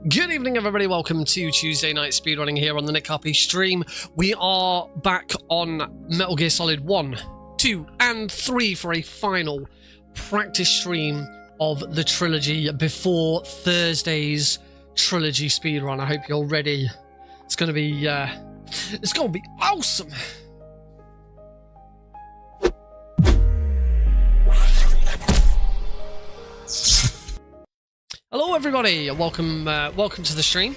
Good evening, everybody. Welcome to Tuesday Night Speedrunning here on the NickRP stream. We are back on Metal Gear Solid 1, 2, and 3 for a final practice stream of the trilogy before Thursday's trilogy speedrun. I hope you're ready. It's gonna be awesome. Hello, everybody. Welcome to the stream.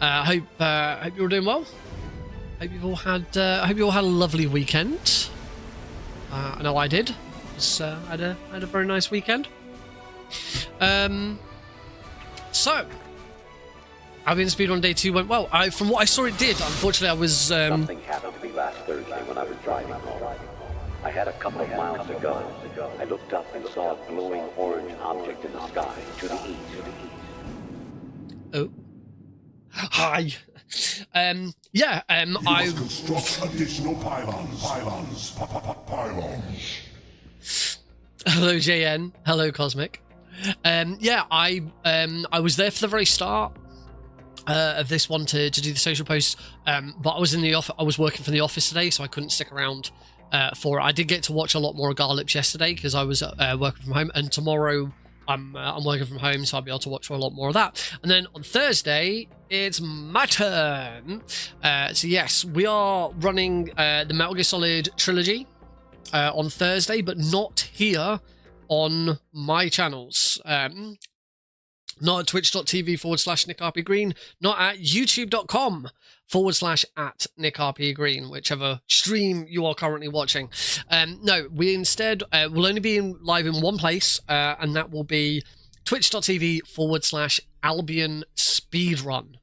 Hope you're all doing well. Hope you all had a lovely weekend. I know I did. I had a very nice weekend. So, Albion Speedrun Day 2 went well. From what I saw, it did. Unfortunately, I was. Something happened to me last Thursday when I was driving home. I had a couple of miles to go. I looked up and saw a glowing orange object in the sky to the east. Oh. Hi. I construct additional pylons. Hello, JN. Hello, Cosmic. I was there for the very start of this one to do the social posts, but I was in the office. I was working from the office today, so I couldn't stick around for it. I did get to watch a lot more of Garlips yesterday because I was working from home, and tomorrow I'm working from home, so I'll be able to watch a lot more of that. And then on Thursday, it's my turn. So yes, we are running the Metal Gear Solid Trilogy on Thursday, but not here on my channels. Not at twitch.tv/NickRPGreen, not at youtube.com/@NickRPGreen, whichever stream you are currently watching. No, we instead will only be live in one place, and that will be twitch.tv/Albion Speedrun.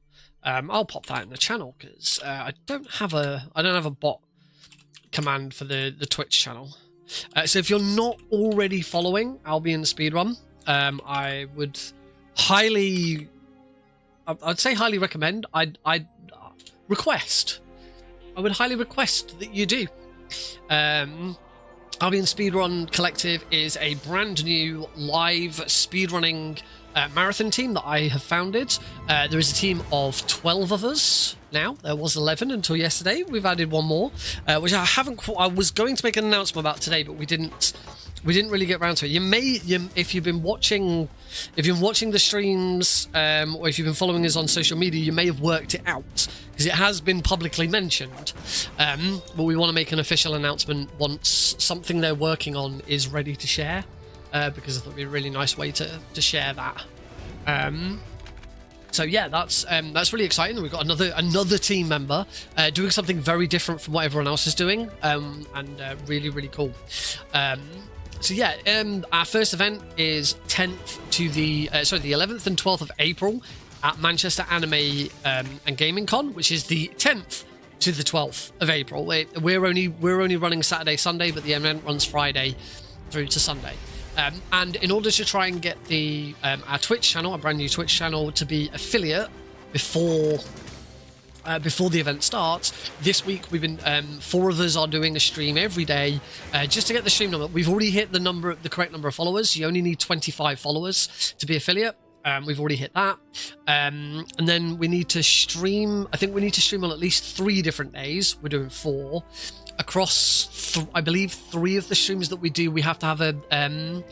I'll pop that in the channel because I don't have a bot command for the Twitch channel. So if you're not already following Albion Speedrun, I would I'd say highly recommend. I would highly request that you do. Albion Speedrun Collective is a brand new live speedrunning marathon team that I have founded. There is a team of 12 of us now. There was 11 until yesterday. We've added one more, which I was going to make an announcement about today, but we didn't really get around to it. If you've been watching the streams, or if you've been following us on social media, you may have worked it out because it has been publicly mentioned. But we want to make an official announcement once something they're working on is ready to share, because it would be a really nice way to share that. So yeah, that's really exciting. We've got another team member doing something very different from what everyone else is doing, and really, really cool. So yeah, our first event is the 11th and 12th of April at Manchester Anime and Gaming Con, which is the 10th to the 12th of April. We're only running Saturday, Sunday, but the event runs Friday through to Sunday. And in order to try and get our Twitch channel, our brand new Twitch channel, to be affiliate before the event starts, this week we've been 4 of us are doing a stream every day just to get the stream number. We've already hit the correct number of followers. You only need 25 followers to be affiliate. We've already hit that, and then we need to stream. I think we need to stream on at least 3 different days. We're doing 4 across. I believe 3 of the streams that we do, we have to have an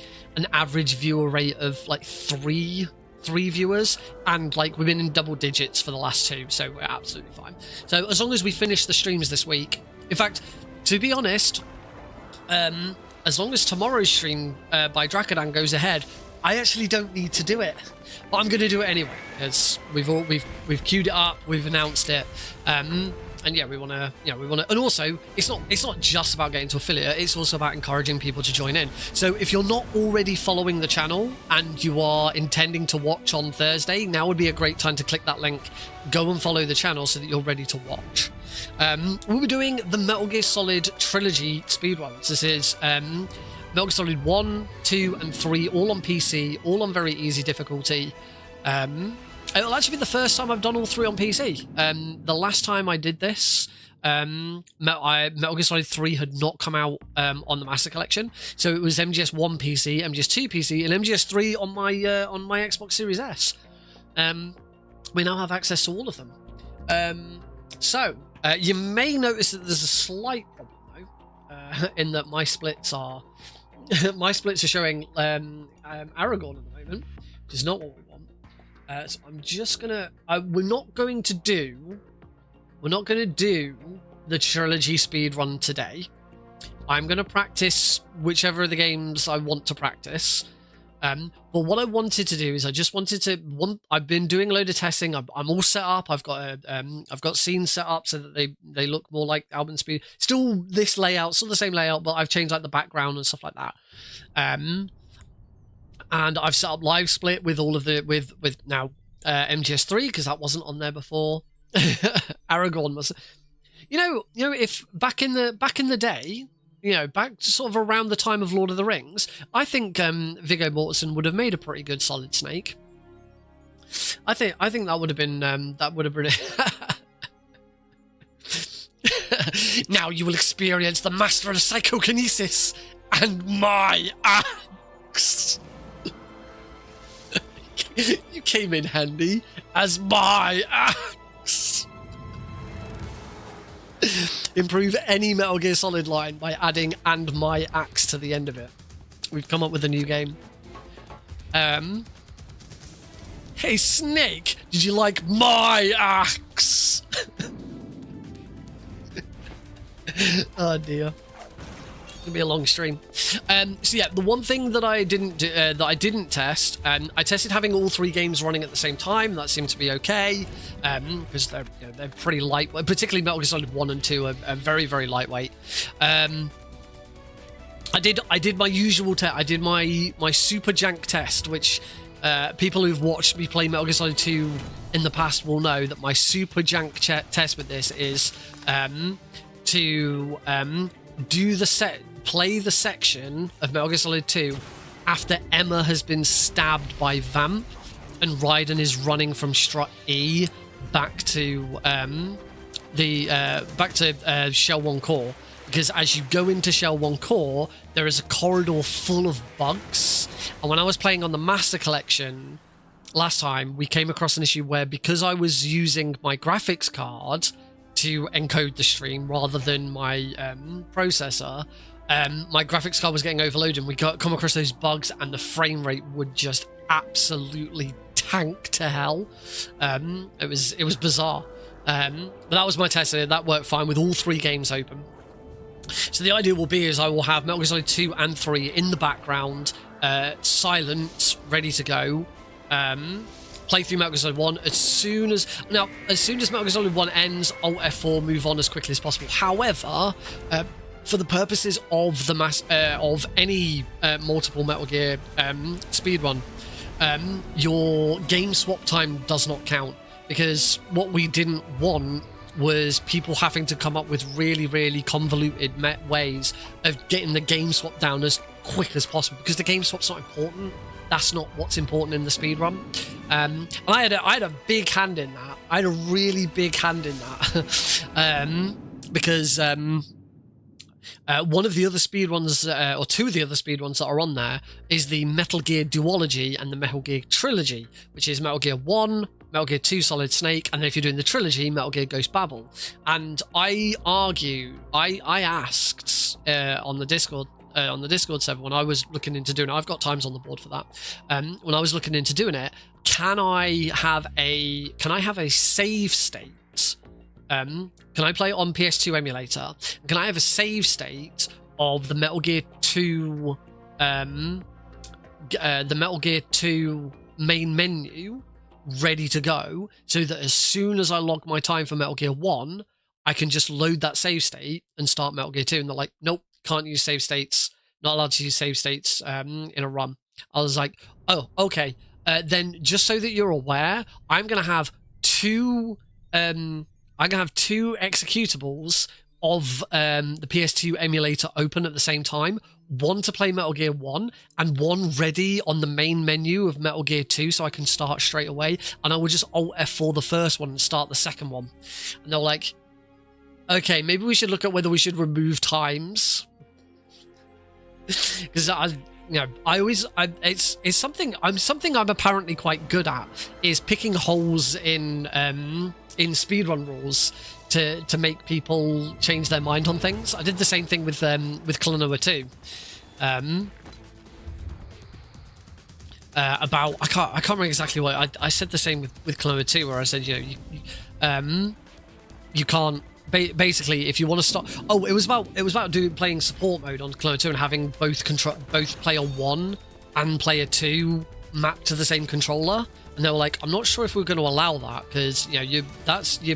average viewer rate of like 3 viewers, and like we've been in double digits for the last 2, so we're absolutely fine. So as long as we finish the streams this week, in fact, to be honest, as long as tomorrow's stream by Drakadan goes ahead, I actually don't need to do it, but I'm going to do it anyway because we've queued it up, we've announced it, and yeah, we want to, and also it's not just about getting to affiliate, it's also about encouraging people to join in. So if you're not already following the channel and you are intending to watch on Thursday, now would be a great time to click that link, go and follow the channel so that you're ready to watch. We'll be doing the Metal Gear Solid Trilogy speedruns. This is Metal Gear Solid 1, 2, and 3, all on PC, all on very easy difficulty. It'll actually be the first time I've done all 3 on PC. The last time I did this, Metal Gear Solid 3 had not come out on the Master Collection, so it was MGS 1 PC, MGS 2 PC, and MGS 3 on my Xbox Series S. we now have access to all of them. So you may notice that there's a slight problem though, in that my splits are showing Aragorn at the moment, which is not what we want. So I'm just gonna we're not going to do the trilogy speedrun today. I'm gonna practice whichever of the games I want to practice. But what I wanted to do is I've been doing a load of testing. I'm all set up. I've got scenes set up so that they look more like Alban Speed. Still this layout, still the same layout, but I've changed like the background and stuff like that. And I've set up live split with all of the with now MGS 3 because that wasn't on there before. Aragorn must, you know, if back in the day. Back to sort of around the time of Lord of the Rings, I think Viggo Mortensen would have made a pretty good Solid Snake. I think that would have been Now you will experience the master of psychokinesis and my axe. You came in handy as my axe. Improve any Metal Gear Solid line by adding "and my axe" to the end of it. We've come up with a new game. Hey Snake, did you like my axe? Oh dear. It's gonna be a long stream. So yeah, the one thing that I didn't test, I tested having all 3 games running at the same time. That seemed to be okay, because they're pretty lightweight. Particularly Metal Gear Solid 1 and 2 are very, very lightweight. I did my usual test. I did my super jank test, which people who've watched me play Metal Gear Solid 2 in the past will know that my super jank test with this is to play the section of Metal Gear Solid 2 after Emma has been stabbed by Vamp and Raiden is running from Strut E back to Shell 1 Core, because as you go into Shell 1 Core there is a corridor full of bugs, and when I was playing on the Master Collection last time we came across an issue where, because I was using my graphics card to encode the stream rather than my processor, my graphics card was getting overloaded and we come across those bugs and the frame rate would just absolutely tank to hell. It was bizarre, but that was my test and that worked fine with all 3 games open. So the idea will be is I will have Metal Gear Solid 2 and 3 in the background, silent, ready to go, play through Metal Gear Solid 1 as soon as Metal Gear Solid 1 ends, Alt F4, move on as quickly as possible. However, for the purposes of of any multiple Metal Gear speedrun, your game swap time does not count, because what we didn't want was people having to come up with really, really convoluted ways of getting the game swap down as quick as possible, because the game swap's not important. That's not what's important in the speedrun. And I had a big hand in that. I had a really big hand in that. Because one of the other speedruns, or 2 of the other speedruns that are on there, is the Metal Gear Duology and the Metal Gear Trilogy, which is Metal Gear 1, Metal Gear 2 Solid Snake, and then if you're doing the trilogy, Metal Gear Ghost Babel. And I asked on the Discord server when I was looking into doing it, I've got times on the board for that. When I was looking into doing it, can I have a save state? Can I play it on PS2 emulator? Can I have a save state of the Metal Gear 2 main menu ready to go, so that as soon as I log my time for Metal Gear 1, I can just load that save state and start Metal Gear 2? And they're like, nope, can't use save states, not allowed to use save states in a run. I was like, oh, okay. Then just so that you're aware, I'm gonna have 2 executables of the PS2 emulator open at the same time. One to play Metal Gear 1 and one ready on the main menu of Metal Gear 2 so I can start straight away. And I will just Alt F4 the first one and start the second one. And they're like, okay, maybe we should look at whether we should remove times. Because it's something I'm apparently quite good at, is picking holes in speedrun rules to make people change their mind on things. I did the same thing with Klonoa 2. About I can't remember exactly what I said. The same with Klonoa 2, where I said, you can't basically, if you want to stop. Oh, it was about playing support mode on Klonoa 2 and having both player 1 and player 2 mapped to the same controller. And they were like, I'm not sure if we're going to allow that, because you're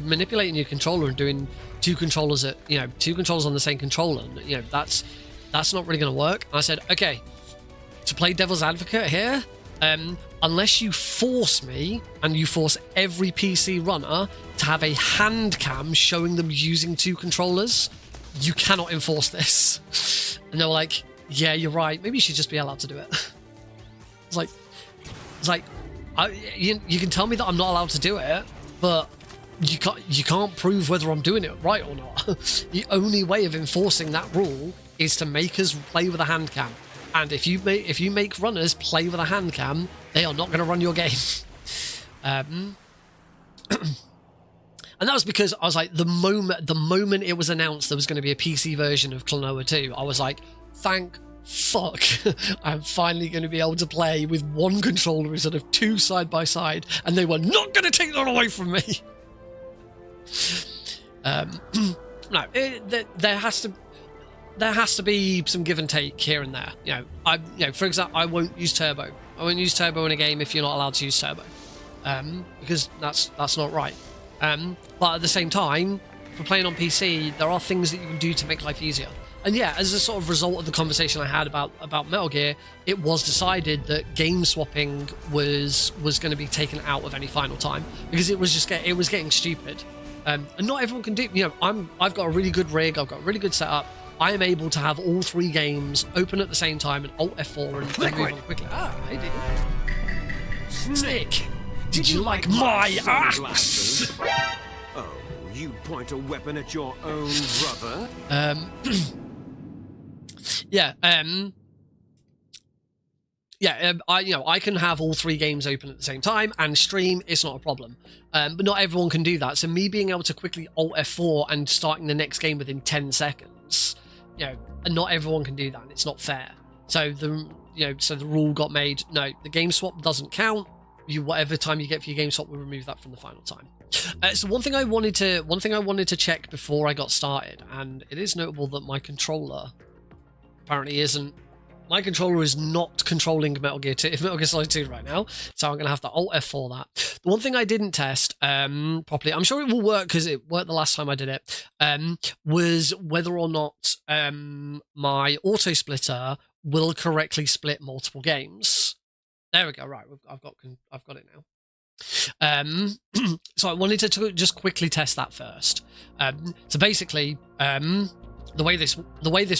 manipulating your controller and doing two controllers on the same controller. That's not really going to work. And I said, okay, to play devil's advocate here, unless you force me, and you force every PC runner to have a hand cam showing them using two controllers, you cannot enforce this. And they were like, yeah, you're right. Maybe you should just be allowed to do it. It's like, you can tell me that I'm not allowed to do it, but you can't prove whether I'm doing it right or not. The only way of enforcing that rule is to make us play with a hand cam. And if you make runners play with a hand cam, they are not going to run your game. And that was because I was like, the moment it was announced there was going to be a PC version of Klonoa 2, I was like, thank fuck, I'm finally going to be able to play with one controller instead of two side by side, and they were not going to take that away from me. No, there has to be some give and take here and there. For example, I won't use turbo. I won't use turbo in a game if you're not allowed to use turbo, because that's not right. But at the same time, for playing on PC, there are things that you can do to make life easier. And yeah, as a sort of result of the conversation I had about Metal Gear, it was decided that game swapping was going to be taken out of any final time, because it was getting stupid. And not everyone can do. I've got a really good rig. I've got a really good setup. I am able to have all three games open at the same time and Alt F4 and move on quickly. Ah, I did. Snake, did you like my axe? Oh, you point a weapon at your own brother? I can have all three games open at the same time and stream. It's not a problem, but not everyone can do that. So me being able to quickly Alt F4 and starting the next game within 10 seconds, and not everyone can do that, and it's not fair. So the rule got made. No, the game swap doesn't count. Whatever time you get for your game swap, we'll remove that from the final time. So one thing I wanted to check before I got started, and it is notable that my controller apparently isn't. My controller is not controlling Metal Gear Solid 2 right now, so I'm going to have to Alt F4 that. The one thing I didn't test properly, I'm sure it will work because it worked the last time I did it, was whether or not my auto splitter will correctly split multiple games. There we go. Right, I've got it now. So I wanted to just quickly test that first. So basically, the way this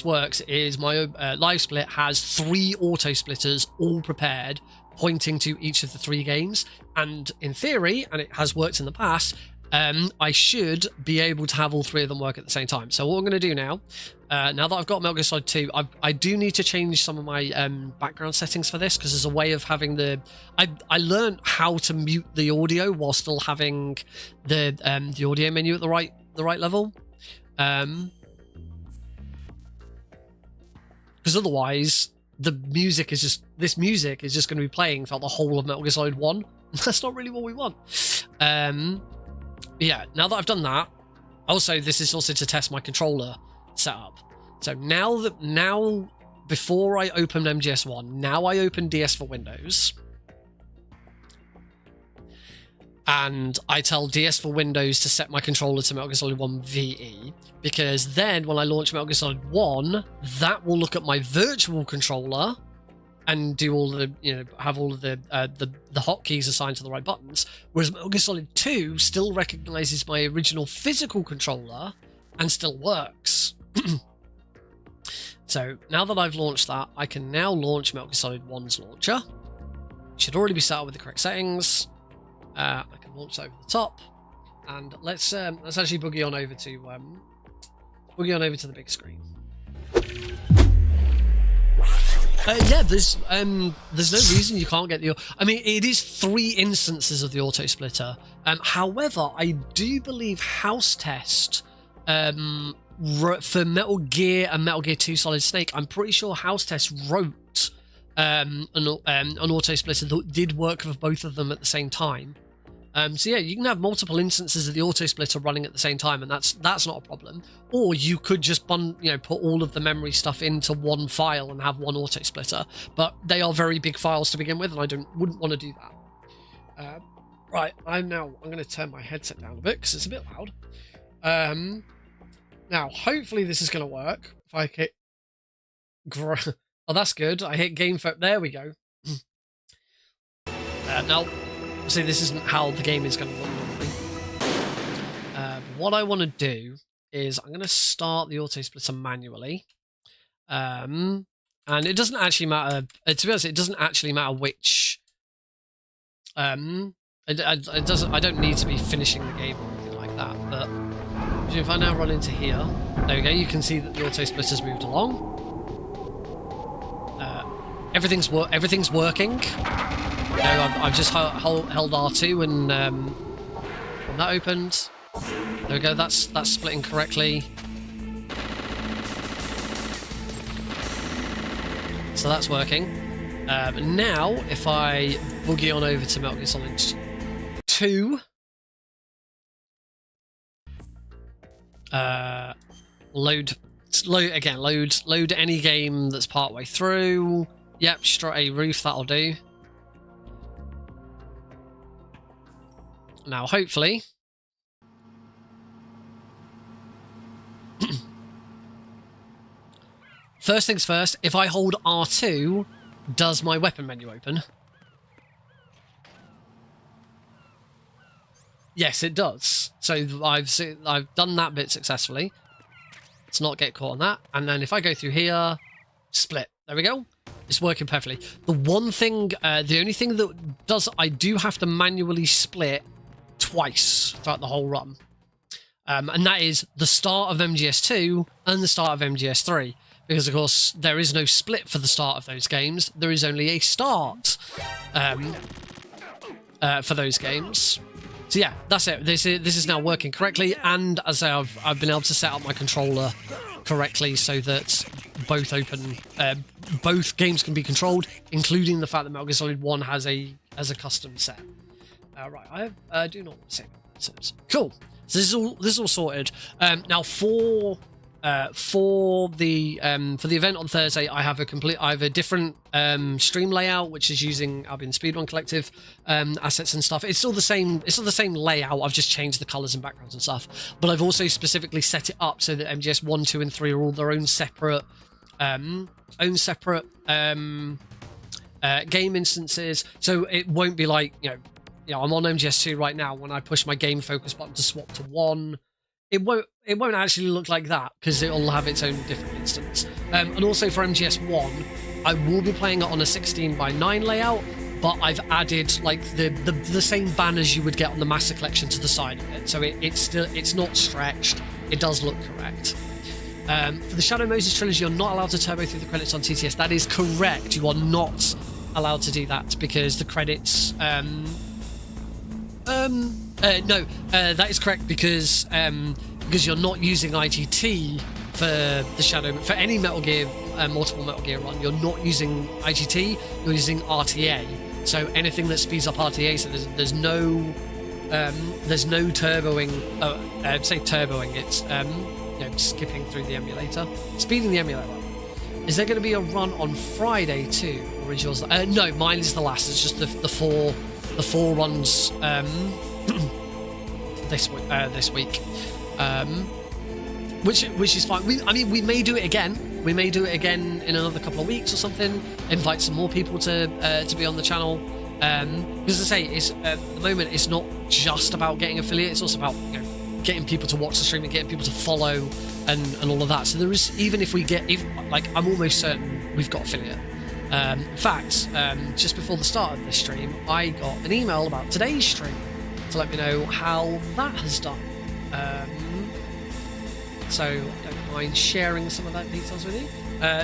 works is my live split has 3 auto splitters all prepared, pointing to each of the 3 games. And in theory, and it has worked in the past, I should be able to have all 3 of them work at the same time. So what I'm going to do now that I've got Metal Gear Solid 2, I do need to change some of my background settings for this, because there's a way of having I learned how to mute the audio while still having the audio menu at the right level. Because otherwise, this music is just going to be playing throughout the whole of Metal Gear Solid 1. That's not really what we want. Yeah, now that I've done that, this is also to test my controller setup. So now before I open MGS1, now I open DS for Windows. And I tell DS for Windows to set my controller to Metal Gear Solid 1 VE, because then when I launch Metal Gear Solid 1, that will look at my virtual controller and do all the, have all of the hotkeys assigned to the right buttons, whereas Metal Gear Solid 2 still recognizes my original physical controller and still works. So now that I've launched that, I can now launch Metal Gear Solid 1's launcher. It should already be set up with the correct settings. I can launch over the top, and let's actually boogie on over to the big screen. Yeah, there's no reason you can't get the. I mean, it is 3 instances of the auto splitter. However, I do believe House Test for Metal Gear and Metal Gear 2 Solid Snake. I'm pretty sure House Test wrote an auto splitter that did work for both of them at the same time. So yeah, you can have multiple instances of the auto splitter running at the same time, and that's not a problem. Or you could just put all of the memory stuff into one file and have one auto splitter. But they are very big files to begin with, and I wouldn't want to do that. Right, I'm going to turn my headset down a bit because it's a bit loud. Now, hopefully this is going to work. If I hit, oh, that's good. I hit game. There we go. Now. See, this isn't how the game is going to run normally. What I want to do is I'm going to start the auto splitter manually. And it doesn't actually matter, to be honest, it doesn't actually matter which... I don't need to be finishing the game or anything like that, but if I now run into here, there we go, you can see that the auto splitter's moved along. Everything's working. No, I've just held R2 and that opened. There we go. That's splitting correctly. So that's working. Now, if I boogie on over to Metal Gear Solid 2, load any game that's partway through. Yep, straight a roof. That'll do. Now, hopefully... First things first, if I hold R2, does my weapon menu open? Yes, it does. So I've done that bit successfully. Let's not get caught on that. And then if I go through here, split. There we go. It's working perfectly. The one thing, the only thing that does, I do have to manually split twice throughout the whole run, and that is the start of MGS2 and the start of MGS3, because of course there is no split for the start of those games. There is only a start for those games. So yeah, that's it. This is now working correctly, and as I've been able to set up my controller correctly so that both games can be controlled, including the fact that Metal Gear Solid 1 has a custom set. Right, I do not want to say that. Cool. So this is all sorted. Now for the event on Thursday, I have a different stream layout, which is using Albion Speedrun Collective assets and stuff. It's still the same layout. I've just changed the colors and backgrounds and stuff. But I've also specifically set it up so that MGS 1, 2, and 3 are all their own separate game instances. So it won't be like, I'm on MGS2 right now. When I push my game focus button to swap to 1, it won't actually look like that because it'll have its own different instance. And also for MGS1, I will be playing it on a 16:9 layout, but I've added like the same banners you would get on the Master Collection to the side of it. So it's not stretched. It does look correct. For the Shadow Moses trilogy, you're not allowed to turbo through the credits on TTS. That is correct. You are not allowed to do that because the credits. No, that is correct because you're not using IGT for the Shadow, for any Metal Gear, multiple Metal Gear run. You're not using IGT. You're using RTA. So anything that speeds up RTA. So there's no turboing. Say turboing. It's skipping through the emulator, speeding the emulator. Is there going to be a run on Friday too, or is yours? No, mine is the last. It's just the four runs this week, which is fine. We may do it again. We may do it again in another couple of weeks or something. Invite some more people to be on the channel. Because as I say, it's at the moment it's not just about getting affiliate. It's also about getting people to watch the stream and getting people to follow and all of that. So there is, even if I'm almost certain we've got affiliate. In fact, just before the start of this stream, I got an email about today's stream to let me know how that has done. So I don't mind sharing some of that details with you.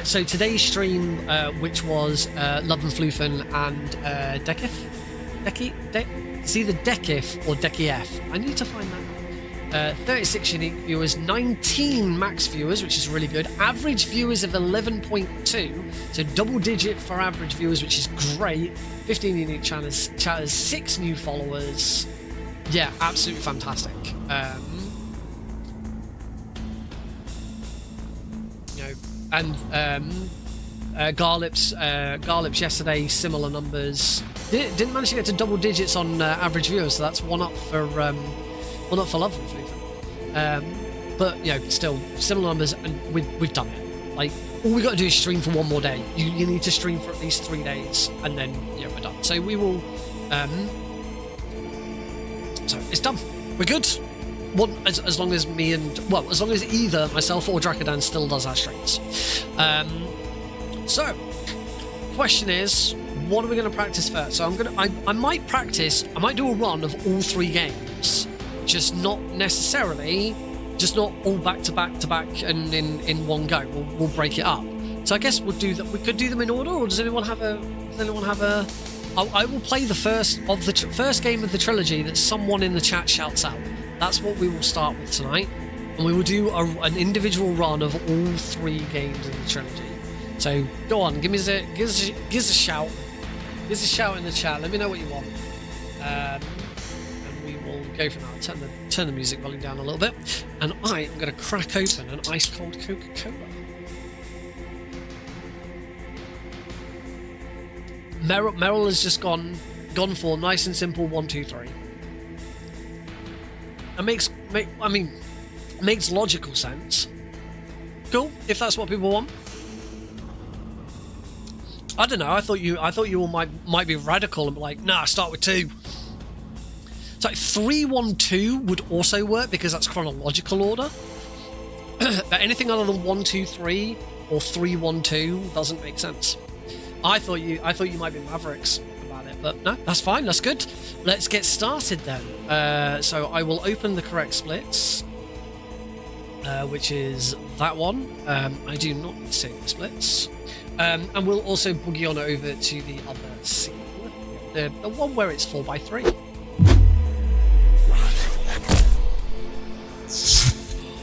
So today's stream, which was Love and Floofen and Dekif? It's either Dekif or Dekif. I need to find that out. 36 unique viewers, 19 max viewers, which is really good. Average viewers of 11.2, so double digit for average viewers, which is great. 15 unique chatters, 6 new followers. Yeah, absolutely fantastic. Garlips yesterday, similar numbers. Didn't manage to get to double digits on average viewers, so that's one up for Love and Floofen. But still similar numbers, and we've done it. Like, all we got to do is stream for one more day. You need to stream for at least 3 days, and then we're done. So we will. So it's done. We're good. As long as as long as either myself or Drakadan still does our streams. So, question is, what are we going to practice first? So I might practice. I might do a run of all 3 games, just not all back to back and in one go. We'll break it up. So I guess we'll do that. We could do them in order, or does anyone have a? I will play the first game of the trilogy that someone in the chat shouts out. That's what we will start with tonight, and we will do an individual run of all 3 games in the trilogy. So go on, give us a shout. Give us a shout in the chat. Let me know what you want, and we will go from there. Turn the music volume down a little bit, and I am going to crack open an ice cold Coca-Cola. Meryl has just gone for nice and simple 1, 2, 3. It makes logical sense. Cool, if that's what people want. I don't know. I thought you all might be radical and be like, nah, start with 2. So 3, 1, 2 would also work because that's chronological order. But anything other than 1, 2, 3 or 3, 1, 2 doesn't make sense. I thought you might be Mavericks about it, but no, that's fine. That's good. Let's get started then. So I will open the correct splits, which is that one. I do not see the splits, and we'll also boogie on over to the other scene, the one where it's 4x3.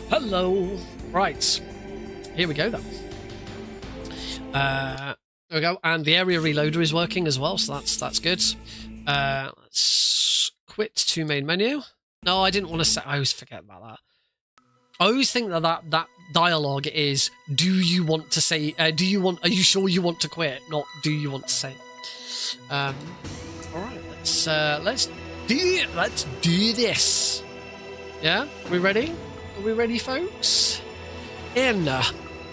Hello. Right. Here we go then. There we go, and the area reloader is working as well, so that's good. Let's quit to main menu. No, I didn't want to say. I always forget about that. I always think that dialogue is, do you want to say? Are you sure you want to quit? Not do you want to say? All right, let's do this. Yeah, we ready? Are we ready, folks? In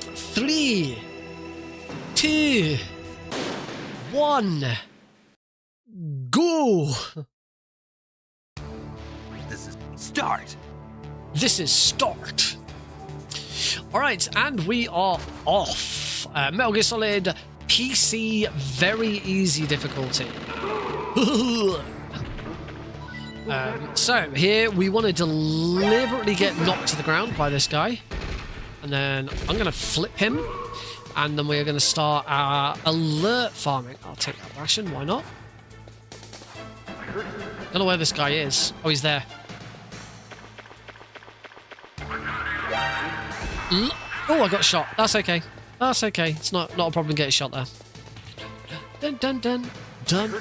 3, 2, 1, go! This is start. Alright, and we are off. Metal Gear Solid PC, very easy difficulty. So here we want to deliberately get knocked to the ground by this guy, and then I'm going to flip him. And then we're going to start our alert farming. I'll take that ration, why not? Don't know where this guy is. Oh, he's there. Oh, I got shot. That's okay. That's okay. It's not a problem getting shot there. Dun dun dun dun.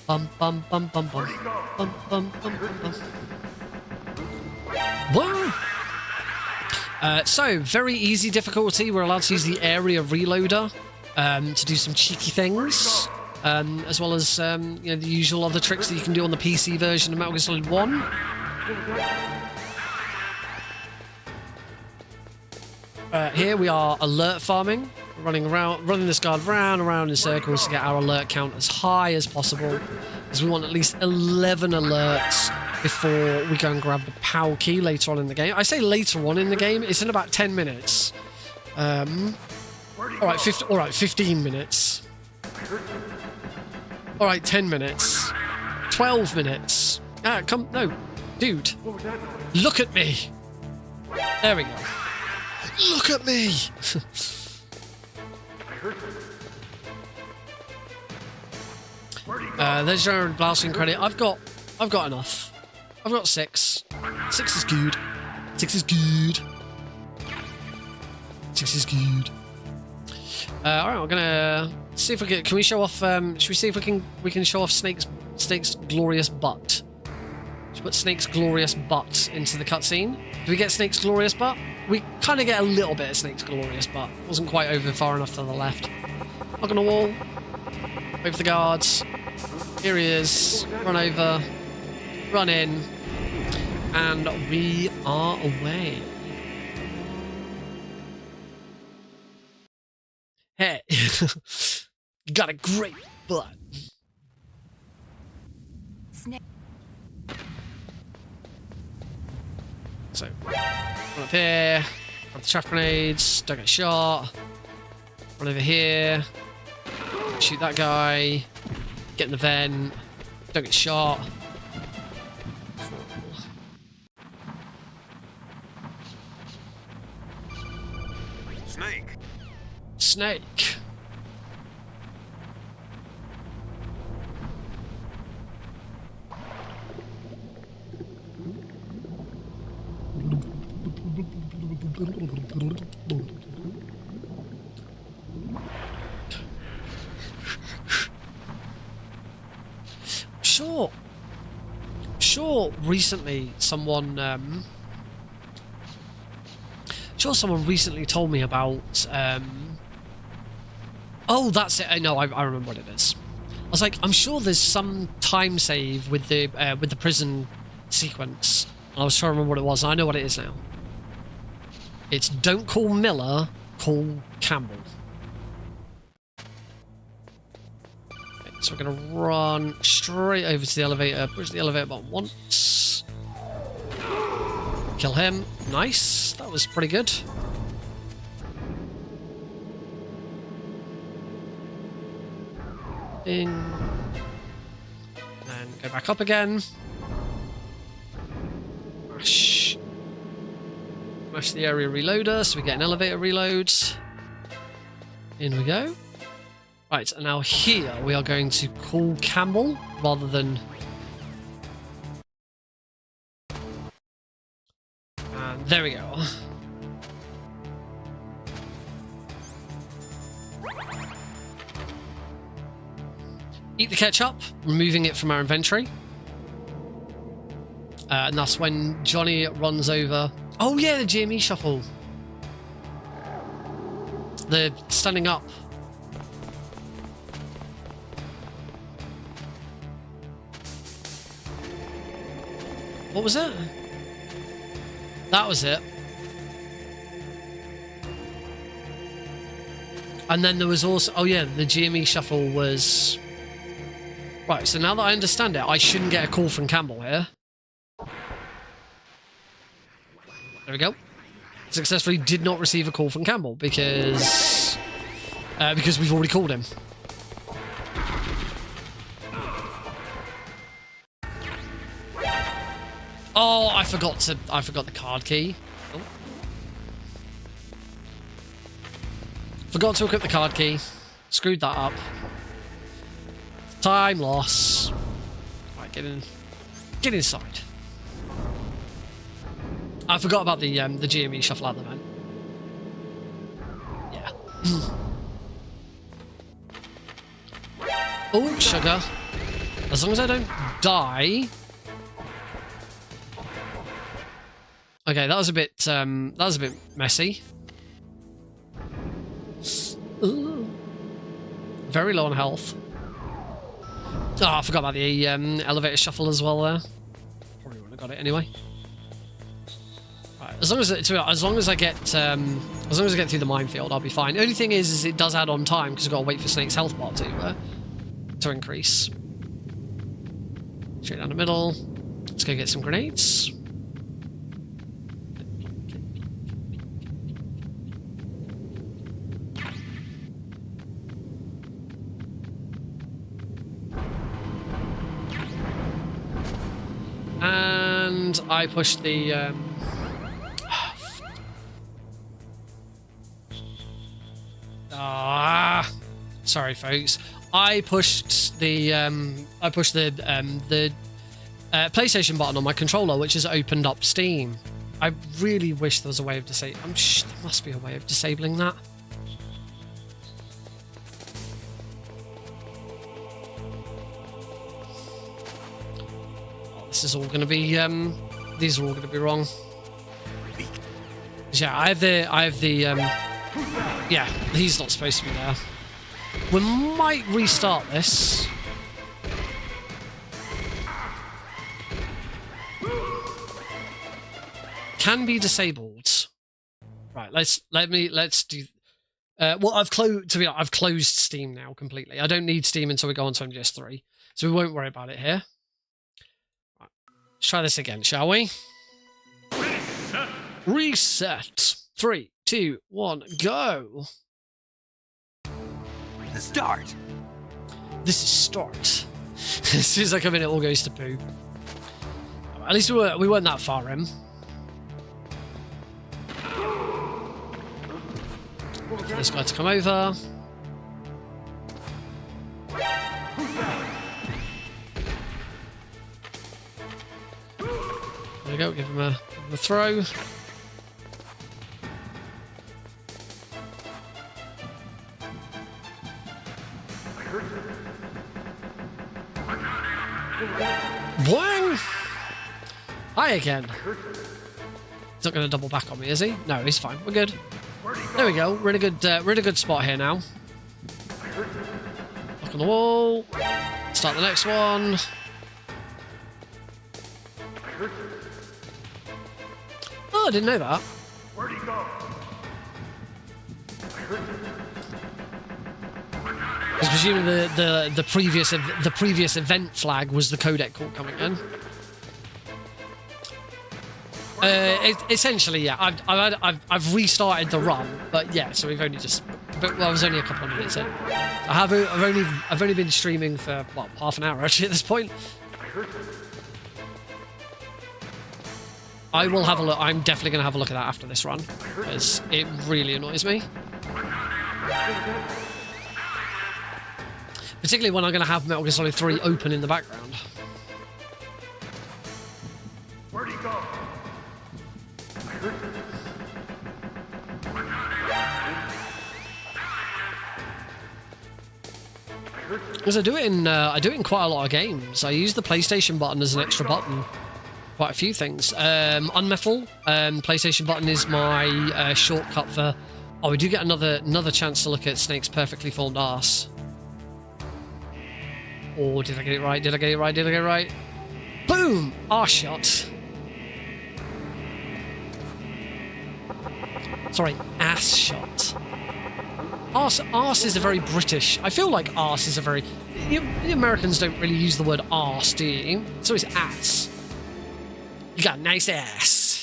Bum bum bum bum bum. Bum bum bum bum bum. Whoa! So, very easy difficulty. We're allowed to use the area reloader to do some cheeky things, as well as the usual other tricks that you can do on the PC version of Metal Gear Solid 1. Here we are alert farming, running this guard round in circles to get our alert count as high as possible, because we want at least 11 alerts before we go and grab the POW key later on in the game. I say later on in the game, it's in about 10 minutes. Alright, 15 minutes. Alright, 10 minutes. 12 minutes. No, dude. Look at me. There we go. Look at me! There's your blasting credit. I've got enough. I've got 6. 6 is good. 6 is good. 6 is good. Alright, we're gonna see if we can we show off should we see if we can show off Snake's glorious butt? Should we put Snake's glorious butt into the cutscene? Do we get Snake's glorious butt? We kind of get a little bit of Snake's glorious butt. Wasn't quite over far enough to the left. Knock on the wall. Wait for the guards. Here he is. Run over. Run in. And we are away. Hey. Got a great butt. Snake. So, run up here. Grab the chaff grenades. Don't get shot. Run over here. Shoot that guy. Get in the vent. Don't get shot. Snake. Snake. Sure, recently someone recently told me about oh, that's it. No, I remember what it is. I was like, I'm sure there's some time save with the prison sequence. I was trying to remember what it was, and I know what it is now. It's don't call Miller, call Campbell. So we're going to run straight over to the elevator, push the elevator button once. Kill him. Nice. That was pretty good. In. And go back up again. Mash. Mash the area reloader so we get an elevator reload. In we go. Right, and now here we are going to call Campbell rather than... And there we go. Eat the ketchup, removing it from our inventory. And that's when Johnny runs over... Oh yeah, the GME shuffle. The standing up. What was it? That was it. And then there was also... Oh yeah, the GME shuffle was... Right, so now that I understand it, I shouldn't get a call from Campbell here. There we go. Successfully did not receive a call from Campbell because we've already called him. Oh, I forgot the card key. Oh. Forgot to equip the card key. Screwed that up. Time loss. Right, get in. Get inside. I forgot about the GME shuffle out the vent. Yeah. Oh, sugar. As long as I don't die. Okay, that was a bit messy. Ooh. Very low on health. Oh, I forgot about the elevator shuffle as well there. Probably wouldn't have got it anyway. Right, as long as I get through the minefield, I'll be fine. The only thing is it does add on time because I've got to wait for Snake's health bar to increase. Straight down the middle. Let's go get some grenades. And I pushed the... Sorry, folks. I pushed the PlayStation button on my controller, which has opened up Steam. I really wish there was a way of disabling. There must be a way of disabling that. Oh, this is all going to be. These are all going to be wrong. Yeah, I have the. Yeah, he's not supposed to be there. We might restart this. Can be disabled. Right, let's do. Well, I've closed Steam now completely. I don't need Steam until we go on to MGS 3, so we won't worry about it here. Right, let's try this again, shall we? Reset. 3, 2, 1, go. The start. This is start. As soon as I come in, it all goes to poo. At least we weren't that far in. Wait for this guy to come over. There we go. Give him a throw. Boing! Hi again. He's not going to double back on me, is he? No, he's fine. We're good. There we go. We're in a good spot here now. Lock on the wall. Start the next one. Oh, I didn't know that. Where'd he go? I was presuming the previous event flag was the codec call coming in. Essentially, yeah. I've restarted the run, but yeah. So we've only just, well, it was only a couple of minutes in. I've only been streaming for what, half an hour actually at this point. I will have a look. I'm definitely going to have a look at that after this run because it really annoys me. Particularly when I'm going to have Metal Gear Solid 3 open in the background. Where'd he go? Because I do it in quite a lot of games. I use the PlayStation button as an extra button. Quite a few things. Unmetal. PlayStation button is my shortcut for. Oh, we do get another chance to look at Snake's perfectly formed arse. Oh, did I get it right? Did I get it right? Did I get it right? Boom! Arse shot. Sorry, ass shot. Arse is a very British. I feel like arse is a very. The Americans don't really use the word arse, do you? It's always ass. You got a nice ass.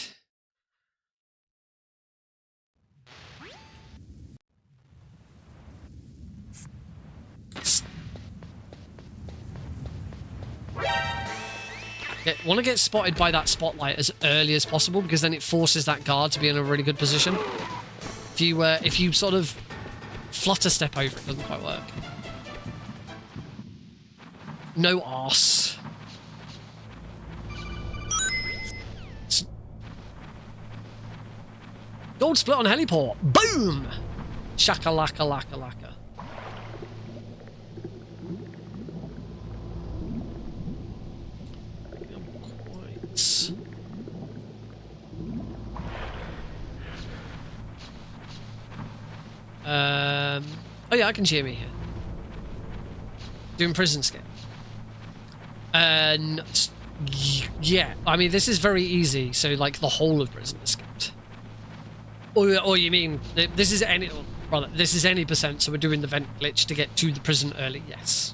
Want to get spotted by that spotlight as early as possible because then it forces that guard to be in a really good position. If you sort of flutter step over, it doesn't quite work. No arse. Gold split on heliport. Boom! Shakalaka laka laka. Oh yeah, I can cheer me here. Doing prison skip. Yeah, I mean this is very easy. So like the whole of prison is skipped. Or you mean this is any? Rather, this is any percent. So we're doing the vent glitch to get to the prison early. Yes.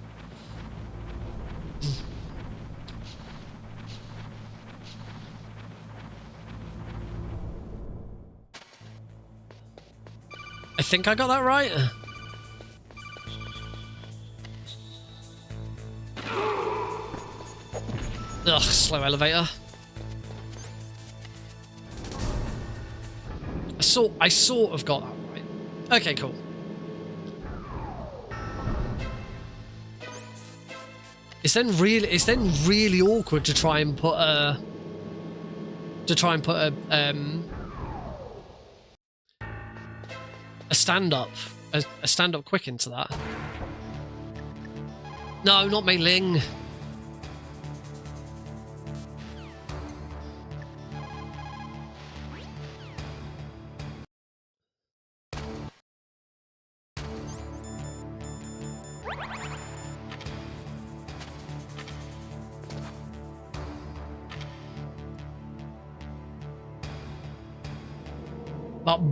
I think I got that right. Ugh, slow elevator. I sort of got that right. Okay, cool. it's then really awkward to try and put a stand up quick into that. No, not Mei Ling.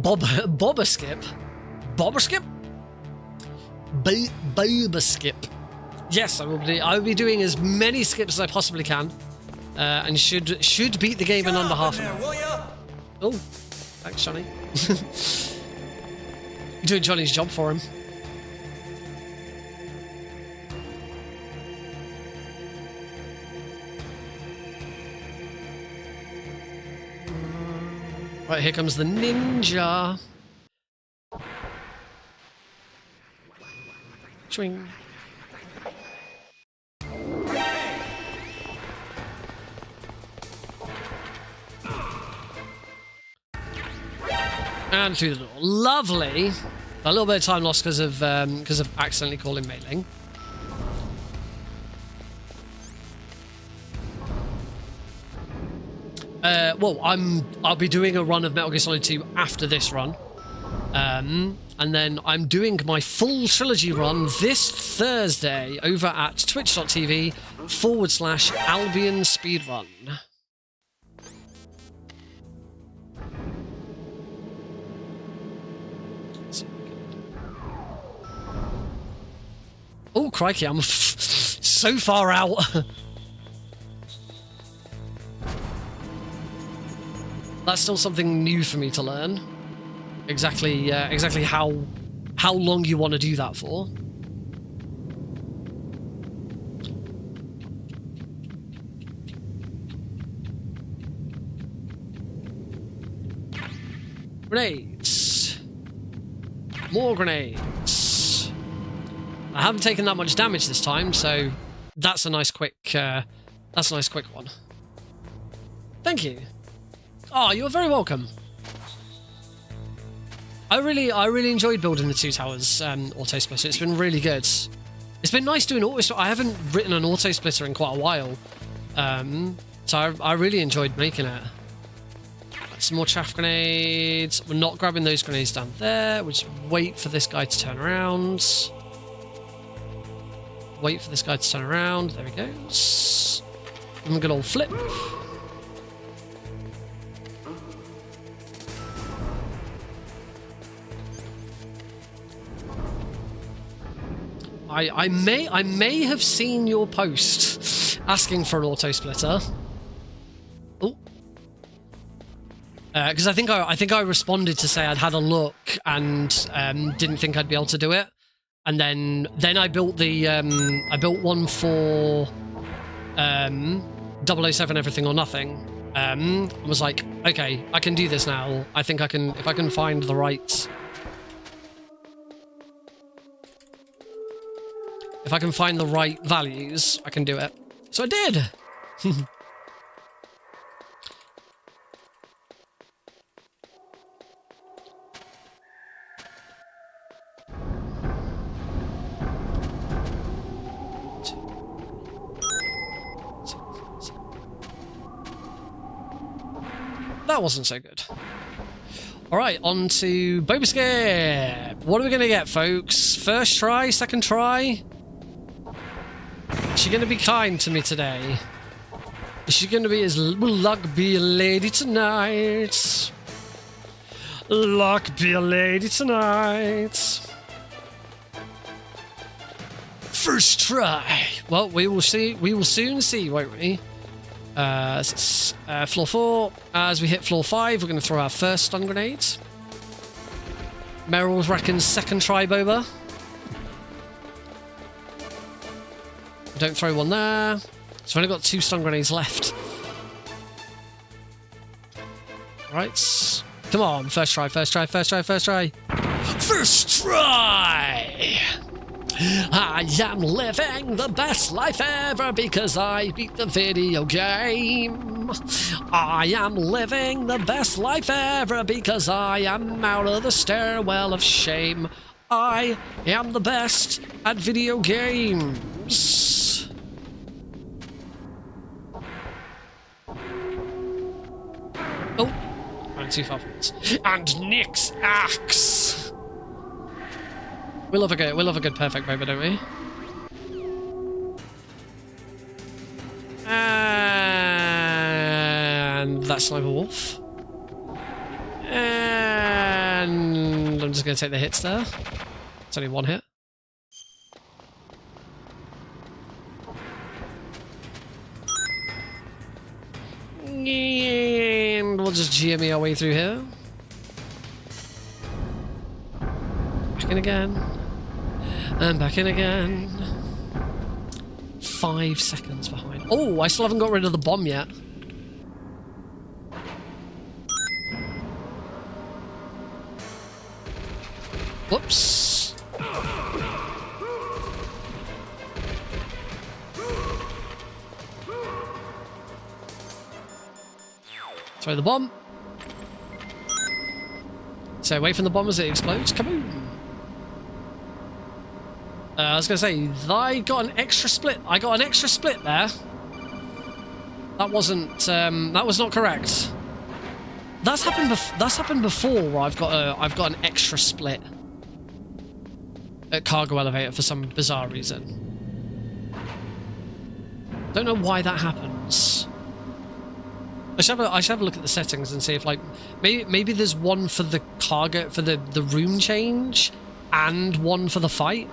Boba skip. Yes, I will be doing as many skips as I possibly can, and should beat the game in under half an hour. Oh, thanks, Johnny. You're doing Johnny's job for him. Right, here comes the ninja. Swing. And through the door. Lovely. A little bit of time lost because of accidentally calling Mei Ling. Well, I'll be doing a run of Metal Gear Solid 2 after this run. And then I'm doing my full trilogy run this Thursday over at twitch.tv/Albion Speedrun. Oh, crikey, I'm so far out. That's still something new for me to learn. Exactly how long you want to do that for. Grenades. More grenades. I haven't taken that much damage this time, so that's a nice quick one. Thank you. Oh, you're very welcome. I really enjoyed building the Two Towers auto splitter. It's been really good. It's been nice doing auto splitter. I haven't written an auto splitter in quite a while, so I really enjoyed making it. Some more chaff grenades. We're not grabbing those grenades down there. We'll just wait for this guy to turn around. Wait for this guy to turn around. There he goes. And a good old flip. I may have seen your post asking for an auto splitter. Oh, because I think I responded to say I'd had a look and didn't think I'd be able to do it, and then I built the I built one for 007 Everything or Nothing. I was like, okay, I can do this now. I think I can, if I can find the right. If I can find the right values, I can do it. So I did! That wasn't so good. Alright, on to Boba Skip. What are we going to get, folks? First try? Second try? Is she going to be kind to me today? Is she going to be as luck be a lady tonight? Luck be a lady tonight. First try. Well, we will see. We will soon see, won't we? Floor 4. As we hit floor 5, we're going to throw our first stun grenade. Meryl reckons second try, Boba. Don't throw one there. So I've only got 2 stun grenades left. Right. Come on. First try, first try, first try, first try. First try! I am living the best life ever because I beat the video game. I am living the best life ever because I am out of the stairwell of shame. I am the best at video games. Oh, I'm too far forwards. And Nick's axe. We love a good perfect moment, don't we? And that's Sniper Wolf. And I'm just going to take the hits there. It's only one hit. And we'll just GME our way through here. Back in again. And back in again. 5 seconds behind. Oh, I still haven't got rid of the bomb yet. Whoops. Throw the bomb. Stay away from the bomb as it explodes. Kaboom! I was going to say, I got an extra split. I got an extra split there. That wasn't. That was not correct. That's happened. That's happened before. Where I've got an extra split at cargo elevator for some bizarre reason. Don't know why that happens. I should have a look at the settings and see if like maybe there's one for the cargo for the room change and one for the fight.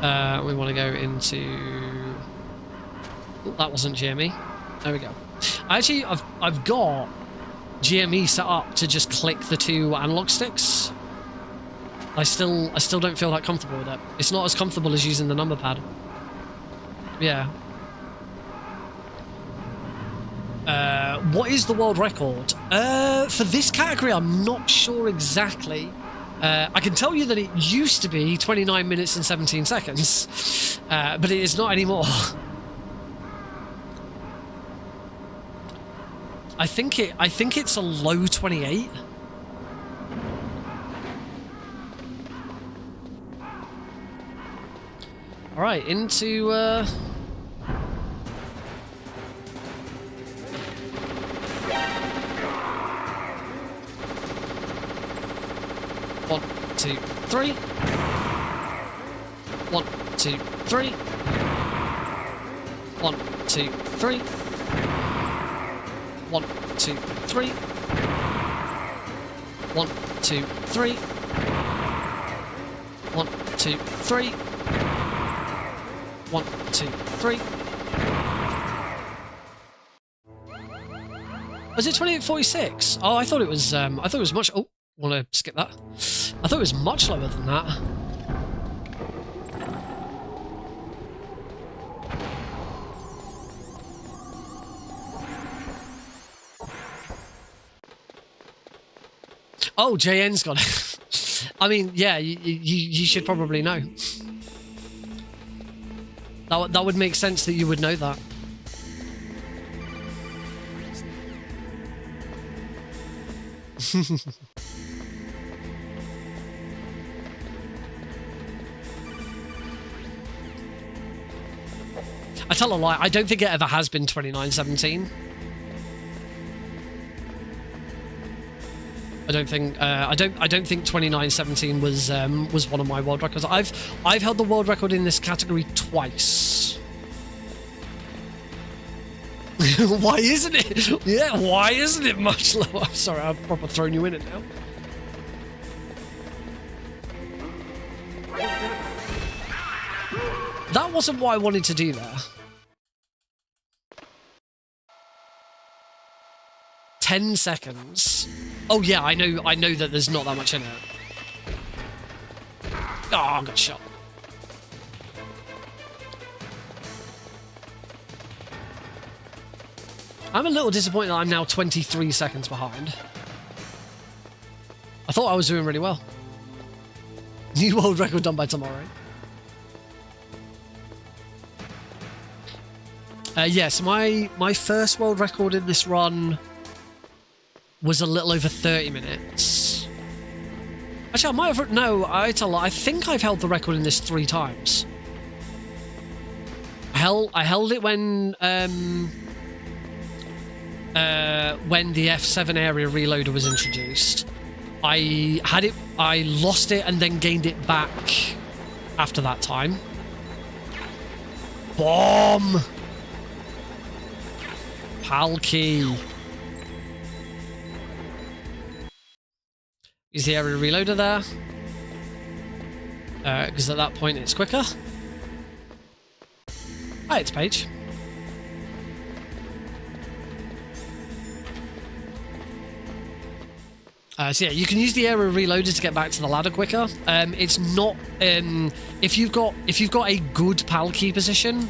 We want to go into. Oh, that wasn't GME. There we go. Actually, I've got GME set up to just click the 2 analog sticks. I still don't feel that comfortable with it. It's not as comfortable as using the number pad. Yeah. What is the world record? For this category, I'm not sure exactly. I can tell you that it used to be 29 minutes and 17 seconds, but it is not anymore. I think it's a low 28. All right, into. 1, 2, 3. 1, 2, 3. 1, 2, 3. 1, 2, 3. 1, 2, 3. 1, 2, 3. 1, 2, 3. Was it 28.46? Oh, I thought it was much. Oh, want to skip that? I thought it was much lower than that. Oh, JN's got it. I mean, yeah, you should probably know. That would make sense that you would know that. I tell a lie, I don't think it ever has been 29.17. I don't think 29.17 was one of my world records. I've held the world record in this category twice. Why isn't it? Yeah, why isn't it much lower? I'm sorry, I've proper thrown you in it now. That wasn't what I wanted to do there. 10 seconds. Oh yeah, I know that there's not that much in it. Oh, I got shot. I'm a little disappointed that I'm now 23 seconds behind. I thought I was doing really well. New world record done by tomorrow. Yes, my first world record in this run was a little over 30 minutes. Actually, I might have... No, I think I've held the record in this 3 times. I held it when the F7 area reloader was introduced. I lost it and then gained it back after that time. Bomb! Palkey. Use the area reloader there. Because at that point it's quicker. Hi, it's Paige. So yeah, you can use the area reloader to get back to the ladder quicker. It's not if you've got a good Palkey position,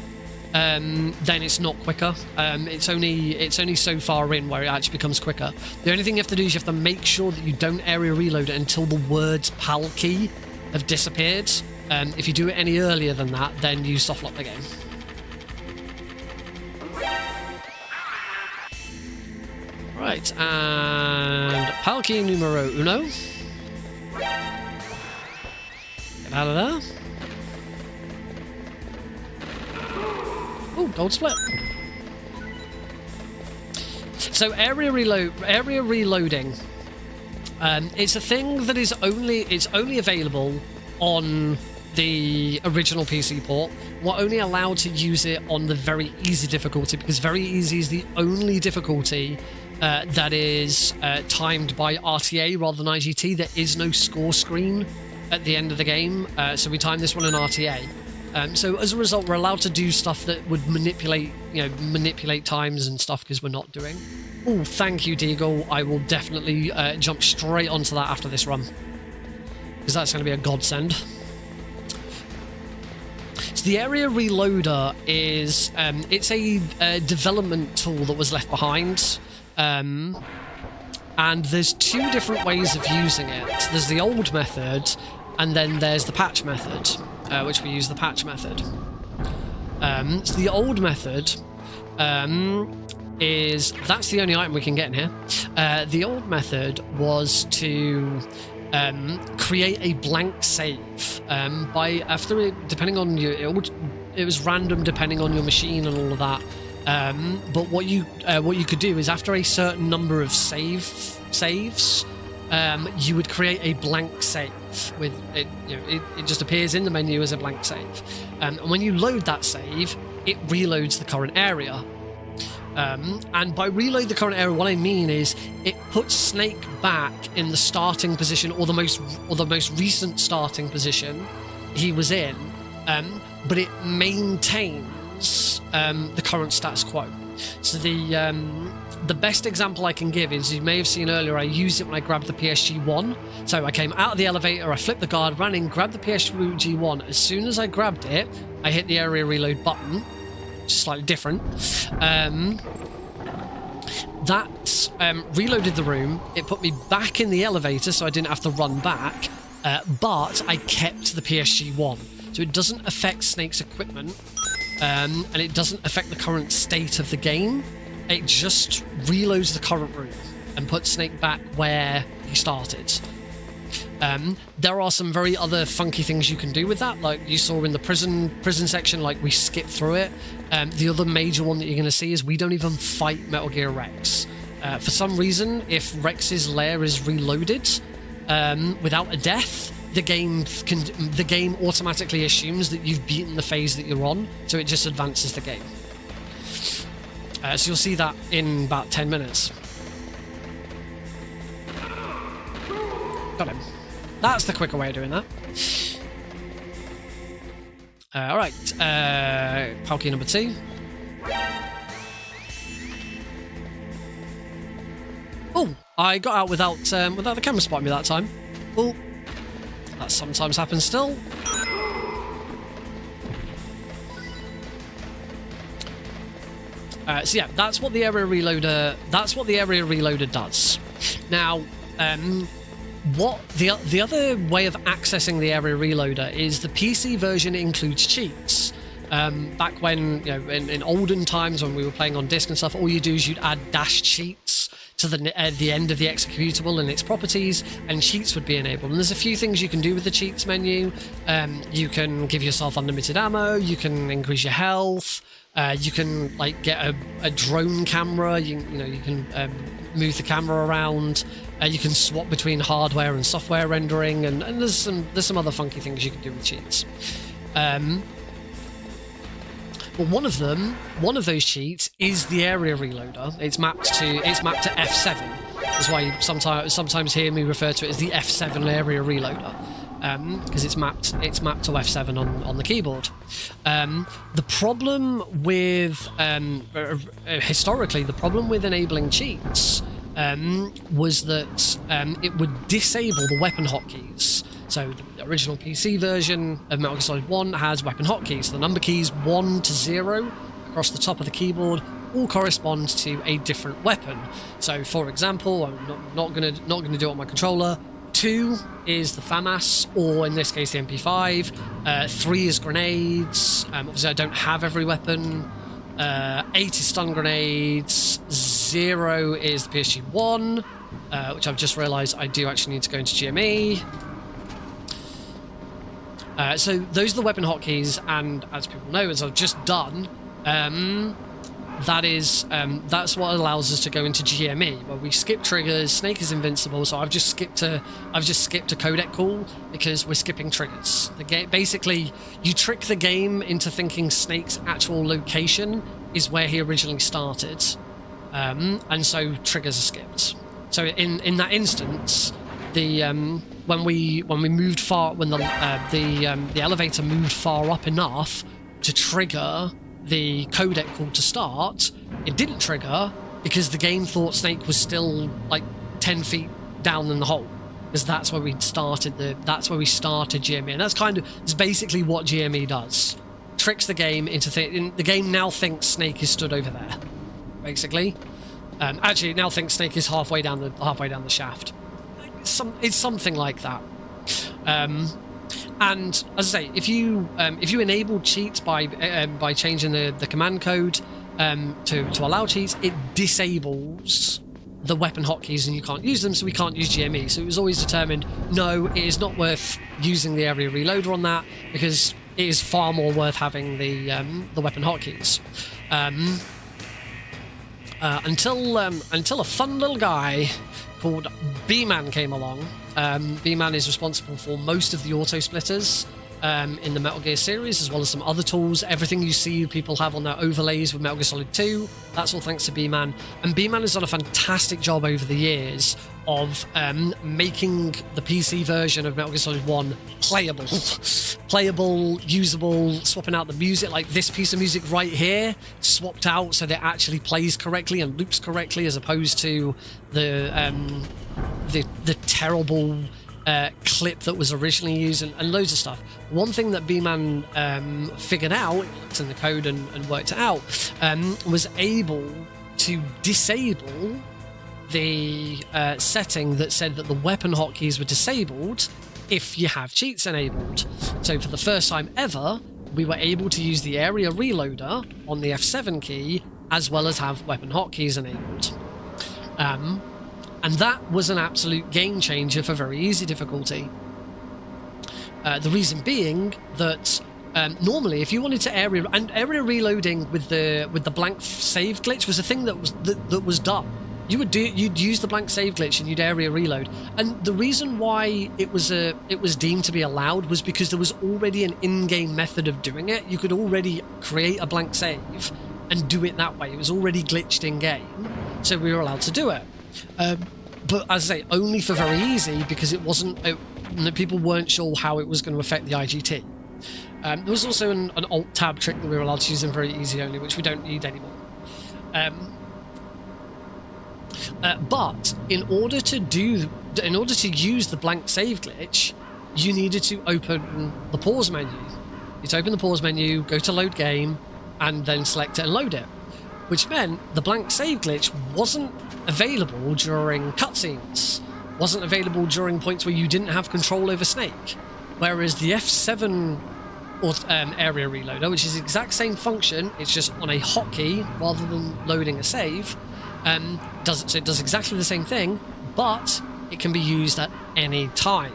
then it's not quicker. It's only so far in where it actually becomes quicker. The only thing you have to do is you have to make sure that you don't area reload it until the words Palkey have disappeared. If you do it any earlier than that, then you soft lock the game. Right, and Palkey numero uno. Get out of there. Oh, gold split. So area reloading. It's a thing that is only available on the original PC port. We're only allowed to use it on the very easy difficulty, because very easy is the only difficulty that is timed by RTA rather than IGT. There is no score screen at the end of the game, so we time this one in RTA. So as a result, we're allowed to do stuff that would manipulate times and stuff, because we're not doing. Oh, thank you, Deagle. I will definitely jump straight onto that after this run, because that's going to be a godsend. So the area reloader is it's a development tool that was left behind. And there's 2 different ways of using it. There's the old method, and then there's the patch method, which we use the patch method. So the old method that's the only item we can get in here. The old method was to create a blank save depending on it was random depending on your machine and all of that. But what you could do is, after a certain number of saves, you would create a blank save with it. It just appears in the menu as a blank save, and when you load that save, it reloads the current area. And by reload the current area, what I mean is it puts Snake back in the starting position, or the most recent starting position he was in, but it maintains the current status quo. So the best example I can give is, you may have seen earlier, I used it when I grabbed the PSG-1. So I came out of the elevator, I flipped the guard, ran in, grabbed the PSG-1. As soon as I grabbed it, I hit the area reload button, which is slightly different. That reloaded the room. It put me back in the elevator, so I didn't have to run back, but I kept the PSG-1. So it doesn't affect Snake's equipment, and it doesn't affect the current state of the game. It just reloads the current room and puts Snake back where he started. There are some very other funky things you can do with that, like you saw in the prison section, like we skip through it. The other major one that you're going to see is we don't even fight Metal Gear Rex. For some reason, if Rex's lair is reloaded without a death, the game automatically assumes that you've beaten the phase that you're on, so it just advances the game. So you'll see that in about 10 minutes. Got him. That's the quicker way of doing that. Alright, Palkey number 2. Oh, I got out without the camera spotting me that time. Oh, that sometimes happens still. So yeah, that's what the area reloader does. Now, what the other way of accessing the area reloader is the PC version includes cheats. Back when, in olden times when we were playing on disc and stuff, all you do is you'd add dash cheats to the end of the executable and its properties, and cheats would be enabled. And there's a few things you can do with the cheats menu. You can give yourself unlimited ammo, you can increase your health, you can get a drone camera, you can move the camera around, you can swap between hardware and software rendering, and there's some other funky things you can do with cheats. But one of those cheats is the area reloader. It's mapped to F7. That's why you sometimes hear me refer to it as the F7 area reloader, because it's mapped to F7 on the keyboard. The problem with historically, the problem with enabling cheats was that it would disable the weapon hotkeys. So the original PC version of Metal Gear Solid 1 has weapon hotkeys. So the number keys 1 to 0 across the top of the keyboard all correspond to a different weapon. So, for example, I'm not gonna do it on my controller. 2 is the FAMAS, or in this case the MP5. 3 is grenades. Obviously, I don't have every weapon. 8 is stun grenades. 0 is the PSG-1, which I've just realised I do actually need to go into GME. So those are the weapon hotkeys, and as people know, as I've just done, that's what allows us to go into GME, where we skip triggers. Snake is invincible, so I've just skipped a codec call because we're skipping triggers. The game basically, you trick the game into thinking Snake's actual location is where he originally started, and so triggers are skipped. So in that instance, when the elevator moved far up enough to trigger the codec call to start, it didn't trigger because the game thought Snake was still 10 feet down in the hole, because that's where we started GME, and it's basically what GME does. Tricks the game into the game now thinks Snake is stood over there, basically. Actually, it now thinks Snake is halfway down the shaft. It's something like that. And as I say, if you enable cheats by changing the command code to allow cheats, it disables the weapon hotkeys and you can't use them, so we can't use GME. So it was always determined, no, it is not worth using the area reloader on that, because it is far more worth having the weapon hotkeys. Until a fun little guy called B-Man came along. B-Man is responsible for most of the auto splitters in the Metal Gear series, as well as some other tools. Everything you see people have on their overlays with Metal Gear Solid 2, that's all thanks to B-Man. And B-Man has done a fantastic job over the years of making the PC version of Metal Gear Solid 1 playable, usable, swapping out the music, like this piece of music right here, swapped out so that it actually plays correctly and loops correctly, as opposed to the terrible clip that was originally used, and loads of stuff. One thing that B-Man figured out, looked in the code and worked it out, was able to disable the setting that said that the weapon hotkeys were disabled if you have cheats enabled. So for the first time ever, we were able to use the area reloader on the F7 key as well as have weapon hotkeys enabled. And that was an absolute game changer for very easy difficulty. The reason being that normally, if you wanted to area reloading with the blank save glitch was a thing that was done. You'd use the blank save glitch and you'd area reload. And the reason why it was deemed to be allowed was because there was already an in-game method of doing it. You could already create a blank save and do it that way. It was already glitched in-game, so we were allowed to do it. But as I say, only for very easy, because people weren't sure how it was going to affect the IGT. There was also an alt-tab trick that we were allowed to use in very easy only, which we don't need anymore. But in order to use the blank save glitch, you needed to open the pause menu. You'd open the pause menu, go to load game, and then select it and load it. Which meant the blank save glitch wasn't available during cutscenes, wasn't available during points where you didn't have control over Snake. Whereas the F7 area reloader, which is the exact same function. It's just on a hotkey rather than loading a save. So it does exactly the same thing, but it can be used at any time.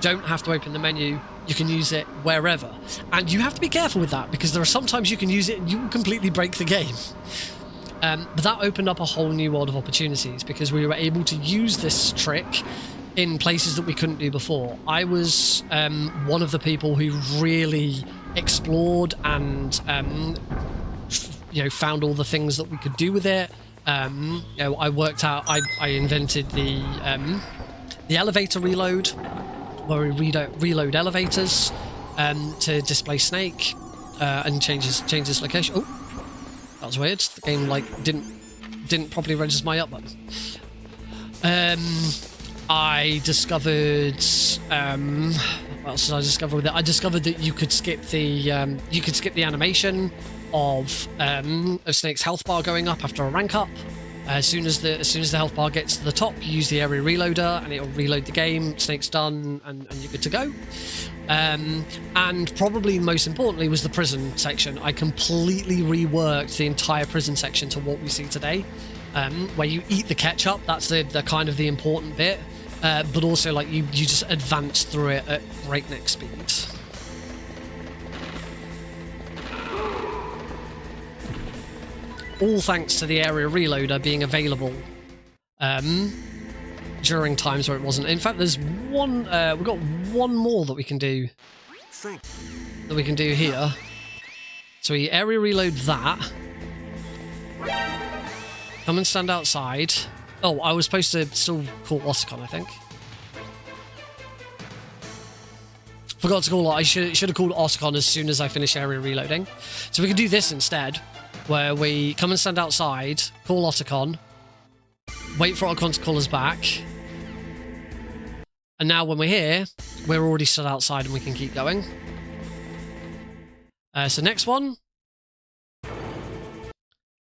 Don't have to open the menu. You can use it wherever, and you have to be careful with that because there are sometimes you can use it and you will completely break the game. But that opened up a whole new world of opportunities because we were able to use this trick in places that we couldn't do before. I was one of the people who really explored and found all the things that we could do with it. I worked out. I invented the elevator reload, where we reload elevators to display Snake and change his location. Oh, that was weird. The game didn't properly register my up button. I discovered what else did I discover with it? I discovered that you could skip the animation of Snake's health bar going up after a rank up. As soon as the health bar gets to the top, you use the area reloader and it'll reload the game. Snake's done and you're good to go. And probably most importantly was the prison section. I completely reworked the entire prison section to what we see today, where you eat the ketchup. That's the kind of the important bit, but also like you just advance through it at breakneck speed. All thanks to the area reloader being available during times where it wasn't. In fact, there's one. We've got one more that we can do. Here. So we area reload that. Come and stand outside. Oh, I was supposed to still call Oticon, I think. Forgot to call it. I should have called Oticon as soon as I finish area reloading. So we can do this instead, where we come and stand outside, call Oticon, wait for Oticon to call us back, and now when we're here, we're already stood outside and we can keep going. So next one,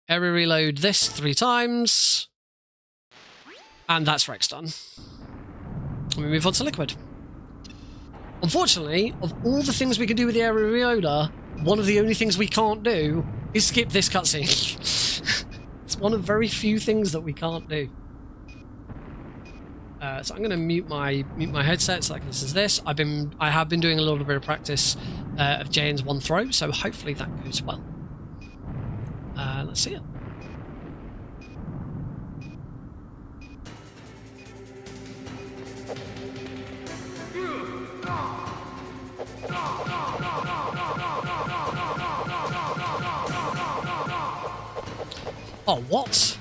area reload this 3 times, and that's Rex done. And we move on to Liquid. Unfortunately, of all the things we can do with the area reloader, one of the only things we can't do is skip this cutscene. It's one of very few things that we can't do. So I'm going to mute my headsets like this is this. I have been doing a little bit of practice of Jane's one throw, so hopefully that goes well. Let's see it. Oh, what?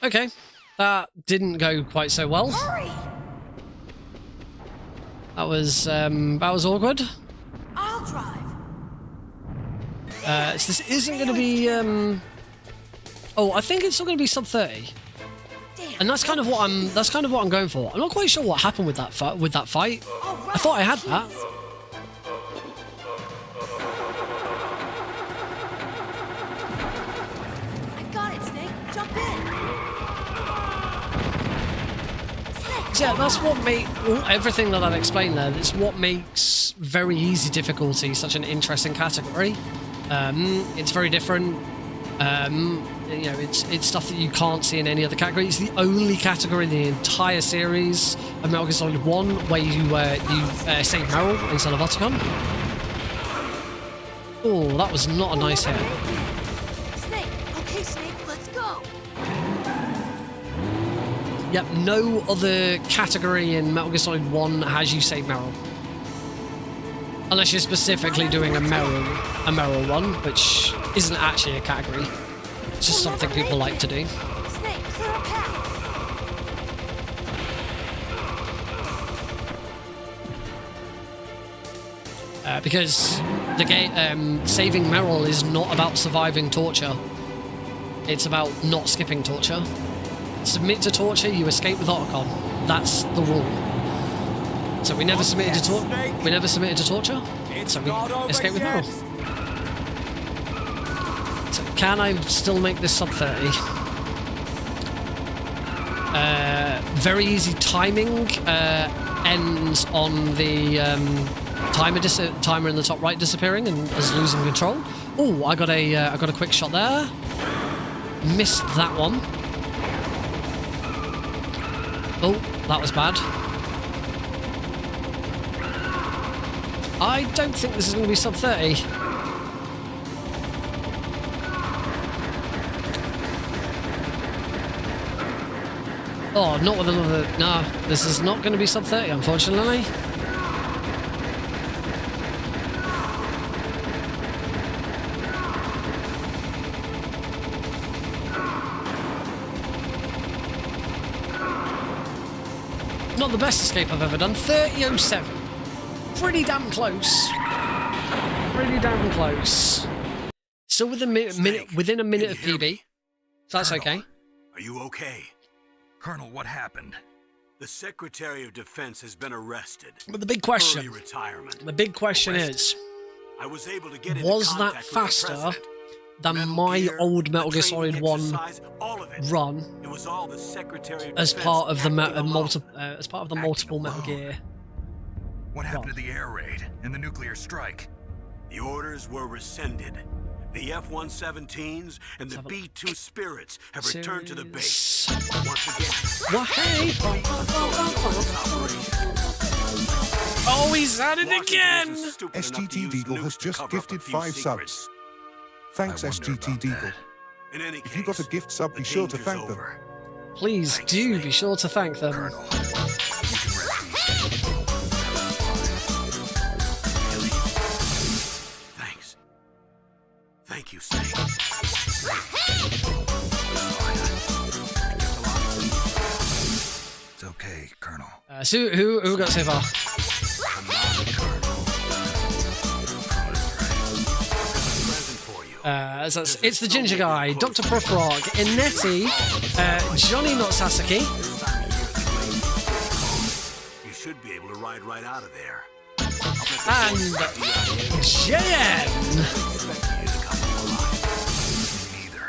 Okay, that didn't go quite so well. Hurry! That was awkward. I'll drive. So this isn't going to be. Oh, I think it's still going to be sub 30, Damn. and that's kind of what I'm going for. I'm not quite sure what happened with that fight. All right, I thought I had that. jeez. I got it, Snake. Jump in. Snake, Yeah, that's what everything that I've explained there. It's what makes very easy difficulty such an interesting category. It's very different. It's stuff that you can't see in any other category. It's the only category in the entire series of Metal Gear Solid 1 where you save Meryl instead of Oticon. Oh, that was not a nice hit. Snake. Okay, Snake. Let's go. Yep, no other category in Metal Gear Solid 1 has you save Meryl. Unless you're specifically doing a Meryl one, which isn't actually a category. It's just something people like to do. Snake, clear a path. Because the game saving Meryl is not about surviving torture. It's about not skipping torture. Submit to torture, you escape with Otacon. That's the rule. So we never submitted to torture. We never submitted to torture. So we escape with Meryl. So can I still make this sub 30? Very easy timing. Ends on the timer in the top right disappearing and us losing control. Oh, I got a quick shot there. Missed that one. Oh, that was bad. I don't think this is going to be sub 30. Oh, not with another... No, this is not going to be sub 30, unfortunately. Not the best escape I've ever done. 30.07. Pretty damn close. Pretty damn close. Still within a minute of PB. So that's okay. Are you okay? Colonel, what happened? The Secretary of Defense has been arrested. But the big question... Early retirement. The big question is... I was able to get into was that contact with the faster president. than Metal my Gear, old Metal the Gear training Solid 1 exercise, all of it. run It was all the Secretary of as Defense part of the acting alone. multiple Metal alone. Gear? What happened to the air raid and the nuclear strike? The orders were rescinded. The F-117s and the Let's have a B-2 Spirits have returned to the base. Series. Once again, Well, hey. Oh, he's at it Washington again! isn't stupid enough to STT use Deagle nukes has to just cover up gifted a few 5 secrets. subs. Thanks, I wonder STT about Deagle. that. In any If you got a case, gift sub, the be sure to danger's thank them. over. Please Thanks, do Snake. be sure to thank them. Colonel, you can rest easy. Thanks. Thank you, Snake. It's okay, Colonel. So who got so far? I'm not a colonel. Present for you. So it's the ginger guy, Dr. Prothrock, Inetti, Johnny Not Sasaki, This time of year, the glade is pretty calm. You should be able to ride right out of there. and JN. Neither.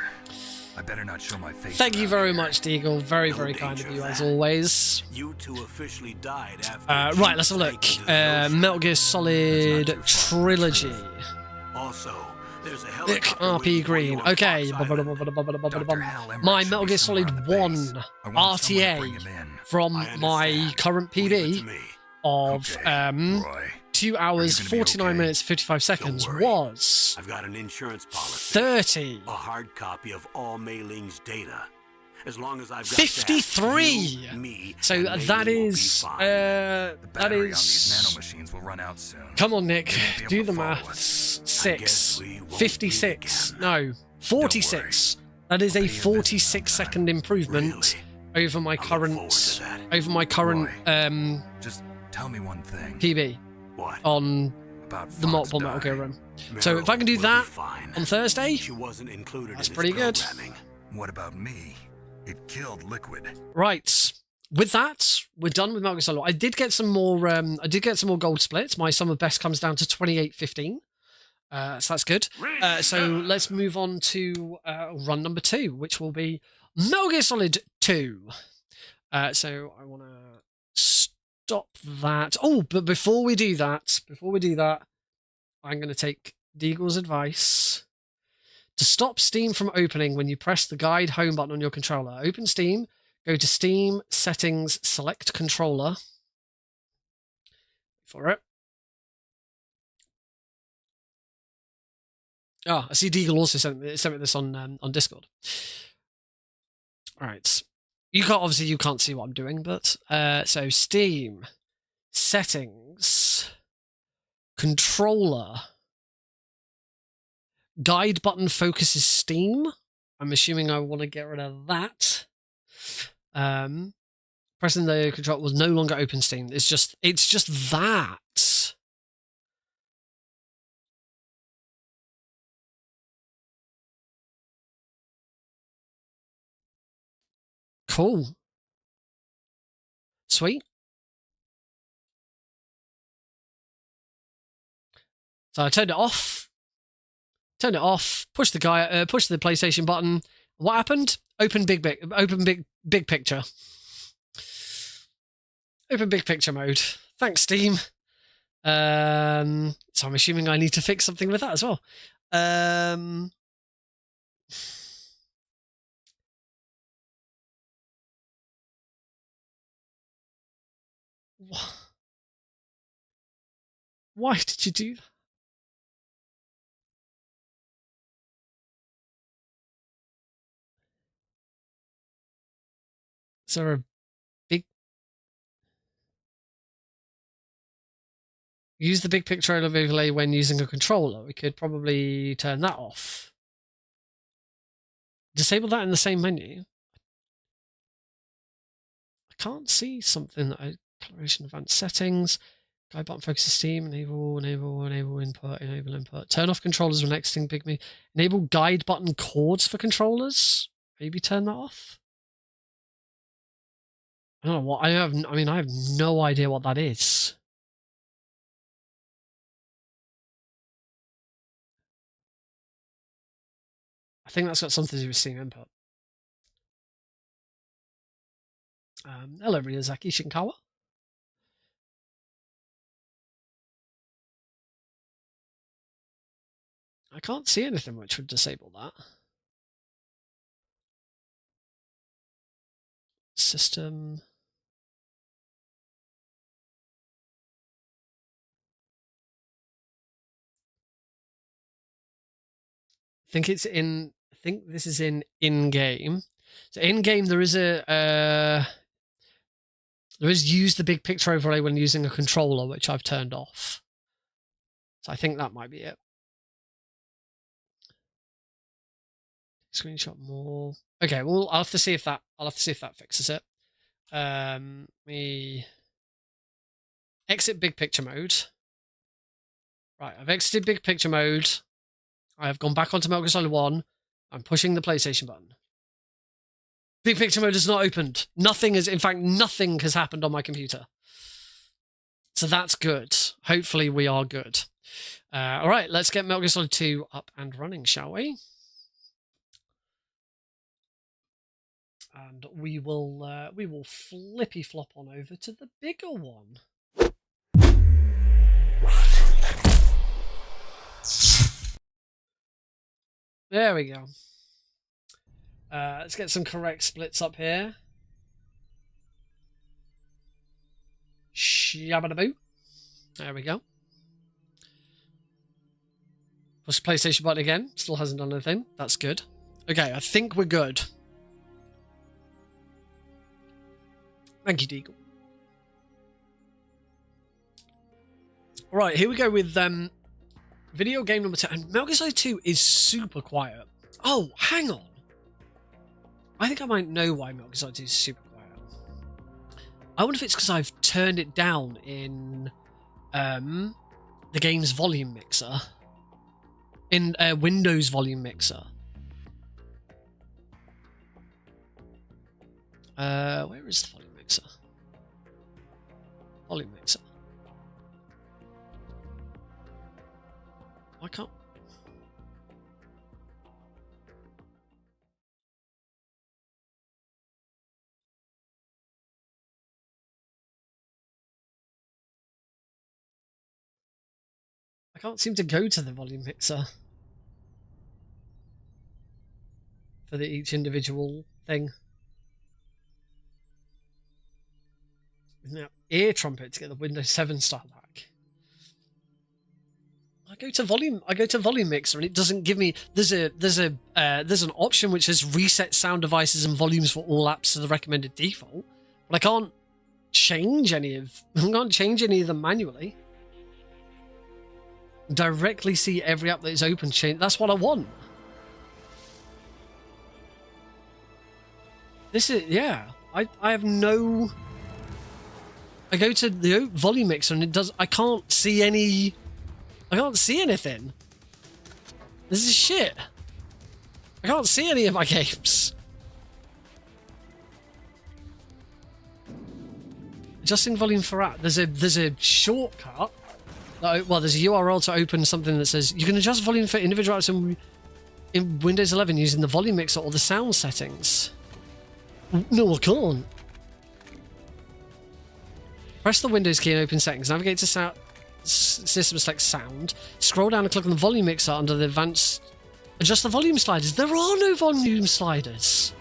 I better not show my face. Thank you around very here. much, Deagle. Very, No very kind of danger you, of as that. always. You two officially died after. Right, let's have a look. Metal Gear Solid Trilogy. Also, there's a Look, helicopter RP waiting for Green. you on Okay. Fox Island. Dr. Hal Emmerich My should Metal be Gear somewhere Solid on the 1 base. I want someone to bring RTA him in. from I my understand. current Leave it PB to me. of Okay, Roy. 2 hours, gonna be 49 okay? minutes, 55 seconds worry. was I've got an insurance policy. 30. A hard copy of all Mei Ling's data. As long as I've got 53. that, you, me, So and Mei that Ling will be is fine. The that battery on these is nanomachines will run out soon. come on, Nick, They won't be able do to the follow maths. I 6 guess we won't 56 meet no 46. That is a 46-second improvement Really? over my I look forward current to that. over my current Just tell me one thing PB What? on about the Fox multiple Metal Gear dying. run. So if I can do Meryl will that be fine. on Thursday, She wasn't included that's in pretty this good. programming. What about me? It killed Liquid. right. With that, we're done with Metal Gear Solid. I did get some more. I did get some more gold splits. My sum of best comes down to 28.15. So that's good. So let's move on to run number 2, which will be Metal Gear Solid 2. So I want to stop that. Oh, but before we do that, I'm going to take Deagle's advice to stop Steam from opening when you press the guide home button on your controller. Open Steam, go to Steam settings, select controller. For it. Oh, I see Deagle also sent me this on Discord. All right. You can't see what I'm doing, but so Steam settings controller guide button focuses Steam. I'm assuming I want to get rid of that. Pressing the control will no longer open Steam. It's just that. cool. Sweet. So I turned it off. Push the PlayStation button. What happened? Open big picture. Open big picture mode. Thanks, Steam. So I'm assuming I need to fix something with that as well. Why did you do that? Is there a big... Use the big picture overlay when using a controller. We could probably turn that off. Disable that in the same menu. I can't see something. Declaration advanced settings. Guide button focuses Steam. Enable input. Turn off controllers when exiting big menu. Enable guide button chords for controllers. Maybe turn that off. I don't know what I have no idea what that is. I think that's got something to do with Steam input. Hello, Ryazaki Shinkawa. I can't see anything which would disable that. System. I think this is in-game. So in-game there is use the big picture overlay when using a controller, which I've turned off. So I think that might be it. Screenshot more. Okay, well I'll have to see if that fixes it. Me exit big picture mode. Right, I've exited big picture mode. I have gone back onto Metal Gear Solid 1. I'm pushing the PlayStation button. Big picture mode is not opened. Nothing has happened on my computer. So that's good. Hopefully we are good. All right, let's get Metal Gear Solid 2 up and running, shall we? And we will flippy flop on over to the bigger one. There we go. Let's get some correct splits up here. Shabba-daboo. There we go. Push the PlayStation button again. Still hasn't done anything. That's good. Okay, I think we're good. Thank you, Deagle. Right, here we go with video game number 2. And Metal Gear Solid 2 is super quiet. Oh, hang on. I think I might know why Metal Gear Solid 2 is super quiet. I wonder if it's because I've turned it down in the game's volume mixer. In Windows volume mixer. Where is the volume mixer? Volume mixer. I can't. I can't seem to go to the volume mixer for each individual thing. Now, ear trumpet to get the Windows 7 style back. I go to volume mixer and it doesn't give me. There's an option which says reset sound devices and volumes for all apps to the recommended default, but I can't change any of them manually. Directly see every app that is open. Change. That's what I want. This is I have no. I go to the volume mixer and it does. I can't see any. I can't see anything. This is shit. I can't see any of my games. Adjusting volume for app. There's a shortcut. Well, there's a URL to open something that says you can adjust volume for individual apps in Windows 11 using the volume mixer or the sound settings. No, I can't. Press the Windows key and open settings. Navigate to system, select sound. Scroll down and click on the volume mixer under the advanced. Adjust the volume sliders. There are no volume sliders.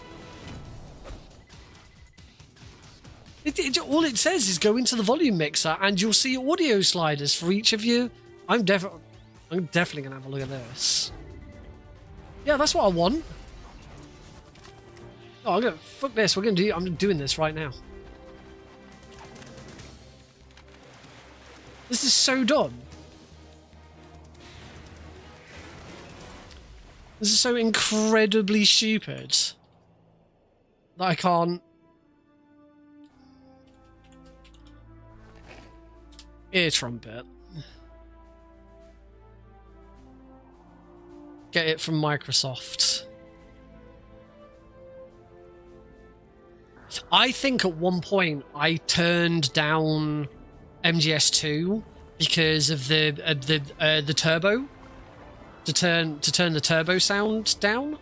All it says is go into the volume mixer and you'll see audio sliders for each of you. I'm definitely gonna have a look at this. Yeah, that's what I want. Oh, fuck this. I'm doing this right now. This is so dumb. This is so incredibly stupid that I can't. Ear trumpet. Get it from Microsoft. I think at one point I turned down MGS 2 because of the turbo. To turn the turbo sound down.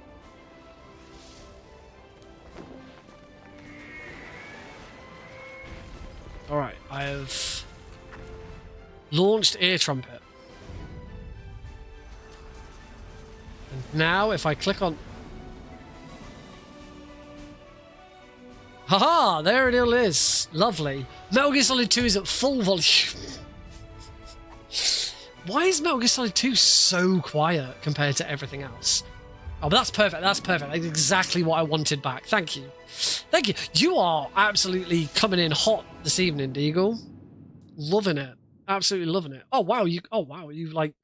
All right, I have launched ear trumpet. And now if I click on... Haha! There it all is. Lovely. Metal Gear Solid 2 is at full volume. Why is Metal Gear Solid 2 so quiet compared to everything else? Oh, but that's perfect. That's perfect. That's exactly what I wanted back. Thank you. Thank you. You are absolutely coming in hot this evening, Deagle. Loving it. Absolutely loving it. Oh wow, you like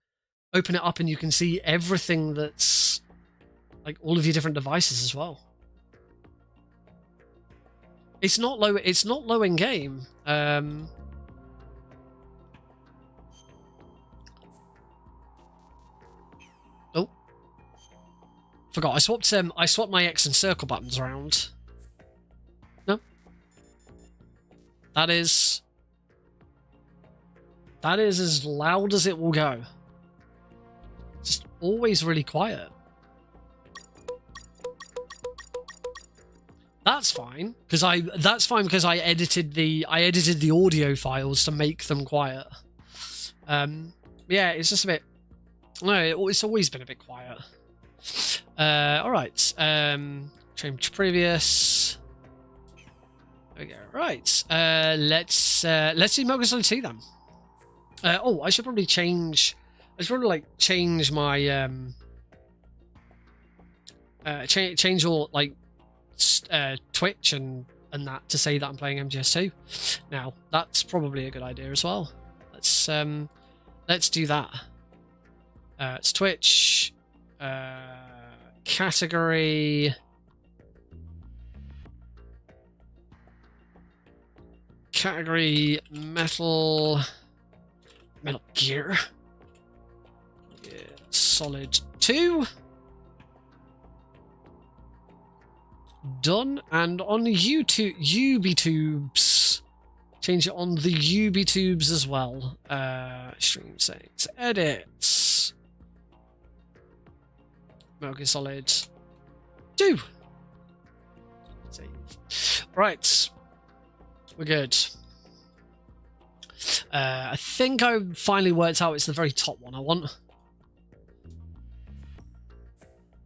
open it up and you can see everything that's like all of your different devices as well. It's not low in game. Oh. Forgot. I swapped my X and circle buttons around. No. That is as loud as it will go. Just always really quiet. That's fine because I edited the audio files to make them quiet. Yeah, it's just a bit. No, it's always been a bit quiet. All right. Change previous. There we go. Right. Let's do Metal Gear Solid 2 then. Oh, I should probably change. I should probably change my change all Twitch and that to say that I'm playing MGS2. Now that's probably a good idea as well. Let's do that. It's Twitch category Metal Gear Solid 2. Done. And on UbiTubes, change it on the UbiTubes as well. Stream settings, edits, Metal Gear Solid 2. Save. Right, we're good. I think I finally worked out it's the very top one I want.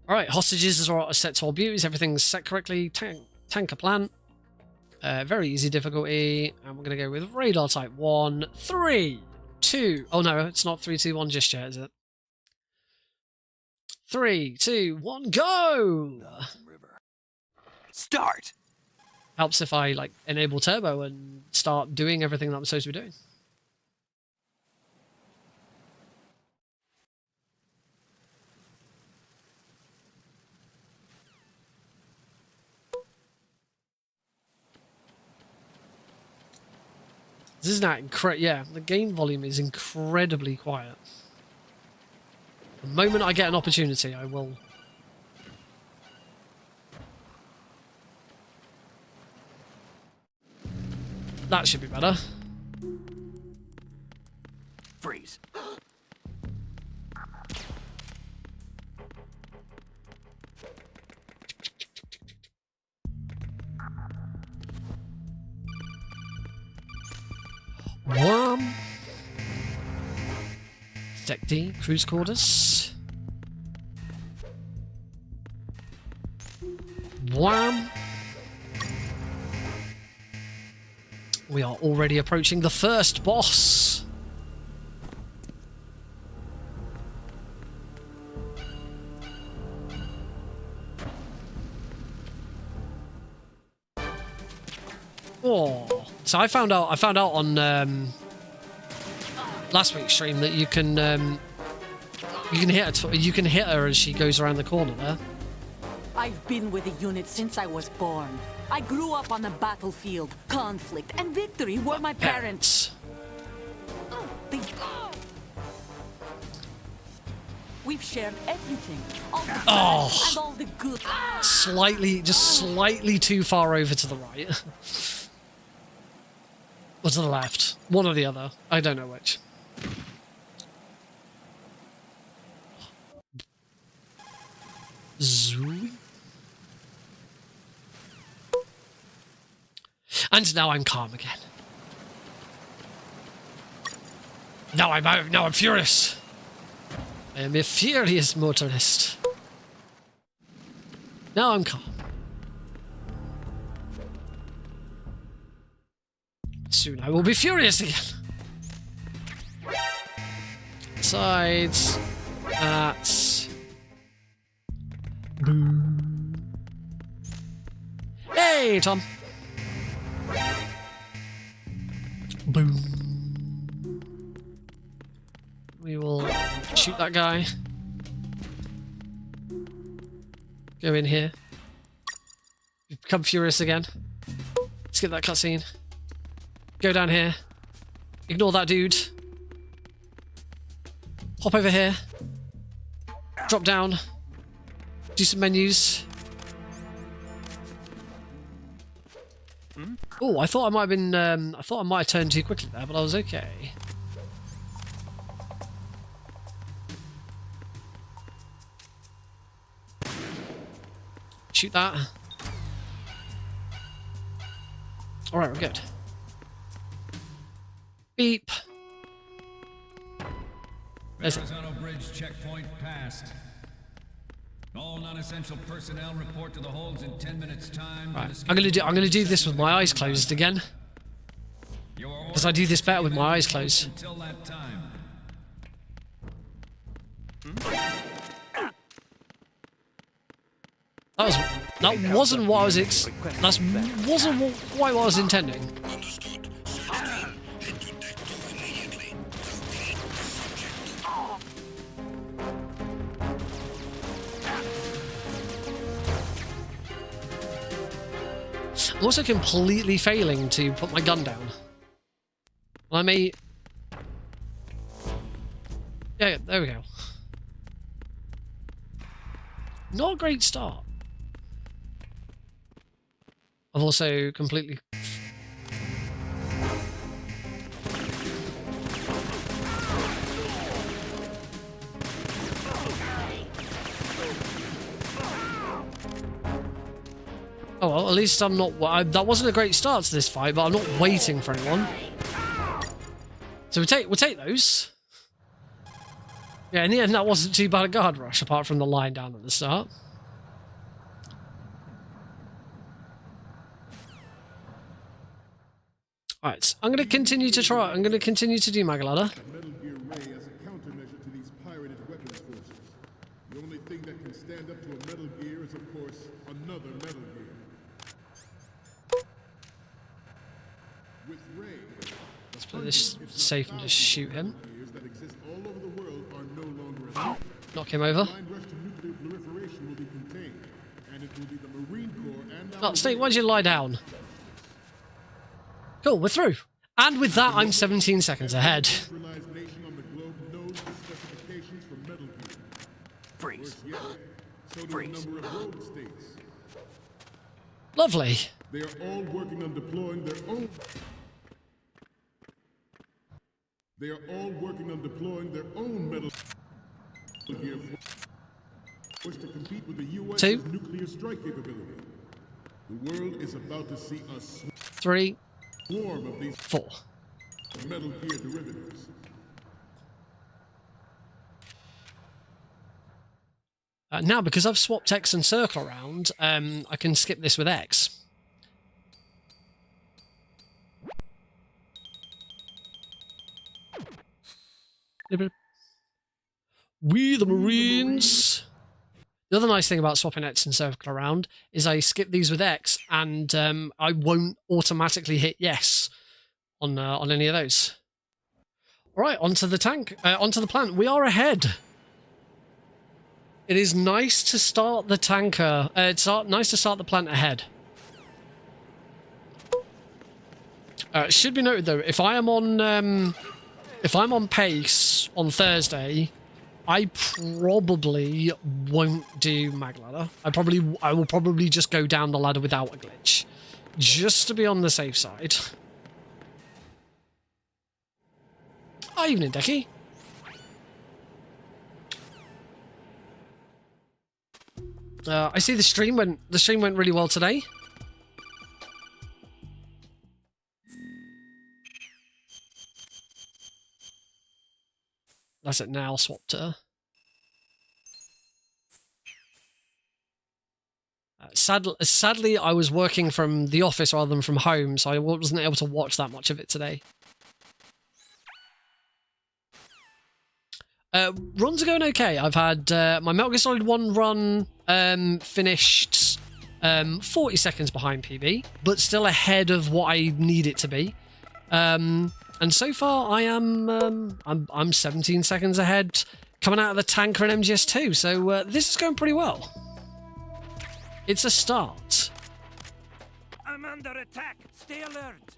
Alright, hostages are set to all beauties, everything's set correctly. Tanker plant. Very easy difficulty. And we're going to go with radar type 1, 3, 2. Oh no, it's not 3, 2, 1 just yet, is it? 3, 2, 1, go! Start! Helps if I enable turbo and start doing everything that I'm supposed to be doing. This is not incredible. Yeah, the game volume is incredibly quiet. The moment I get an opportunity, I will. That should be better. Freeze. Worm. Deck D, cruise quarters. Worm. We are already approaching the first boss. Oh, so I found out on last week's stream that you can hit her as she goes around the corner there. I've been with the unit since I was born. I grew up on the battlefield. Conflict and victory were my parents. We've shared everything. All the bad and all the good. Slightly too far over to the right. Or to the left. One or the other. I don't know which. Zoo. And now I'm calm again. Now I'm furious. I am a furious motorist. Now I'm calm. Soon I will be furious again. Sides. That's. Boom. Hey, Tom. Boom. We will shoot that guy. Go in here. We've become furious again. Let's get that cutscene. Go down here. Ignore that dude. Hop over here. Drop down. Do some menus. Oh, I thought I might have been. I thought I might have turned too quickly there, but I was okay. Shoot that. All right, we're good. Beep. Horizontal bridge checkpoint passed. All non-essential personnel report to the holds in 10 minutes time. Right. I'm gonna do this with my eyes closed again. Because I do this better with my eyes closed. Until that time. That wasn't what I was wasn't quite what I was intending. Understood. Stream. Head to deck 2 immediately. I'm also completely failing to put my gun down. I may... Yeah, there we go. Not a great start. I've also completely... Oh well, at least I'm not... that wasn't a great start to this fight, but I'm not waiting for anyone. So we'll take those. Yeah, in the end that wasn't too bad a guard rush, apart from the line down at the start. Alright, I'm going to continue to try. I'm going to continue to do Magalada. Metal Gear Ray as a countermeasure to these pirated weapons forces. The only thing that can stand up to a Metal Gear is, of course, another Metal Gear. With Ray, Let's play this safe and just shoot him. gears that exist all over the world are no longer enough. Knock him over. Blind rush to nuclear proliferation will be contained, and it will be the Marine Corps and No, Snake, why'd you lie down? Cool, we're through. And with that, I'm 17 seconds ahead. centralized nation on the globe knows the specifications for Metal Gear. Freeze. Yet, so do a number of rogue states. Lovely. They are all working on deploying their own. They are all working on deploying their own Metal Gear force to compete with the U.S.'s nuclear strike capability. The world is about to see a 3, swarm of these 4. Metal Gear derivatives. Now, because I've swapped X and circle around, I can skip this with X. We the Marines. The other nice thing about swapping X and circle around is I skip these with X, and I won't automatically hit yes on any of those. All right, onto the tank, onto the plant. We are ahead. It is nice to start the tanker. It's nice to start the plant ahead. Should be noted though, if I'm on pace on Thursday, I probably won't do mag ladder. I will probably just go down the ladder without a glitch, just to be on the safe side. Oh, evening, Decky. I see the stream went really well today. That's it now, swapped to. Sadly, I was working from the office rather than from home, so I wasn't able to watch that much of it today. Runs are going okay. I've had my Metal Gear Solid 1 run finished 40 seconds behind PB, but still ahead of what I need it to be. And so far, I am I'm 17 seconds ahead, coming out of the tanker and MGS 2. So this is going pretty well. It's a start. I'm under attack. Stay alert.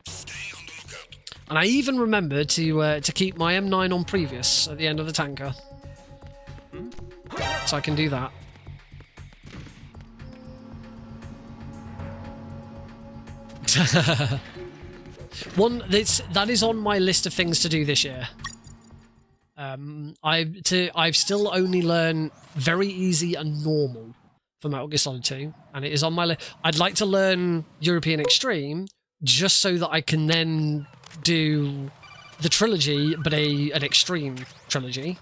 Stay on the lookout. And I even remember to keep my M9 on previous at the end of the tanker, so I can do that. That is on my list of things to do this year. I've still only learned very easy and normal for Metal Gear Solid 2, and it is on my list. I'd like to learn European Extreme just so that I can then do the trilogy, but an extreme trilogy.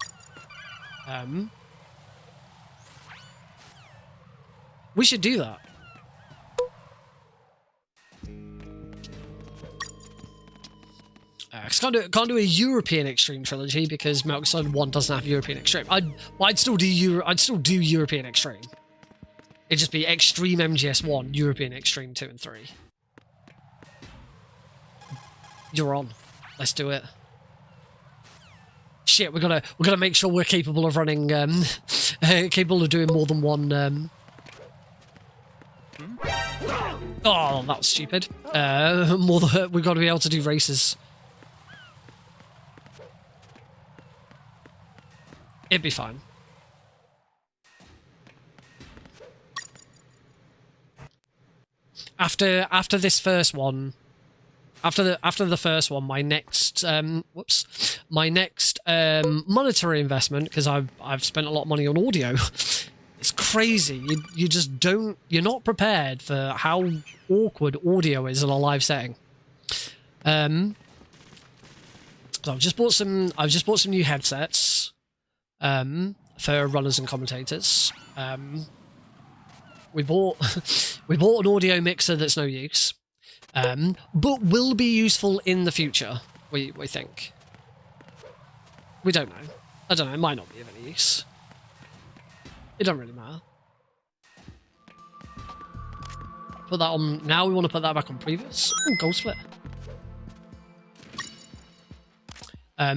We should do that. Can't do a European Extreme trilogy because Metal Gear Solid 1 doesn't have European Extreme. I'd still do European Extreme. It'd just be Extreme MGS 1, European Extreme 2 and 3. You're on. Let's do it. Shit, we gotta make sure we're capable of running, capable of doing more than one. Oh, that was stupid. We've got to be able to do races. It'd be fine. After this first one, after the first one, my next monetary investment, because I've spent a lot of money on audio. It's crazy. You just don't. You're not prepared for how awkward audio is in a live setting. So I've just bought some new headsets. For runners and commentators. We bought an audio mixer that's no use, but will be useful in the future. We think. We don't know. I don't know. It might not be of any use. It don't really matter. Put that on now. We want to put that back on previous. Ooh, gold split.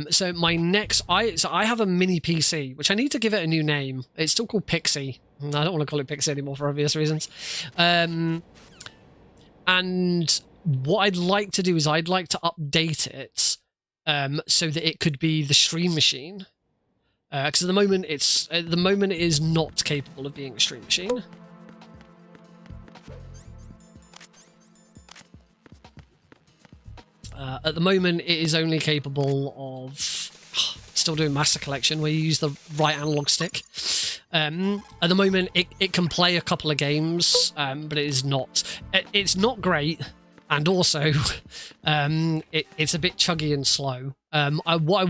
So my next, I have a mini PC, which I need to give it a new name. It's still called Pixie. I don't want to call it Pixie anymore for obvious reasons. And what I'd like to do is I'd like to update it so that it could be the stream machine. Because at the moment it is not capable of being a stream machine. At the moment, it is only capable of still doing Master Collection, where you use the right analog stick. At the moment, it can play a couple of games, but it is not. It's not great, and also, it's a bit chuggy and slow. What I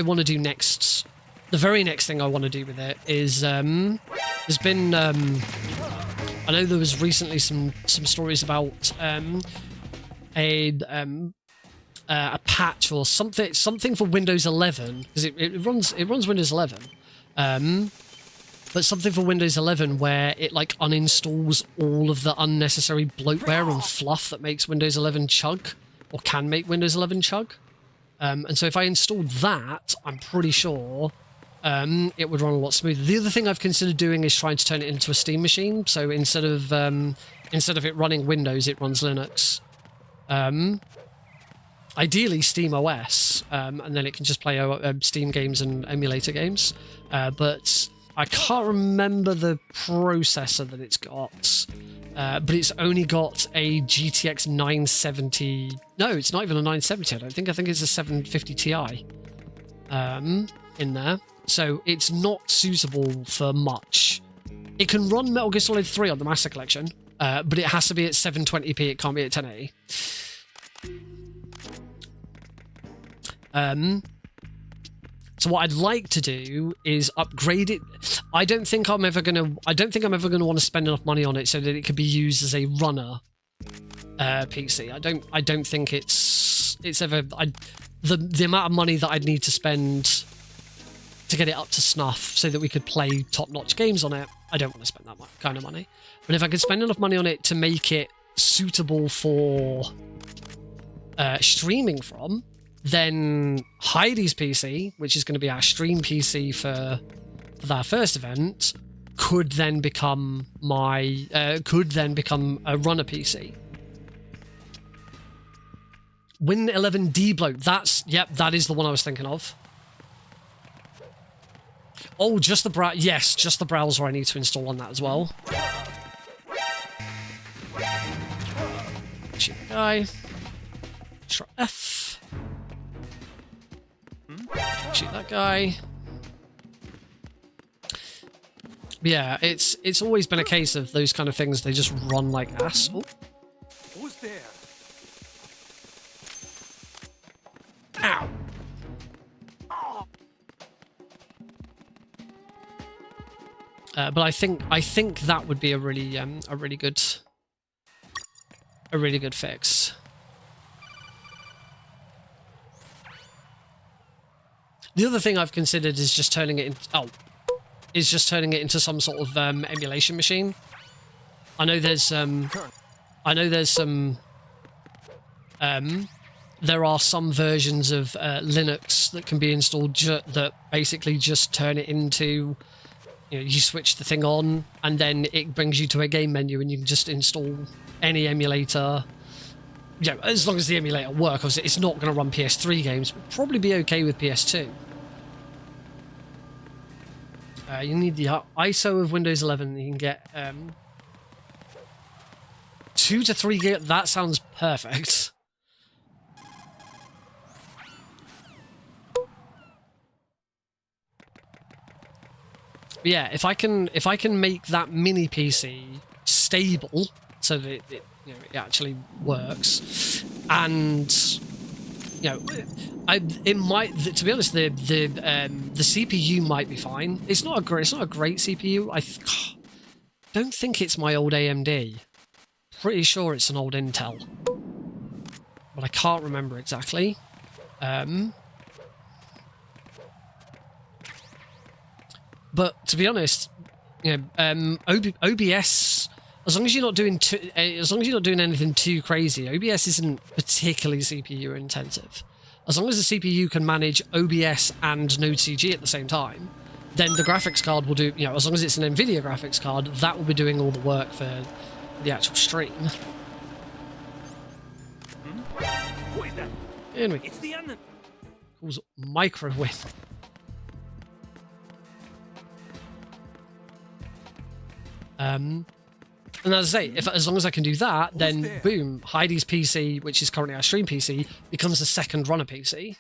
want to do next, the very next thing I want to do with it is there's been I know there was recently some stories about a patch or something for Windows 11, because it runs Windows 11, but something for Windows 11 where it like uninstalls all of the unnecessary bloatware and fluff that makes Windows 11 chug, or can make Windows 11 chug. And so if I installed that, I'm pretty sure it would run a lot smoother. The other thing I've considered doing is trying to turn it into a Steam machine. So instead of it running Windows, it runs Linux. Ideally Steam OS, and then it can just play Steam games and emulator games. But I can't remember the processor that it's got. But it's only got a GTX 970. No, it's not even a 970. I don't think. I think it's a 750 Ti in there. So it's not suitable for much. It can run Metal Gear Solid 3 on the Master Collection, but it has to be at 720p. It can't be at 1080. So what I'd like to do is upgrade it. I don't think I'm ever gonna want to spend enough money on it so that it could be used as a runner PC. I don't think it's ever. The amount of money that I'd need to spend to get it up to snuff so that we could play top-notch games on it, I don't want to spend that kind of money. But if I could spend enough money on it to make it suitable for streaming from, then Heidi's PC, which is going to be our stream PC for our first event, could then become a runner PC. Win 11 debloat. That is the one I was thinking of. Oh, just the just the browser I need to install on that as well. Shoot the guy. Try F. Shoot that guy. But yeah, it's always been a case of those kind of things. They just run like ass. Oh. Who's there? Ow. But I think that would be a really good fix. The other thing I've considered is just turning it into some sort of emulation machine. I know there's some there are some versions of Linux that can be installed that basically just turn it into, you switch the thing on and then it brings you to a game menu and you can just install any emulator. As long as the emulator works. Obviously, it's not going to run PS3 games, but probably be okay with PS2. You need the ISO of Windows 11. You can get 2 to 3 gig. That sounds perfect. But yeah, if I can make that mini PC stable so that it actually works, and it might, to be honest, the CPU might be fine. It's not a great CPU. I don't think it's my old AMD. Pretty sure it's an old Intel, but I can't remember exactly. But to be honest, OBS, as long as you're not doing anything too crazy, OBS isn't particularly CPU intensive. As long as the CPU can manage OBS and Node CG at the same time, then the graphics card will do. As long as it's an NVIDIA graphics card, that will be doing all the work for the actual stream. Anyway, It's the end. calls microwave. And as I say, as long as I can do that, then boom, Heidi's PC, which is currently our stream PC, becomes the second runner PC.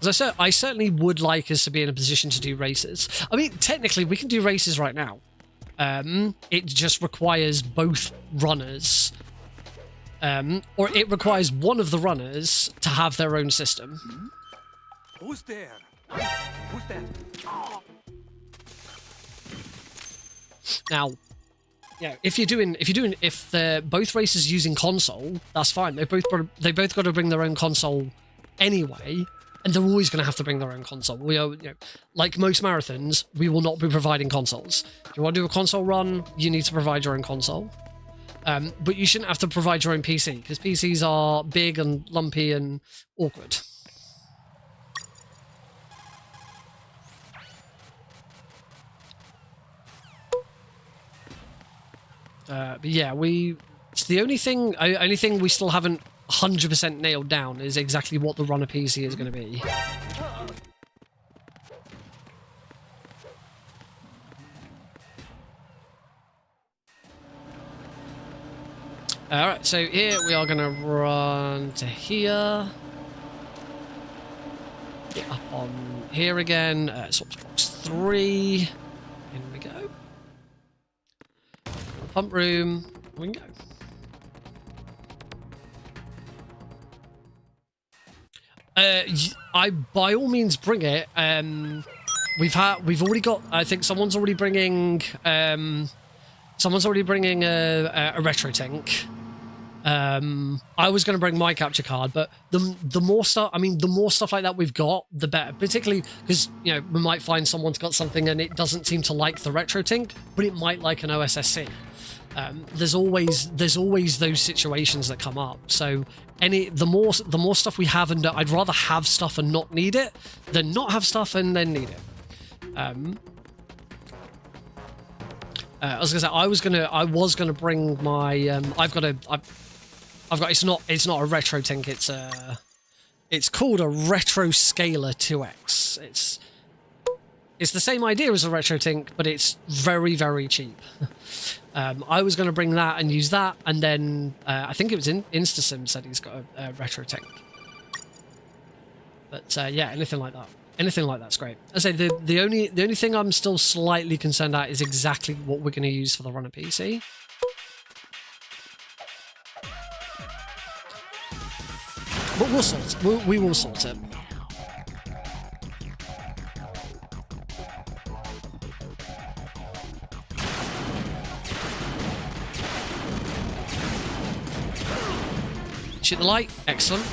As I certainly would like us to be in a position to do races. I mean, technically, we can do races right now. It just requires both runners, or it requires one of the runners to have their own system. Who's there? Who's there? Now, yeah, if they're both races using console, that's fine. They both got to bring their own console anyway. And they're always going to have to bring their own console. We are, like most marathons, we will not be providing consoles. If you want to do a console run, you need to provide your own console. But you shouldn't have to provide your own PC, because PCs are big and lumpy and awkward. But yeah, it's the only thing we still haven't 100% nailed down is exactly what the runner PC is going to be. Alright, so here we are going to run to here. Get up on here again. Swap to box 3. In we go. Pump room. We can go. I by all means bring it. We've already got. I think someone's already bringing. Someone's already bringing a retro tank. I was going to bring my capture card, but the more stuff. I mean, the more stuff like that we've got, the better. Particularly because we might find someone's got something and it doesn't seem to like the retro tank, but it might like an OSSC. There's always those situations that come up. So the more stuff we have, and I'd rather have stuff and not need it than not have stuff and then need it. I was gonna bring my I've got it's not a retro tank, it's called a retro scaler 2X. It's the same idea as a retro tank, but it's very, very cheap. I was going to bring that and use that, and then I think it was InstaSim said he's got a retro tank. But yeah, anything like that's great. I say the only thing I'm still slightly concerned at is exactly what we're going to use for the runner PC. But we'll sort it. We will sort it. Shoot the light. Excellent.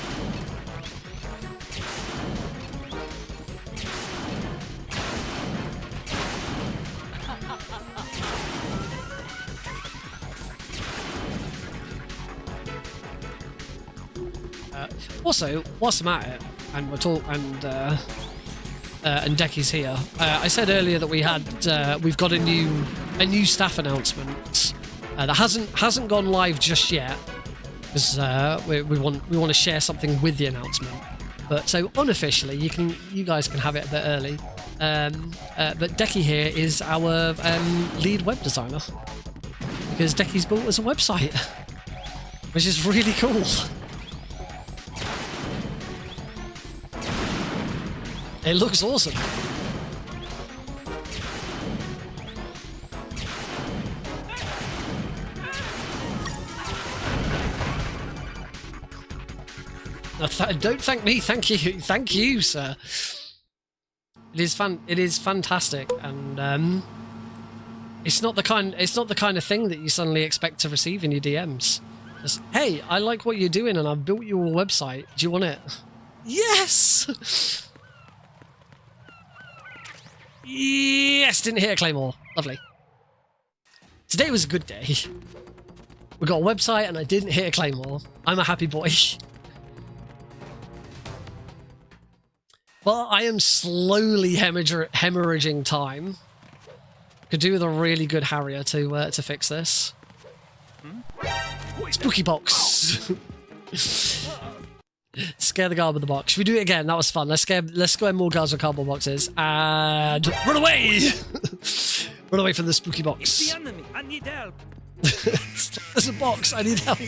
Also, whilst I'm at it, and we're and Decky's here, I said earlier that we've got a new staff announcement that hasn't gone live just yet, because we want to share something with the announcement. But so unofficially, you guys can have it a bit early. But Decky here is our lead web designer, because Decky's built us a website, which is really cool. It looks awesome. Don't thank me. Thank you, sir. It is fantastic, and it's not the kind of thing that you suddenly expect to receive in your DMs. Just, hey, I like what you're doing, and I've built you a website. Do you want it? Yes. Yes, didn't hit a claymore. Lovely. Today was a good day. We got a website and I didn't hit a claymore. I'm a happy boy. But I am slowly hemorrhaging time. Could do with a really good Harrier to fix this. Spooky box. Scare the guard with the box. Should we do it again? That was fun. Let's scare more guards with cardboard boxes. And run away! Run away from the spooky box. It's the enemy. I need help. There's a box. I need help.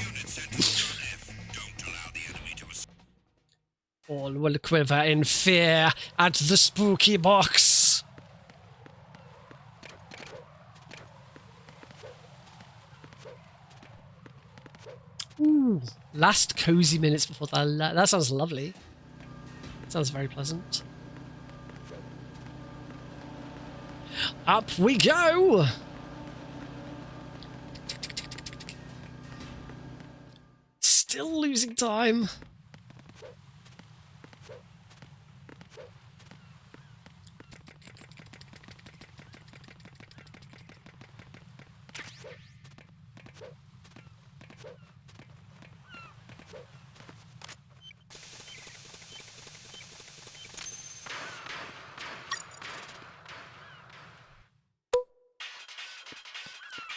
All will quiver in fear at the spooky box. Ooh, last cozy minutes before that sounds lovely. Sounds very pleasant. Up we go! Still losing time.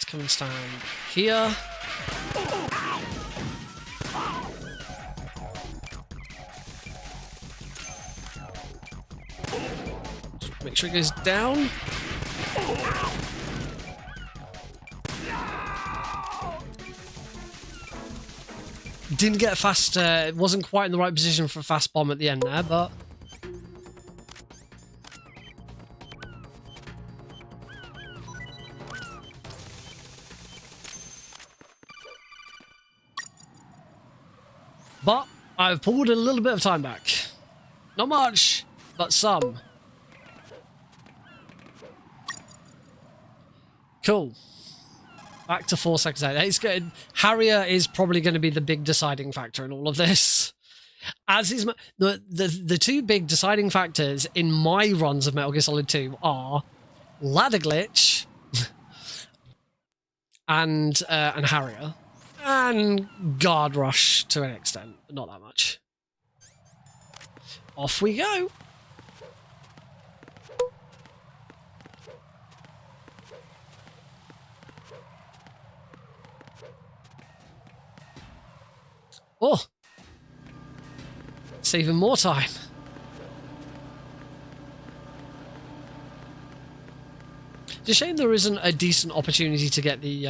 Come and stand here. Just make sure it goes down. Didn't get a fast, it wasn't quite in the right position for a fast bomb at the end there, but... But I've pulled a little bit of time back. Not much, but some. Cool. Back to 4 seconds out. It's good. Harrier is probably going to be the big deciding factor in all of this. As is the two big deciding factors in my runs of Metal Gear Solid 2 are ladder glitch and Harrier. And guard rush to an extent, but not that much. Off we go. Oh, it's even more time. It's a shame there isn't a decent opportunity to get the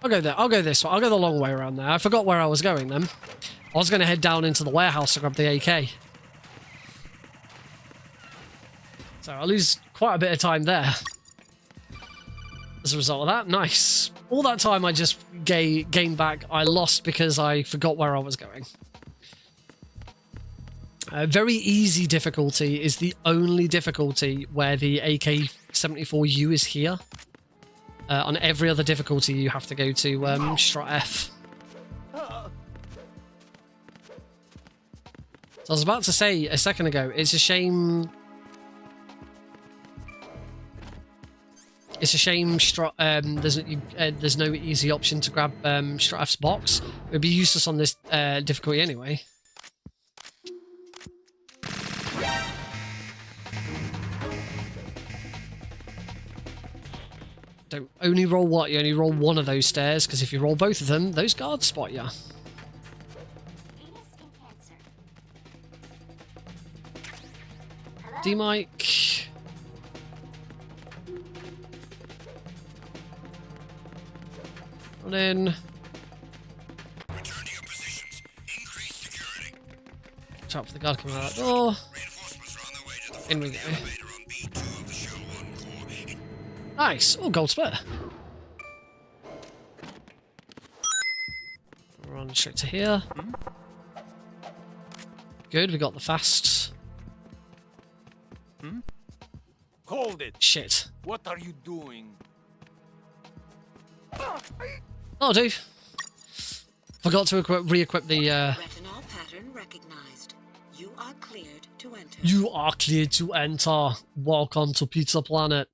I'll go there. I'll go this way. I'll go the long way around there. I forgot where I was going then. I was going to head down into the warehouse to grab the AK. So I'll lose quite a bit of time there. As a result of that, nice. All that time I just gained back, I lost because I forgot where I was going. Very easy difficulty is the only difficulty where the AK-74U is here. On every other difficulty, you have to go to Strut F. So I was about to say a second ago, it's a shame... It's a shame there's no easy option to grab Strut F's box. It would be useless on this difficulty anyway. Don't only roll what? You only roll one of those stairs, because if you roll both of them, those guards spot you. D-Mike. Run in. Return to your positions. Increase security. Watch out for the guard coming out of that door. Reinforcements are on their way to the In we go. elevator on B2 of the Show 1 core. Nice. Oh, gold spur. Run straight to here. Good, we got the fast. Hold it. Shit. What are you doing? Oh, dude. Forgot to re-equip the... Retinol pattern recognized. You are cleared to enter. You are cleared to enter. Welcome to Pizza Planet.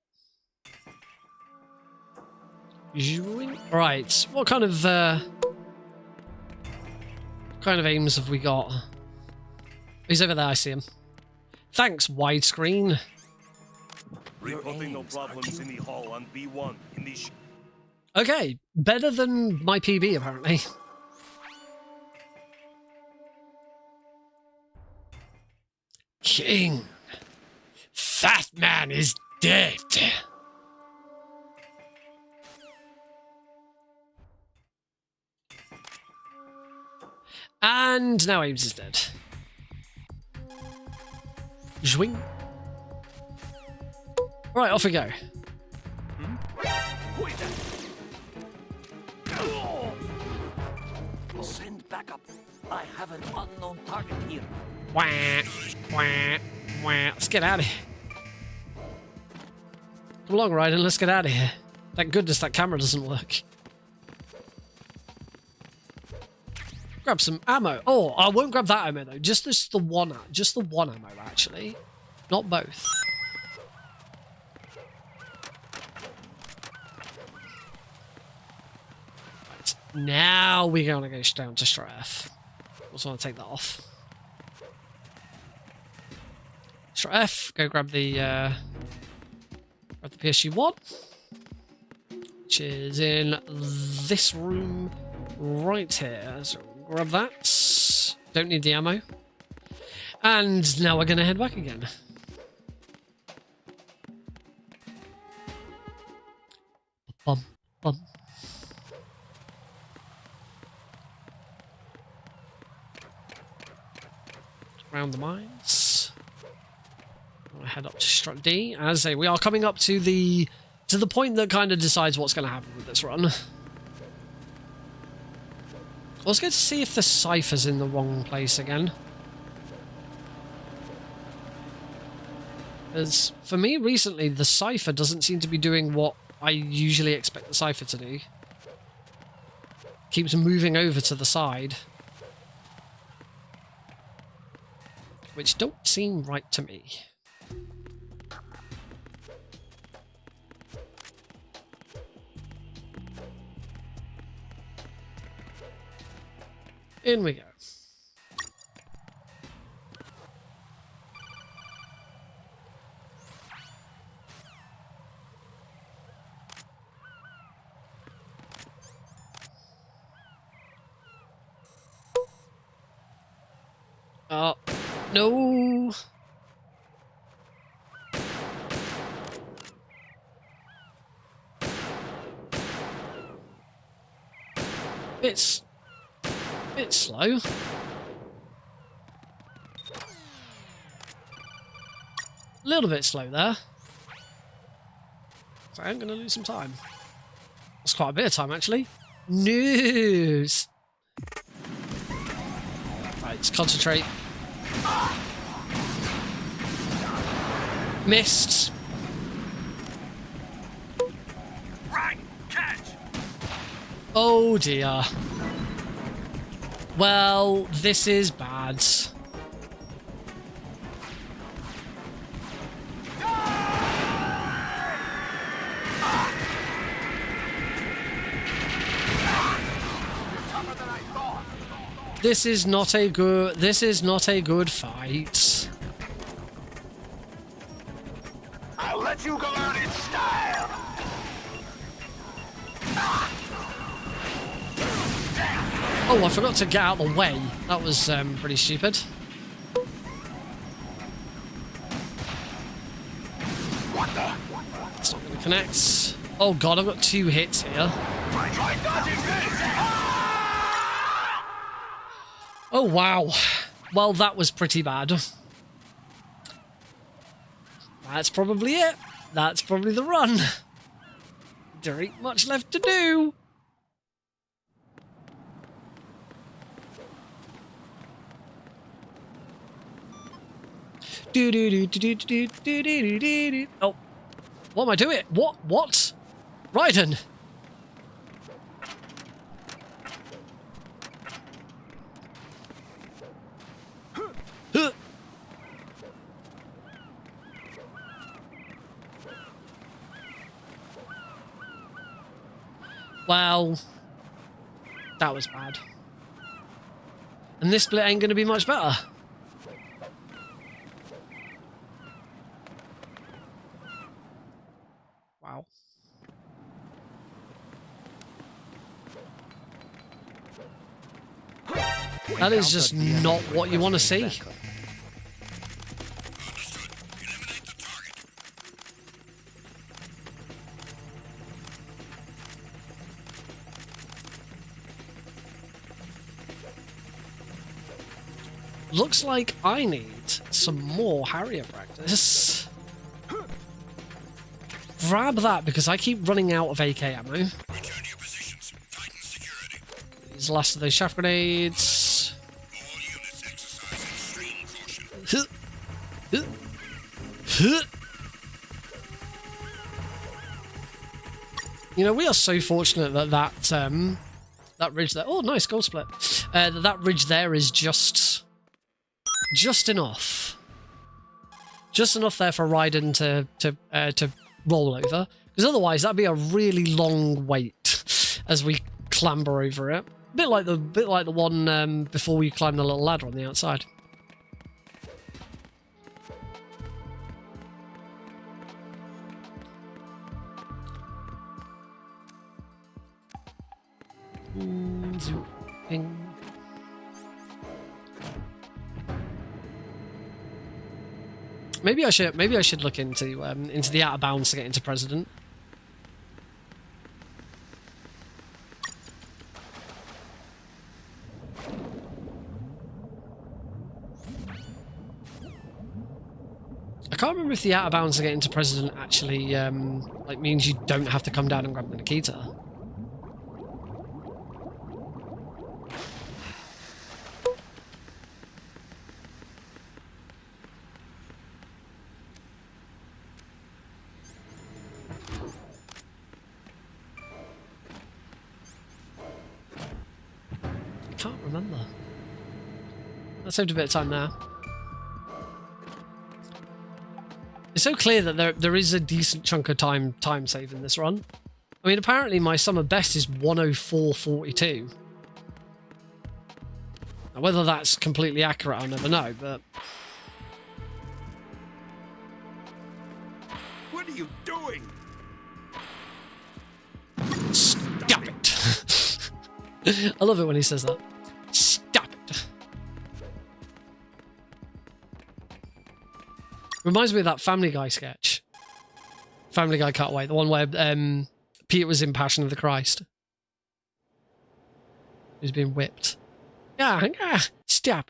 Right. What kind of aims have we got? He's over there, I see him. Thanks, widescreen. Reporting no problems in the hall on B1 in the Okay, better than my PB apparently. King, Fat Man is dead. And now Ames is dead. Zwing. Right, off we go. Send backup. I have an unknown target here. Wah, wah, wah. Let's get out of here. Come along, Ryden, let's get out of here. Thank goodness that camera doesn't work. Grab some ammo. Oh, I won't grab that ammo though. Just the one ammo actually. Not both. Right. Now we're gonna go down to Strat F. Also want to take that off. Strat F, go grab the PSG-1, which is in this room right here. So grab that. Don't need the ammo. And now we're going to head back again. Bum, bum. Around the mines. I'm gonna head up to Strut D. As I say, we are coming up to the point that kind of decides what's going to happen with this run. I was going to see if the cipher's in the wrong place again. Because for me recently, the cipher doesn't seem to be doing what I usually expect the cipher to do. Keeps moving over to the side. Which don't seem right to me. In we go. Oh, no. It's bit slow. A little bit slow there. So I'm going to lose some time. That's quite a bit of time, actually. News. Right, let's concentrate. Missed. right catch. Oh dear. Well, this is bad. This is not a good fight. I'll let you go out in style. Oh, I forgot to get out of the way. That was pretty stupid. What the? It's not going to connect. Oh god, I've got 2 hits here. Try dodging this. Oh wow. Well, that was pretty bad. That's probably it. That's probably the run. There ain't much left to do. Oh. What am I doing? What? Raiden! Well, that was bad. And this split ain't going to be much better. Wow. That is just not what you want to see. Looks like I need some more Harrier practice. Grab that because I keep running out of AK ammo. Return to your positions. Tighten security. These last of those chaff grenades. All units exercise extreme caution. You know, we are so fortunate that that ridge there. Oh, nice gold split. That ridge there is just enough. Just enough there for Raiden to roll over, because otherwise that'd be a really long wait as we clamber over it. Bit like the one before we climb the little ladder on the outside. Ping. Maybe I should look into the out of bounds to get into President. I can't remember if the out of bounds to get into President actually like means you don't have to come down and grab the Nikita. Can't remember. That saved a bit of time there. It's so clear that there is a decent chunk of time save in this run. I mean, apparently my summer best is 104.42. Now, whether that's completely accurate, I'll never know, but... What are you doing? Stop it! I love it when he says that. Stop it! Reminds me of that Family Guy sketch. Family Guy cutaway, the one where Peter was in Passion of the Christ. He's being whipped. Stop it! Stop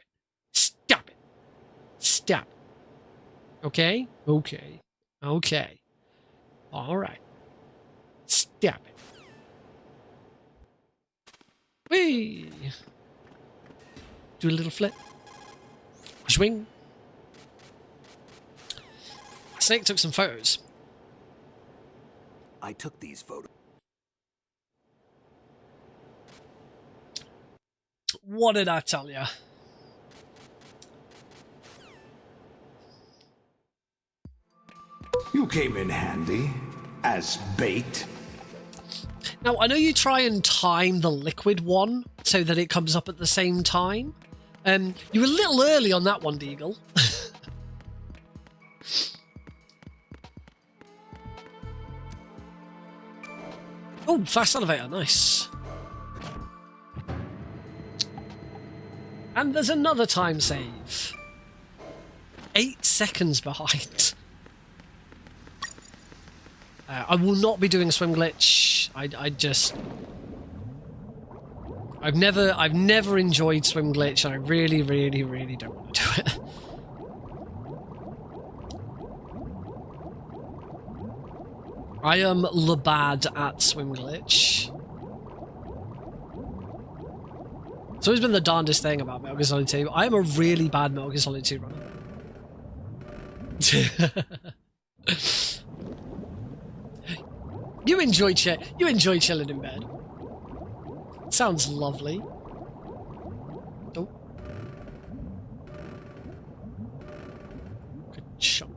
it! Stop it! Okay? Okay. Okay. Alright. Stop it. Whee! Do a little flip. Swing. Snake took some photos. I took these photos. What did I tell you? You came in handy as bait. Now, I know you try and time the liquid one so that it comes up at the same time. You were a little early on that one, Deagle. Oh, fast elevator, nice. And there's another time save. 8 seconds behind. I will not be doing a swim glitch. I've never enjoyed swim glitch, and I really, really, really don't want to do it. I am bad at swim glitch. It's always been the darndest thing about Metal Gear Solid 2. I am a really bad Metal Gear Solid 2 runner. You enjoy chilling in bed. Sounds lovely. Oh. Good chunk.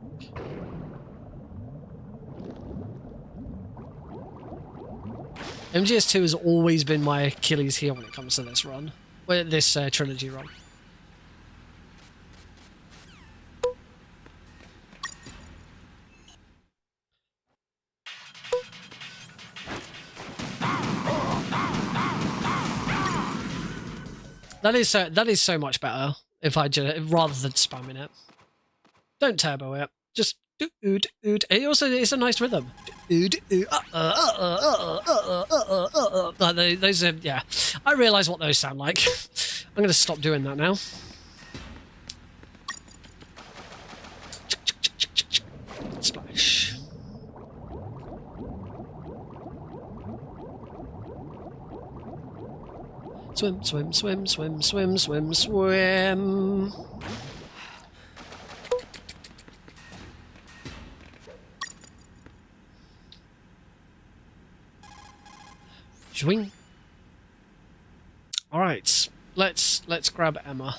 MGS 2 has always been my Achilles heel when it comes to this run. Well, this trilogy run. That is so much better if I just rather than spamming it. Don't turbo it. Just ood ood. It also it's a nice rhythm. Ood ood. Like those are yeah. I realise what those sound like. I'm going to stop doing that now. Splash. Swim, swim, swim, swim, swim, swim, swim. Swing. All right, let's grab Emma.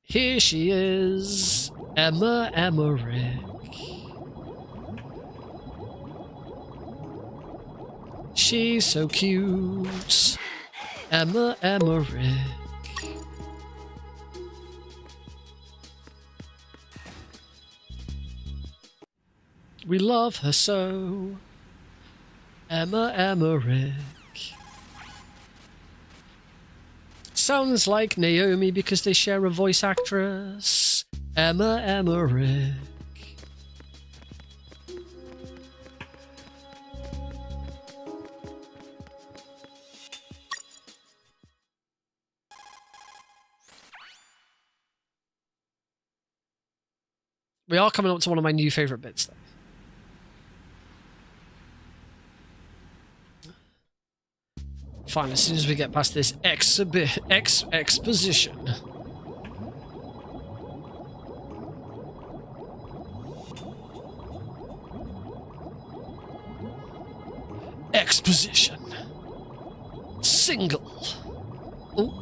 Here she is, Emma Emmerich. She's so cute, Emma Emmerich. We love her so, Emma Emmerich. Sounds like Naomi because they share a voice actress, Emma Emmerich. We are coming up to one of my new favourite bits, though. Fine, as soon as we get past this exposition. Exposition. Single. Oh.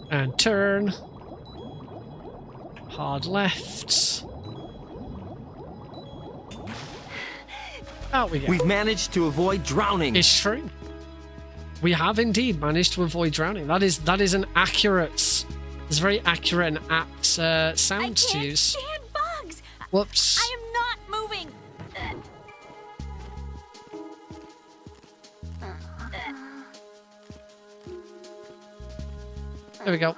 And turn. Hard left. Out we go. We've managed to avoid drowning. It's true. We have indeed managed to avoid drowning. That is an accurate. It's very accurate and apt sound to use. Stand bugs. Whoops. I am not moving. There we go.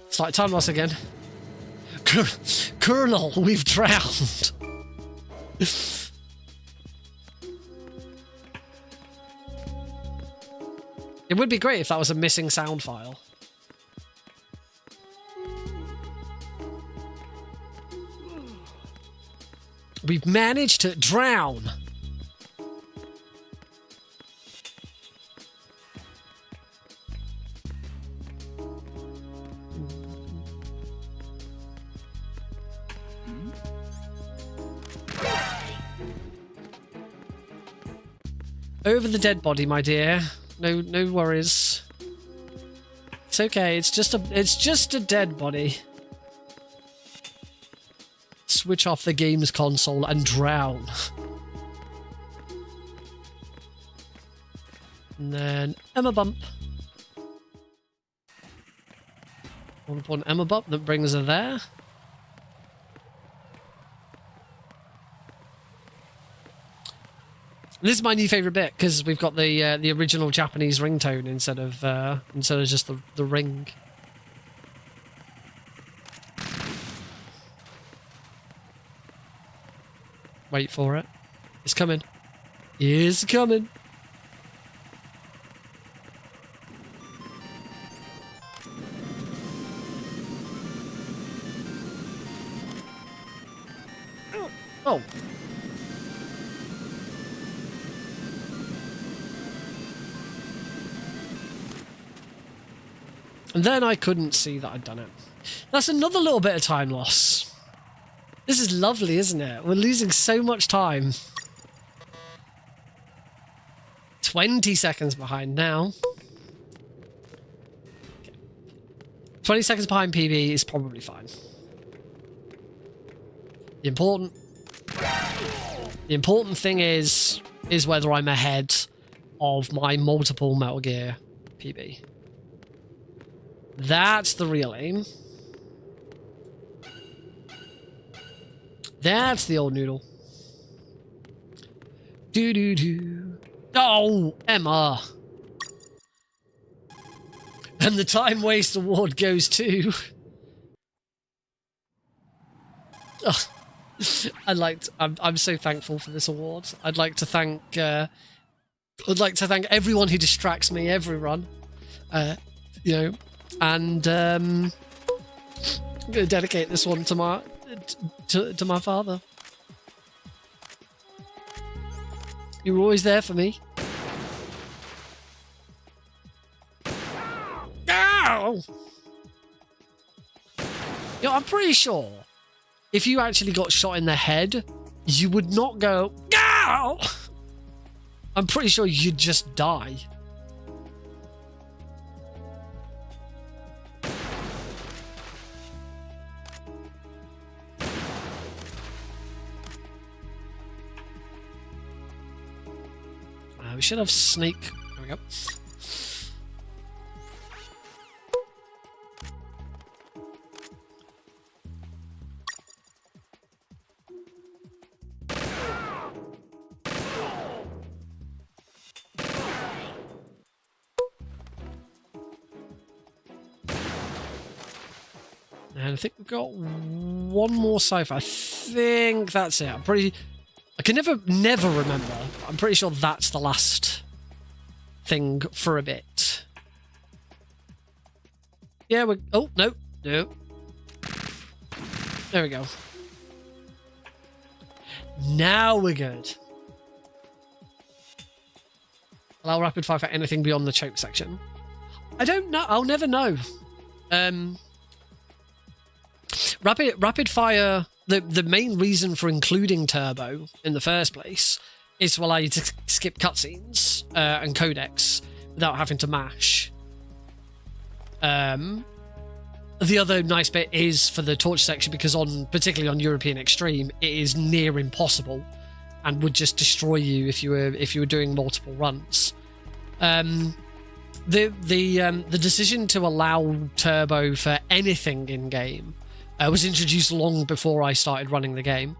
It's like time loss again. Colonel, we've drowned. It would be great if that was a missing sound file. We've managed to drown. Over the dead body, my dear. No worries. It's okay. It's just a dead body. Switch off the game's console and drown. And then Emma bump. One upon Emma bump that brings her there. This is my new favourite bit because we've got the original Japanese ringtone instead of just the ring. Wait for it. It's coming. It's coming. Oh. And then I couldn't see that I'd done it. That's another little bit of time loss. This is lovely, isn't it? We're losing so much time. 20 seconds behind now. Okay. 20 seconds behind PB is probably fine. The important thing is whether I'm ahead of my multiple Metal Gear PB. That's the real aim. That's the old noodle. Do-do-do. Oh, Emma. And the Time Waste Award goes to... Oh, I'm so thankful for this award. I'd like to thank everyone who distracts me every run. You know, and I'm gonna dedicate this one to my father. You were always there for me. Ow! You know, I'm pretty sure if you actually got shot in the head, you would not go, ow! I'm pretty sure you'd just die. We should have sneak. There we go. And I think we've got one more cipher. I think that's it. I can never remember. I'm pretty sure that's the last thing for a bit. Yeah, oh, no. There we go. Now we're good. Allow rapid fire for anything beyond the choke section. I don't know. I'll never know. Rapid fire, the main reason for including turbo in the first place is to allow you to skip cutscenes and codecs without having to mash. The other nice bit is for the torch section, because particularly on European Extreme, it is near impossible and would just destroy you if you were doing multiple runs. The decision to allow turbo for anything in game was introduced long before I started running the game.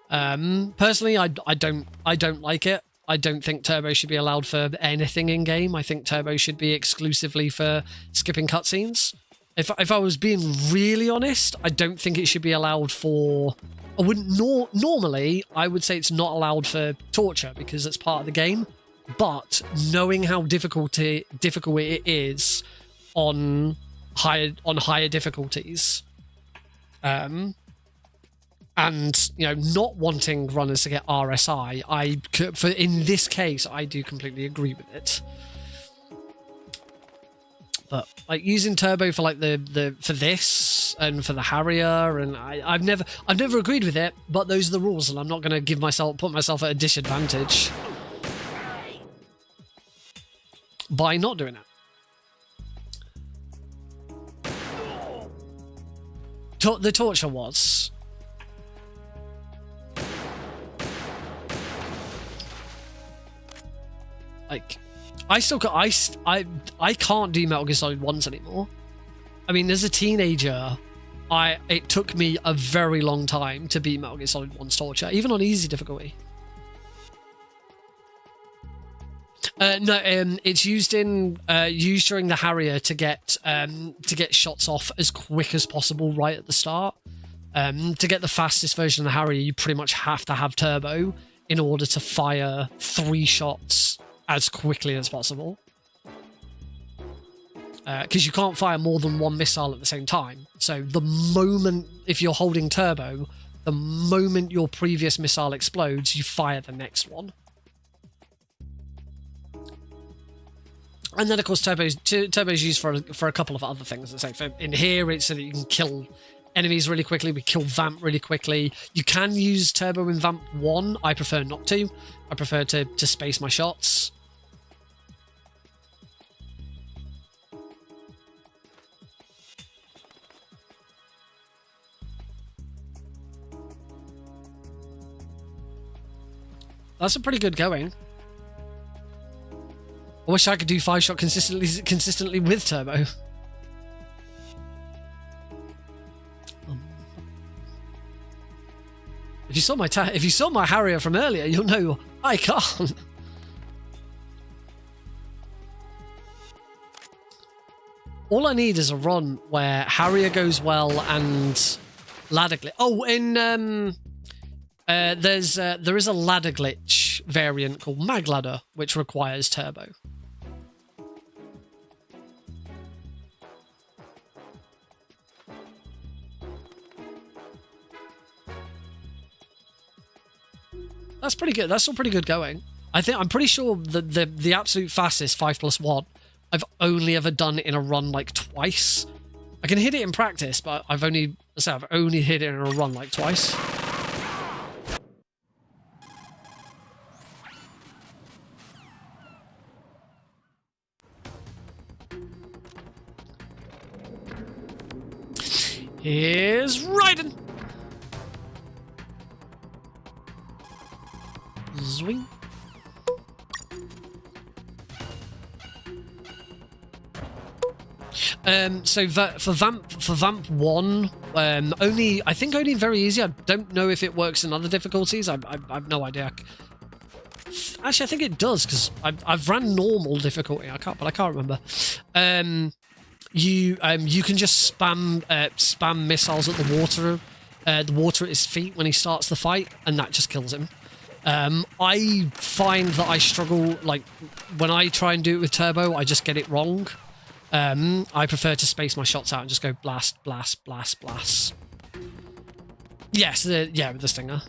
Personally, I don't like it. I don't think turbo should be allowed for anything in game. I think turbo should be exclusively for skipping cutscenes. If I was being really honest, I don't think it should be allowed for... I wouldn't normally, I would say it's not allowed for torture because it's part of the game. But knowing how difficult it is on higher difficulties, and not wanting runners to get RSI, in this case I do completely agree with it. But like using turbo for like for this and for the Harrier, and I've never agreed with it. But those are the rules, and I'm not going to put myself at a disadvantage by not doing it. The torture was... like, I can't do Metal Gear Solid 1s anymore. I mean, as a teenager, it took me a very long time to beat Metal Gear Solid 1's torture, even on easy difficulty. No, it's used during the Harrier to get shots off as quick as possible right at the start. To get the fastest version of the Harrier, you pretty much have to have turbo in order to fire 3 shots as quickly as possible. Because you can't fire more than 1 missile at the same time. So the moment, if you're holding turbo, the moment your previous missile explodes, you fire the next one. And then, of course, turbo's used for a couple of other things. So in here, it's so that you can kill enemies really quickly. We kill Vamp really quickly. You can use turbo in Vamp 1. I prefer not to. I prefer to space my shots. That's a pretty good going. I wish I could do 5-shot consistently with turbo. you saw my Harrier from earlier, you'll know I can't. All I need is a run where Harrier goes well and ladder glitch. Oh, there is a ladder glitch variant called Mag Ladder, which requires turbo. That's pretty good. That's still pretty good going. I'm pretty sure that the absolute fastest 5+1 I've only ever done in a run like twice. I can hit it in practice, but I've only hit it in a run like twice. Here's Raiden. Zwing. So for Vamp 1, I think only very easy. I don't know if it works in other difficulties. I've no idea. Actually, I think it does because I've ran normal difficulty. I can't remember. You can just spam missiles at the water at his feet when he starts the fight, and that just kills him. I find that I struggle, like when I try and do it with turbo, I just get it wrong. I prefer to space my shots out and just go blast, blast, blast, blast. Yes, yeah, with the stinger.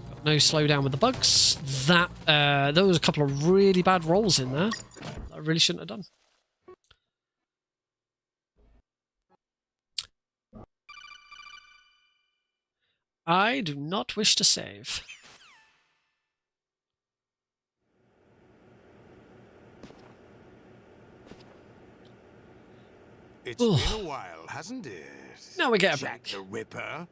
Got no slowdown with the bugs. There was a couple of really bad rolls in there I really shouldn't have done. I do not wish to save. It's been a while, hasn't it? Now we get a Jack break. the Ripper.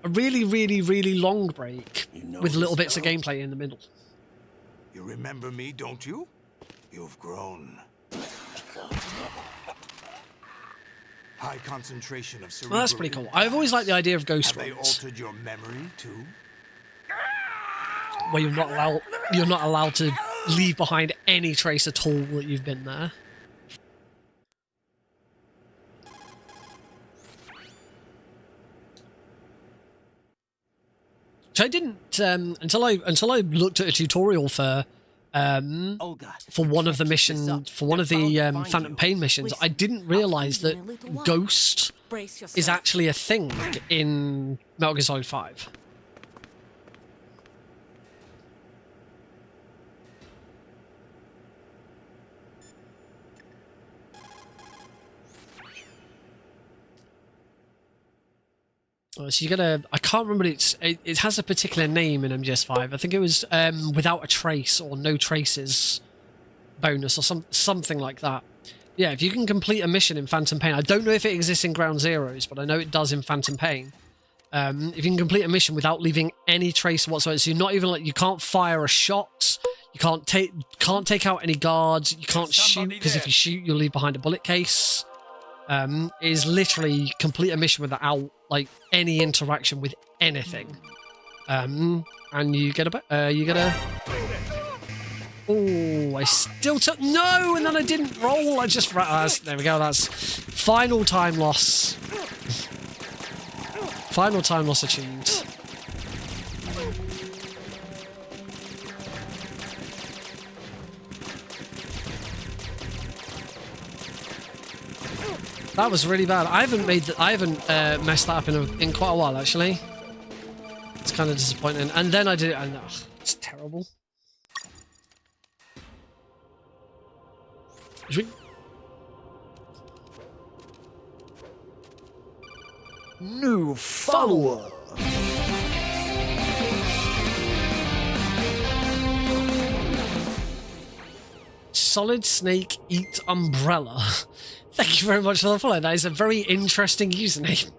A really, really, really long break with little bits of gameplay in the middle. You remember me, don't you? You've grown. High concentration of cerebral. Well, that's pretty cool. I've always liked the idea of ghost Have they runs, altered your memory too? where you're not allowed to leave behind any trace at all that you've been there. Which I didn't until I looked at a tutorial for one of the Phantom Pain missions. I didn't realize that Ghost is actually a thing in Metal Gear Solid 5. So you gotta, I can't remember, it has a particular name in MGS 5. I think it was without a trace or no traces bonus or something like that. Yeah, if you can complete a mission in Phantom Pain, I don't know if it exists in Ground Zeroes, but I know it does in Phantom Pain. If you can complete a mission without leaving any trace whatsoever, so you're not even like, you can't fire a shot, you can't take out any guards, you can't shoot, because if you shoot, you'll leave behind a bullet case. Is literally complete a mission without like any interaction with anything, and you get a. Oh, I still took no, and then I didn't roll. I just there we go. That's final time loss. Final time loss achieved. That was really bad. I haven't messed that up in quite a while, actually. It's kind of disappointing. And then I did it, and it's terrible. New follower. Solid Snake Eat Umbrella. Thank you very much for the follow. That is a very interesting username.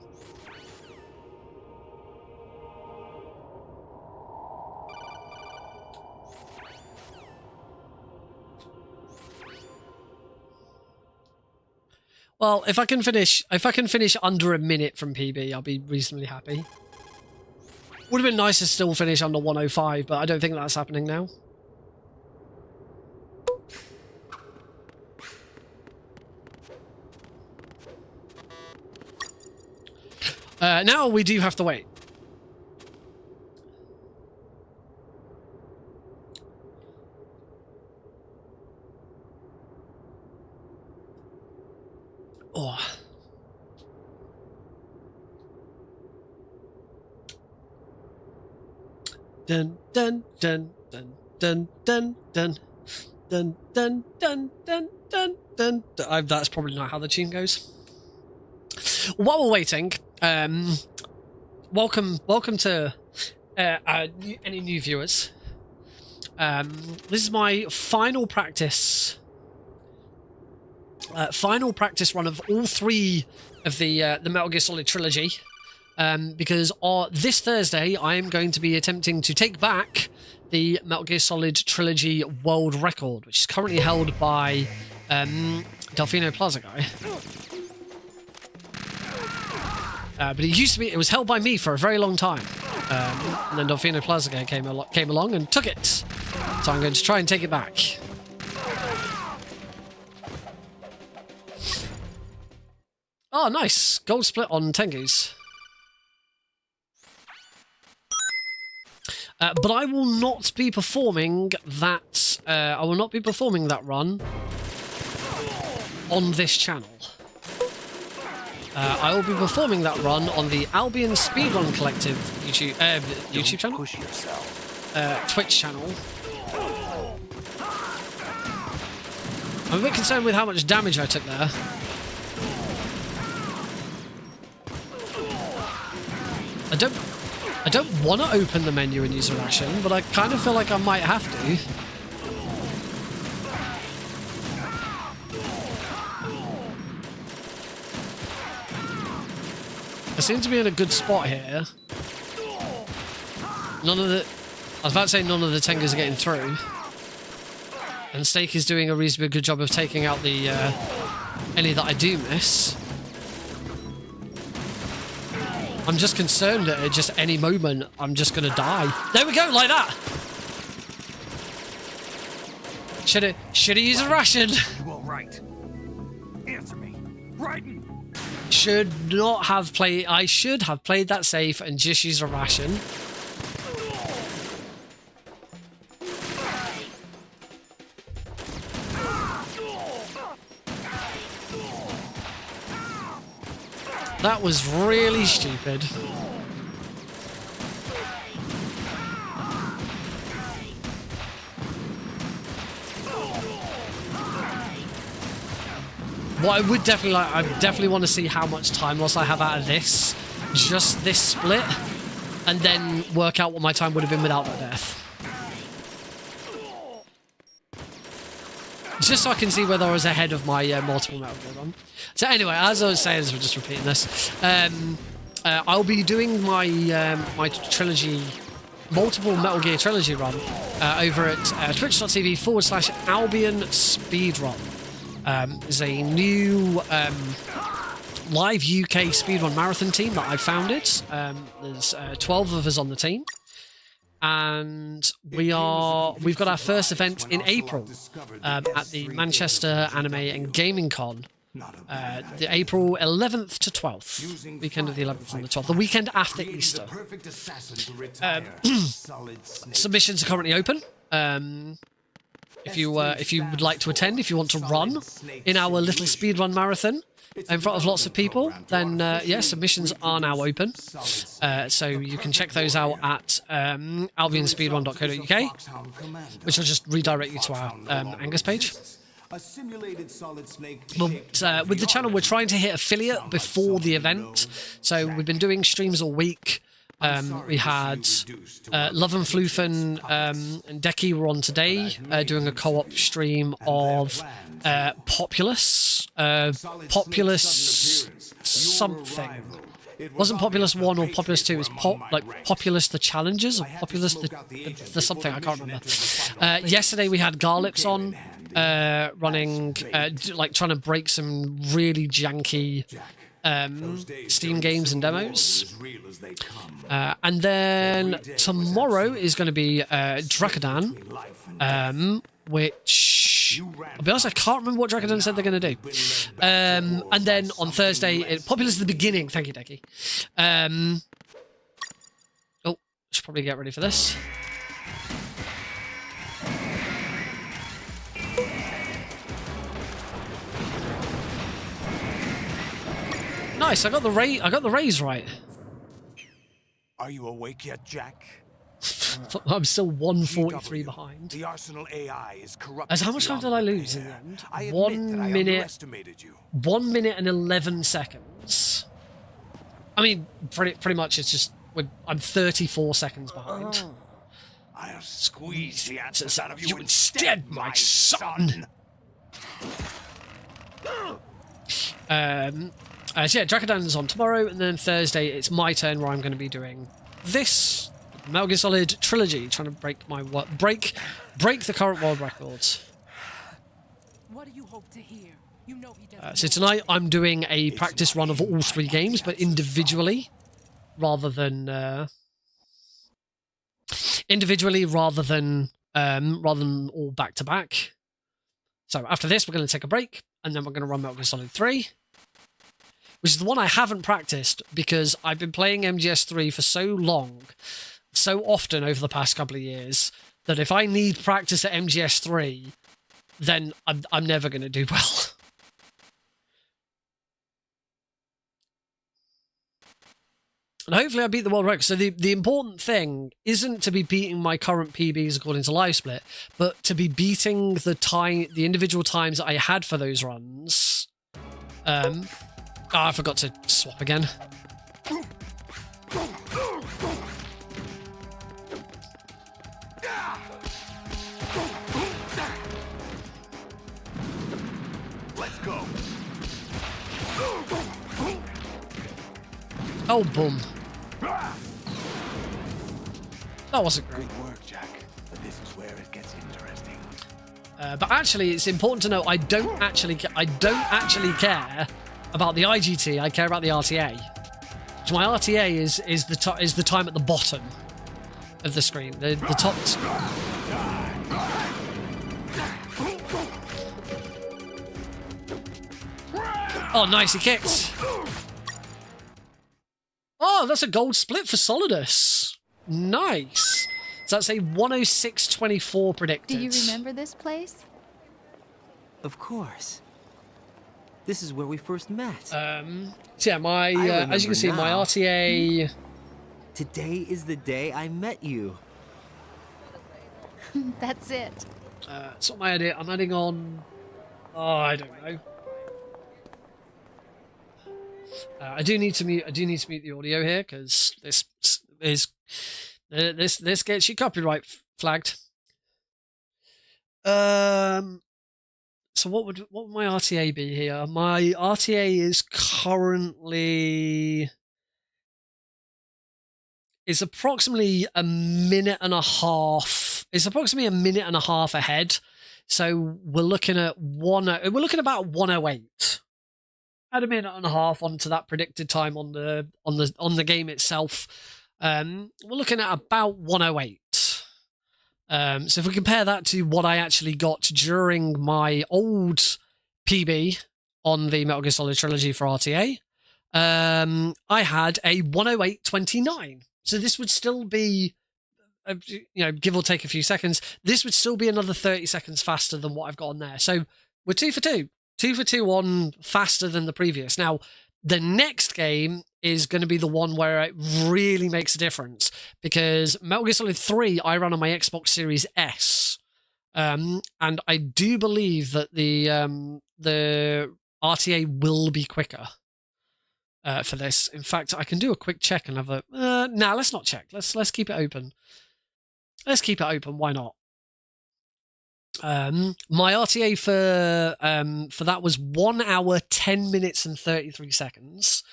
Well, if I can finish under a minute from PB, I'll be reasonably happy. Would have been nice to still finish under 105, but I don't think that's happening now. Now we do have to wait. Oh. Dun dun dun dun dun dun dun dun dun dun dun dun dun. That's probably not how the tune goes. While we're waiting, welcome to any new viewers. This is my final practice run of all three of the Metal Gear Solid Trilogy, because this Thursday I am going to be attempting to take back the Metal Gear Solid Trilogy world record, which is currently held by Delfino Plaza guy. But it was held by me for a very long time, and then Delfino Plaza guy came along and took it. So I'm going to try and take it back. Oh, nice. Gold split on Tengu's. But I will not be performing that. I will not be performing that run on this channel. I will be performing that run on the Albion Speedrun Collective YouTube channel, Push yourself. Twitch channel. I'm a bit concerned with how much damage I took there. I don't want to open the menu and use a ration, but I kind of feel like I might have to. I seem to be in a good spot here. I was about to say none of the Tengas are getting through. And Steak is doing a reasonably good job of taking out the any that I do miss. I'm just concerned that at just any moment I'm just gonna die. There we go, like that. Should have used a ration. You all right? Answer me. Raiden! Should not have played. I should have played that safe and just used a ration. That was really stupid. What I would definitely like, I definitely want to see how much time loss I have out of this, just this split, and then work out what my time would have been without that death. Just so I can see whether I was ahead of my multiple Metal Gear run. So anyway, as I was saying, we're just repeating this. I'll be doing my my trilogy, multiple Metal Gear trilogy run over at twitch.tv/Albion Speedrun. Is a new live UK speedrun marathon team that I founded. There's 12 of us on the team. And we've got our first event in April at the Manchester Anime and Gaming Con, the April 11th to 12th, weekend of the 11th and the 12th, the weekend after Easter. Submissions are currently open. If you would like to attend, if you want to run in our little speedrun marathon in front of lots of people, then yeah, submissions are now open. So you can check those out at albionspeedrun.co.uk, which will just redirect you to our Angus page. But with the channel, we're trying to hit affiliate before the event. So we've been doing streams all week. We had Love and Floofen and Decky were on today doing a co-op stream of Populous something. Wasn't Populous 1 or Populous 2, it was Populous the Challenges or Populous the something, I can't remember. Yesterday we had Garlips on. running, like trying to break some really janky Steam games and demos. And then tomorrow is going to be Drakadan, which, I'll be honest, I can't remember what Drakadan said they're going to do. And then on Thursday, Popular is the beginning. Thank you, Decky. Oh, should probably get ready for this. Nice, I got the raise right. Are you awake yet, Jack? I'm still 143 behind. The Arsenal AI is corrupt. As how much time did I lose in the end? I admit 1 that I minute. underestimated you. 1 minute and 11 seconds. I mean, pretty much. It's just I'm 34 seconds behind. I'll squeeze the answers out of you instead, my son. So yeah, Drakadan is on tomorrow, and then Thursday it's my turn where I'm going to be doing this Metal Gear Solid Trilogy, trying to break the current world records. What do you hope to hear? You know he doesn't So tonight I'm doing a practice run of all 3 games, but individually, rather than all back to back. So after this, we're going to take a break, and then we're going to run Metal Gear Solid 3. Which is the one I haven't practiced because I've been playing MGS 3 for so long, so often over the past couple of years, that if I need practice at MGS 3, then I'm never going to do well. And hopefully I beat the world record. So the important thing isn't to be beating my current PBs according to LiveSplit, but to be beating the individual times that I had for those runs. Oh, I forgot to swap again. Let's go. Oh, boom. That wasn't great. Good work, Jack. But this is where it gets interesting. But actually, it's important to know I don't actually care about the IGT. I care about the RTA. So my RTA is the time at the bottom of the screen, the top. Oh, nice! He kicked. Oh, that's a gold split for Solidus. Nice. So that's a 106.24 predicted. Do you remember this place? Of course. This is where we first met. So yeah, my as you can see, my RTA. Today is the day I met you. That's it. It's not my idea. I'm adding on. Oh, I don't know. I do need to mute the audio here because this gets you copyright flagged. So what would my RTA be here? My RTA is currently approximately a minute and a half. It's approximately a minute and a half ahead. So we're looking at about 108. Add a minute and a half onto that predicted time on the game itself. We're looking at about 108. So if we compare that to what I actually got during my old PB on the Metal Gear Solid Trilogy for RTA, I had a 108.29. So this would still be, give or take a few seconds, this would still be another 30 seconds faster than what I've got on there. So we're 2 for 2. 2 for 2 on faster than the previous. Now, the next game is going to be the one where it really makes a difference because Metal Gear Solid 3 I run on my Xbox Series S, and I do believe that the RTA will be quicker for this. In fact, I can do a quick check and have a. Nah, let's not check. Let's keep it open. Let's keep it open. Why not? My RTA for that was 1 hour 10 minutes and 33 seconds.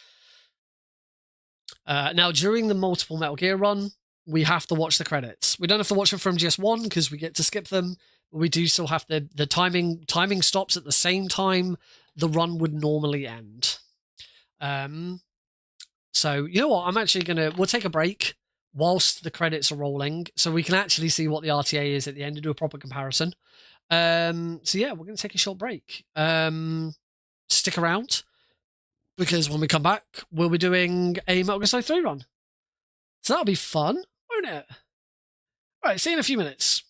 Now during the multiple Metal Gear run, we have to watch the credits. We don't have to watch them from MGS1 because we get to skip them. But we do still have the timing stops at the same time the run would normally end. So you know what? I'm actually we'll take a break whilst the credits are rolling so we can actually see what the RTA is at the end and do a proper comparison. So yeah, we're going to take a short break. Stick around because when we come back, we'll be doing a Metal Gear Solid 3 run. So that'll be fun, won't it? All right, see you in a few minutes.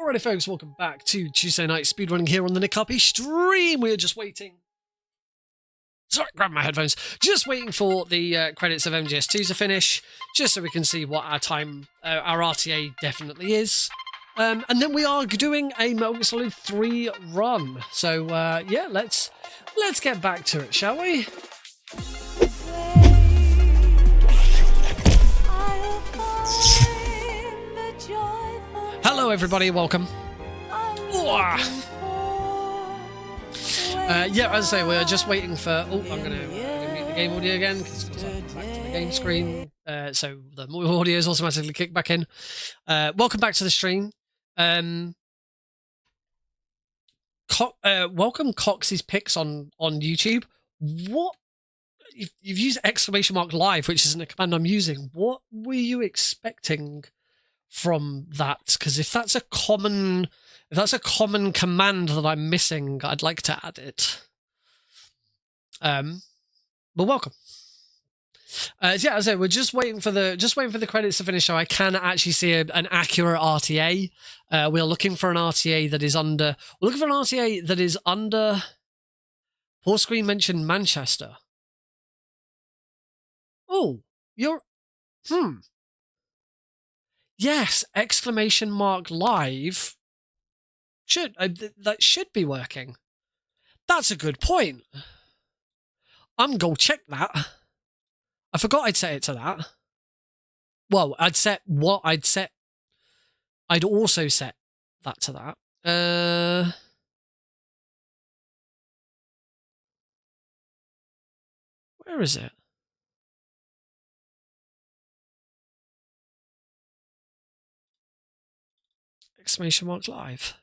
Alrighty folks, welcome back to Tuesday Night Speedrunning here on the Nick Harpy stream. We're just waiting. Sorry, grab my headphones. Just waiting for the credits of MGS2 to finish, just so we can see what our time, our RTA definitely is. And then we are doing a Metal Gear Solid 3 run. So yeah, let's get back to it, shall we? Hello, everybody. Welcome. Yeah, as I say, we're just waiting for... Oh, I'm going to mute the game audio again because it's back to the game screen. So the audio is automatically kicked back in. Welcome back to the stream. Welcome Cox's Picks on YouTube. What? You've used !live, which isn't a command I'm using. What were you expecting from that? Because if that's a common command that I'm missing, I'd like to add it. But welcome. So yeah, as I said, we're just waiting for the credits to finish, so I can actually see an accurate RTA. We're looking for an RTA that is under. We're looking for an RTA that is under. Paul Screen mentioned Manchester. Oh, you're. Yes! ! Live. That should be working. That's a good point. I'm gonna check that. I forgot I'd set it to that. Well, I'd also set that to that. Where is it? !live.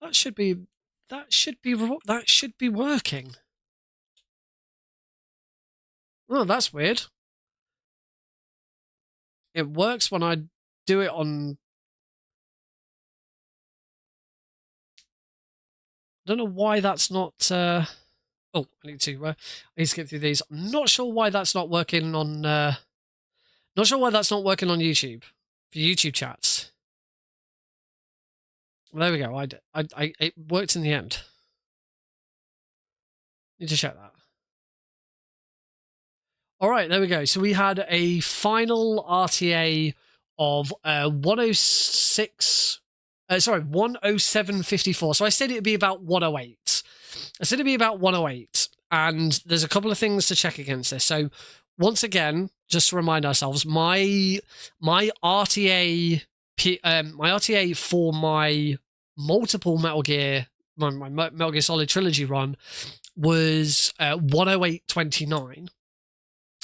That should be working. Oh, that's weird. It works when I do it on. I don't know why that's not. Oh, I need to skip through these. I'm not sure why that's not working on. Not sure why that's not working on YouTube for YouTube chats. Well, there we go. It worked in the end. Need to check that. All right, there we go. So we had a final RTA of 107.54. So I said it'd be about 108. And there's a couple of things to check against this. So once again, just to remind ourselves, my RTA for my multiple Metal Gear, my Metal Gear Solid Trilogy run was 108.29.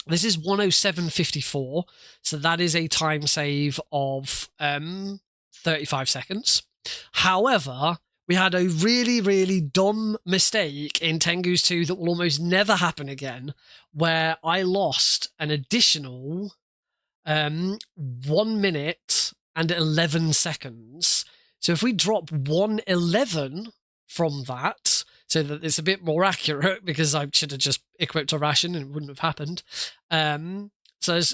This is 107.54, so that is a time save of 35 seconds. However, we had a really, really dumb mistake in Tengu's 2 that will almost never happen again, where I lost an additional 1 minute and 11 seconds. So if we drop 111 from that, so that it's a bit more accurate, because I should have just equipped a ration and it wouldn't have happened. So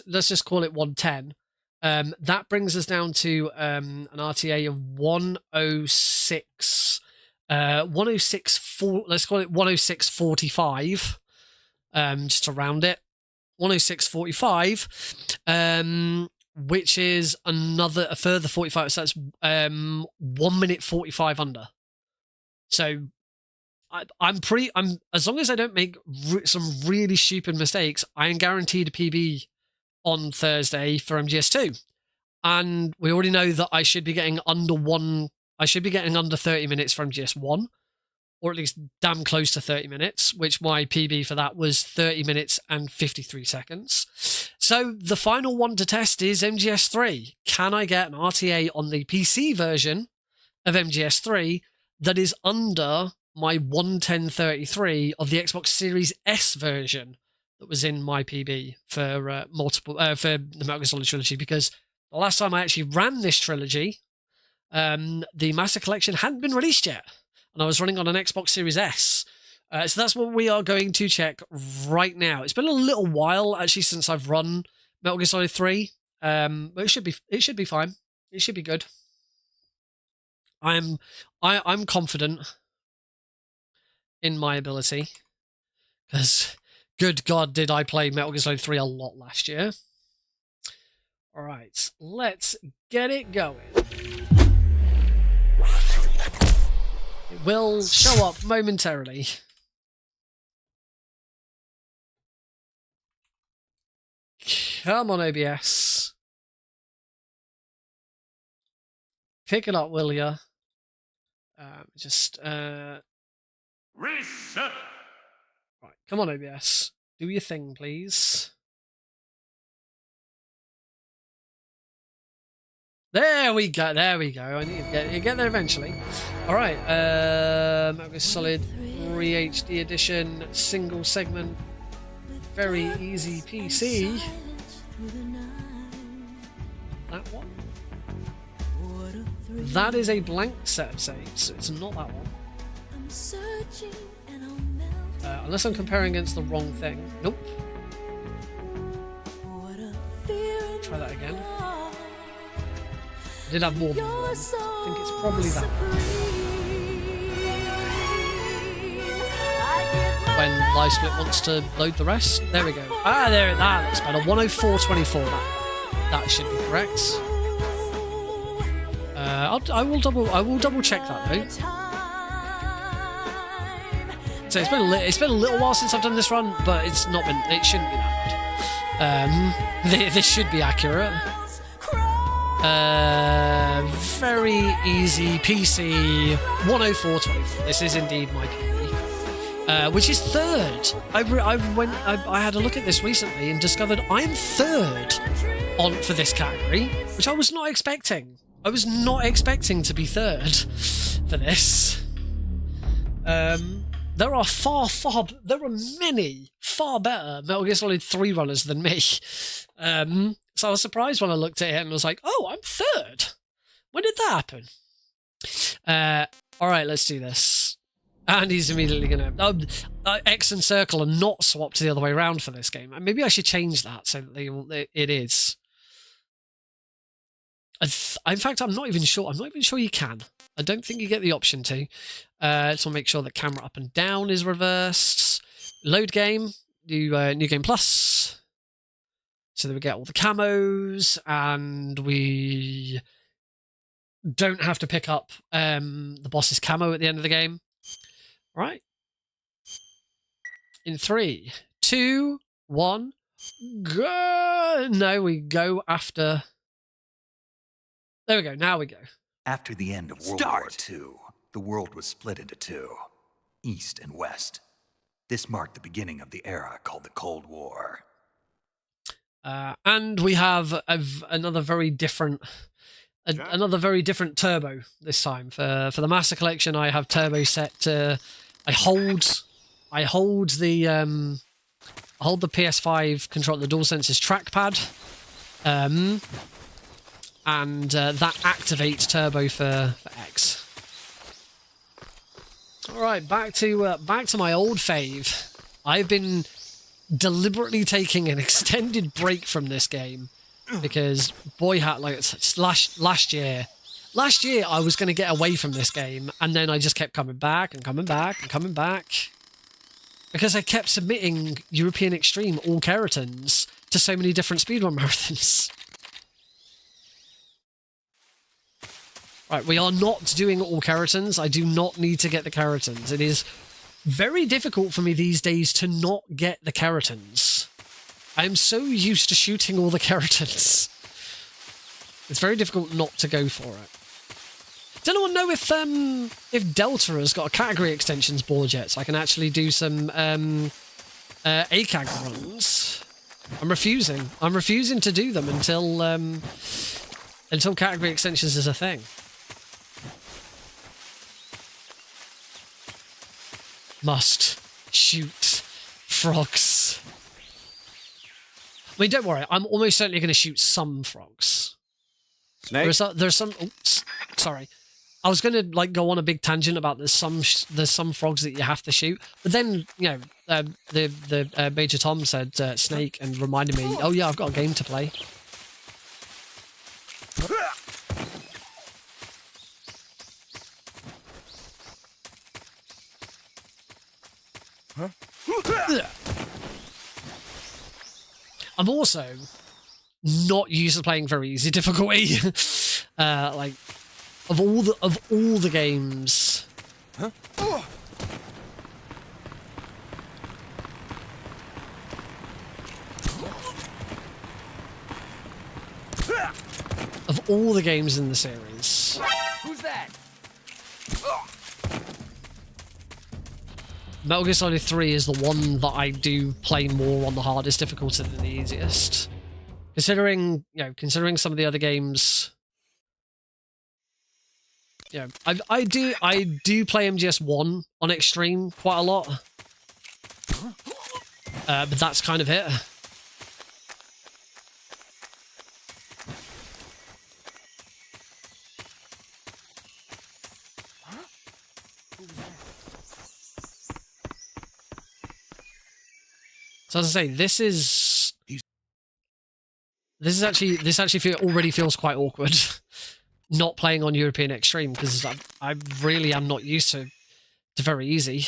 let's just call it 110. That brings us down to an RTA of 106. 106.4. Let's call it 106.45. Just to round it, 106.45. Which is a further 45. So that's 1 minute 45 under. So I'm as long as I don't make some really stupid mistakes, I am guaranteed a PB on Thursday for MGS2. And we already know that I should be getting under 30 minutes for MGS1, or at least damn close to 30 minutes, which my PB for that was 30 minutes and 53 seconds. So the final one to test is MGS3. Can I get an RTA on the PC version of MGS3 that is under my 110.33 of the Xbox Series S version that was in my PB for for the Metal Gear Solid Trilogy? Because the last time I actually ran this trilogy, the Master Collection hadn't been released yet, and I was running on an Xbox Series S. So that's what we are going to check right now. It's been a little while actually since I've run Metal Gear Solid 3, but it should be fine. It should be good. I'm confident in my ability, because good God, did I play Metal Gear Solid 3 a lot last year. All right, let's get it going. will show up momentarily. Come on, OBS. Pick it up, will ya? Reset. Right, come on, OBS. Do your thing, please. There we go. There we go. I need to get there eventually. All right. Metal Gear Solid 3 HD edition, single segment, very easy PC. That one. That is a blank set of saves. It's not that one. Unless I'm comparing against the wrong thing. Nope. Try that again. I did have more than one. I think it's probably that one. When Live Split wants to load the rest. There we go. Ah, there. That looks better. 104.24. That should be correct. I will double check that though. So it's been a little while since I've done this run, but it shouldn't be that bad. This should be accurate. Very easy PC 104.24. This is indeed my PB, which is third. I had a look at this recently and discovered I'm third for this category, which I was not expecting. I was not expecting to be third for this. There are many far better Metal Gear Solid 3 runners than me. So I was surprised when I looked at it and was like, oh, I'm third. When did that happen? All right, let's do this. And he's immediately going to... X and circle are not swapped the other way around for this game. Maybe I should change that so that it is. In fact, I'm not even sure. I'm not even sure you can. I don't think you get the option to. So make sure that camera up and down is reversed. Load game. Do new game plus. So that we get all the camos, and we don't have to pick up the boss's camo at the end of the game. Right. In 3, 2, 1, go! No, we go after... There we go, now we go. After the end of World War II, the world was split into two, East and West. This marked the beginning of the era called the Cold War. And we have another very different turbo this time. For the Master Collection, I have turbo set to... I hold the PS5 control, the DualSense's trackpad. And that activates turbo for X. All right, back to my old fave. I've been deliberately taking an extended break from this game because last year I was going to get away from this game, and then I just kept coming back and coming back and coming back because I kept submitting European Extreme all keratons to so many different speedrun marathons. Right, we are not doing all keratons. I do not need to get the keratons. It is very difficult for me these days to not get the keratons. I am so used to shooting all the keratons. It's very difficult not to go for it. Does anyone know if Delta has got a category extensions board yet, so I can actually do some ACAG runs? I'm refusing. I'm refusing to do them until category extensions is a thing. Must shoot frogs. I mean, don't worry. I'm almost certainly going to shoot some frogs. Snake? There's some. Oops, sorry, I was going to go on a big tangent about there's some frogs that you have to shoot, but then the Major Tom said snake and reminded me. Oh yeah, I've got a game to play. Huh? I'm also not used to playing very easy difficulty. Of all the games Of all the games in the series, Who's that? Metal Gear Solid 3 is the one that I do play more on the hardest difficulty than the easiest. Considering, considering some of the other games, I do play MGS 1 on extreme quite a lot, but that's kind of it. So as I say, this actually already feels quite awkward, not playing on European Extreme, because I really am not used to very easy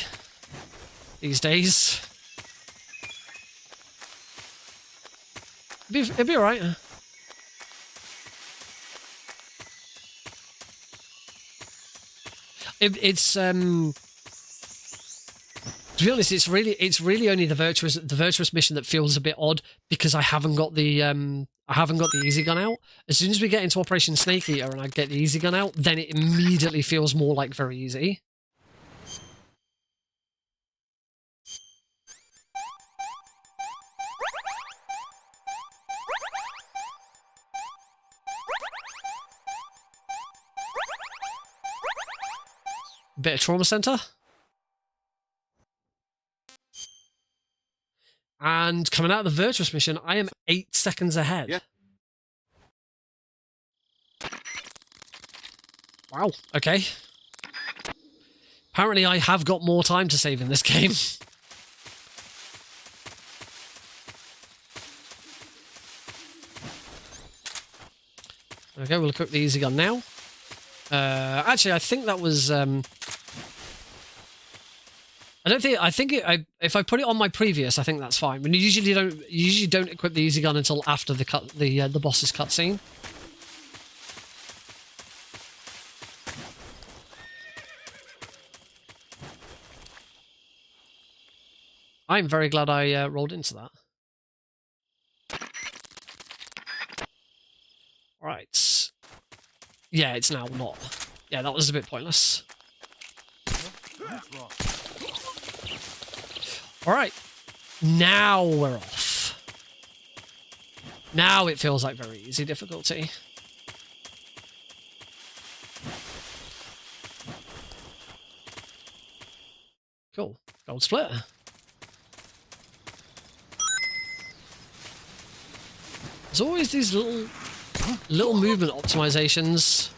these days. It'd be alright. It's to be honest, it's really only the virtuous mission that feels a bit odd, because I haven't got the easy gun out. As soon as we get into Operation Snake Eater and I get the easy gun out, then it immediately feels more like very easy. Bit of trauma center. And coming out of the virtuous mission, I am 8 seconds ahead. Yeah. Wow, okay. Apparently I have got more time to save in this game. Okay, we'll cook the easy gun now. Actually, I think that was... if I put it on my previous, I think that's fine. When you usually don't equip the easy gun until after the boss's cutscene. I'm very glad I rolled into that. Right. Yeah, it's now not. Yeah, that was a bit pointless. Alright, now we're off. Now it feels like very easy difficulty. Cool, gold split. There's always these little movement optimizations.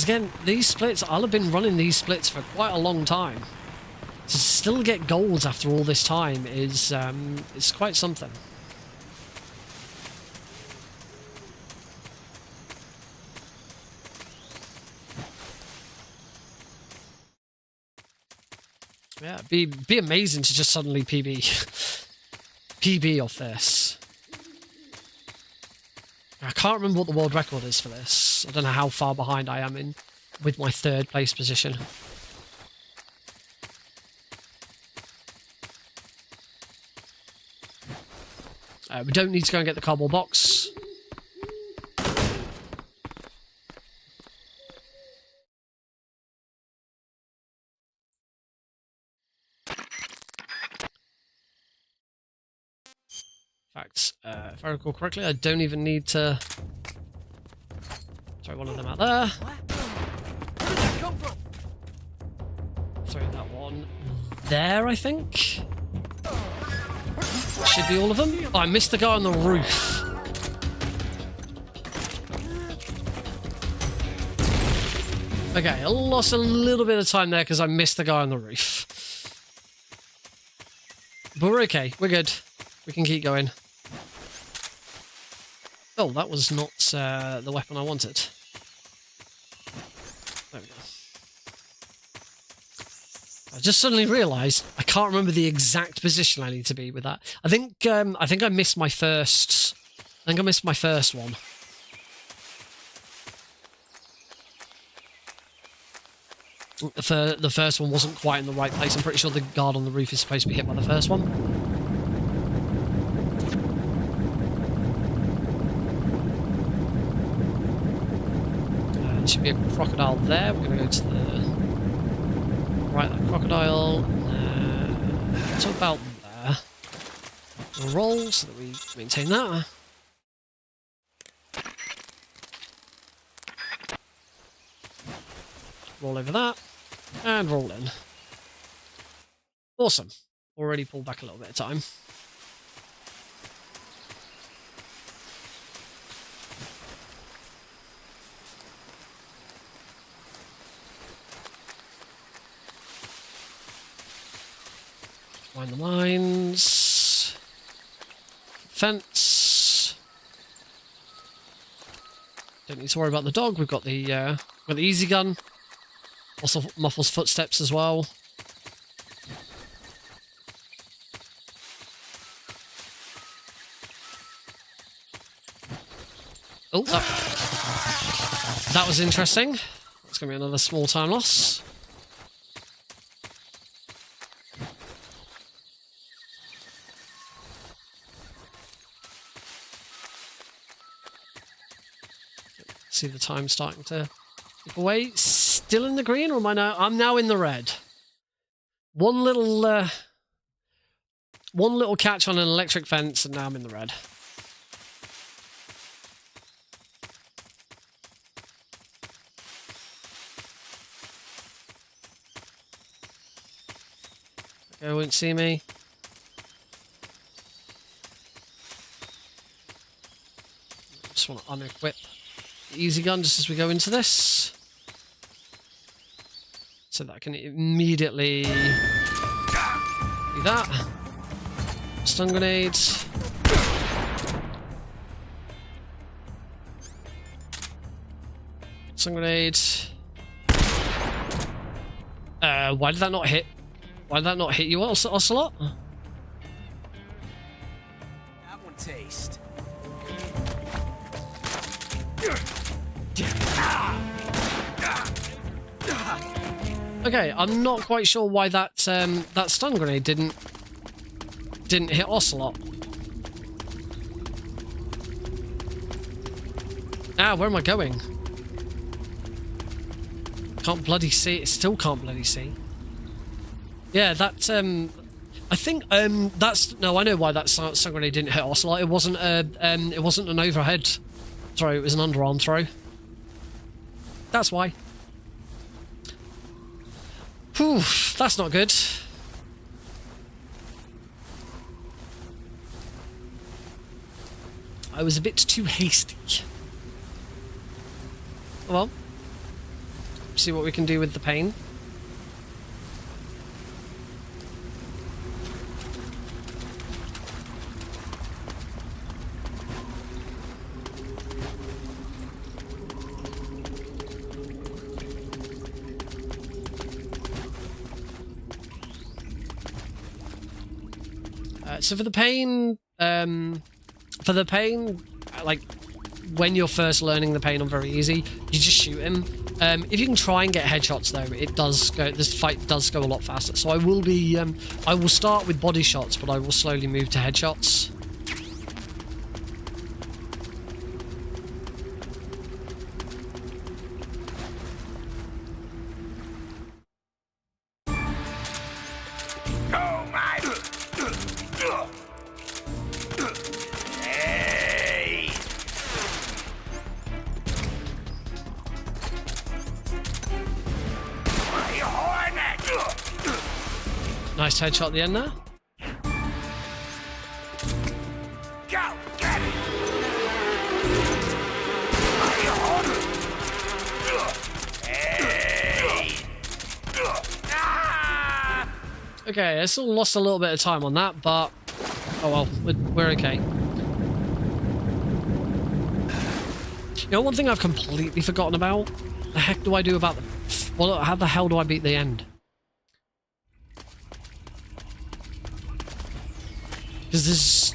Again, these splits, I'll have been running these splits for quite a long time. To still get golds after all this time is quite something. Yeah, be amazing to just suddenly PB off this. I can't remember what the world record is for this. I don't know how far behind I am with my 3rd place position. We don't need to go and get the cardboard box. In fact, if I recall correctly, I don't even need to throw one of them out there. Throw that one there, I think. Should be all of them. Oh, I missed the guy on the roof. Okay, I lost a little bit of time there because I missed the guy on the roof. But we're okay. We're good. We can keep going. Oh, that was not the weapon I wanted. There we go. I just suddenly realised I can't remember the exact position I need to be with that. I think I missed my first. I think I missed my first one. the first one wasn't quite in the right place. I'm pretty sure the guard on the roof is supposed to be hit by the first one. There should be a crocodile there. We're going to go to the right, that crocodile. To about there. We'll roll so that we maintain that. Roll over that, and roll in. Awesome. Already pulled back a little bit of time. Find the mines. Fence. Don't need to worry about the dog. We've got the easy gun. Also muffles footsteps as well. Oh, that was interesting. That's going to be another small time loss. See the time starting to keep away. Still in the green, or am I now? I'm now in the red. One little catch on an electric fence, and now I'm in the red. Okay, won't see me. Just want to unequip the easy gun just as we go into this, so that I can immediately do that. Stun grenades. Stun grenades. Why did that not hit? Why did that not hit you, Ocelot? That one taste. Okay, I'm not quite sure why that that stun grenade didn't hit Ocelot. Ah, where am I going? Can't bloody see. It still can't bloody see. Yeah, that I think that's no. I know why that stun grenade didn't hit Ocelot. It wasn't an overhead throw. It was an underarm throw. That's why. Whew, that's not good. I was a bit too hasty. Well, see what we can do with the pain. So for the pain, like when you're first learning the pain on very easy, you just shoot him. If you can try and get headshots though, it does go. This fight does go a lot faster. So I will be, I will start with body shots, but I will slowly move to headshots. Nice headshot at the end there. Go, get it. Okay, I still lost a little bit of time on that, but oh well, we're okay. You know, one thing I've completely forgotten about? The heck do I do about the... Well, how the hell do I beat the end? Because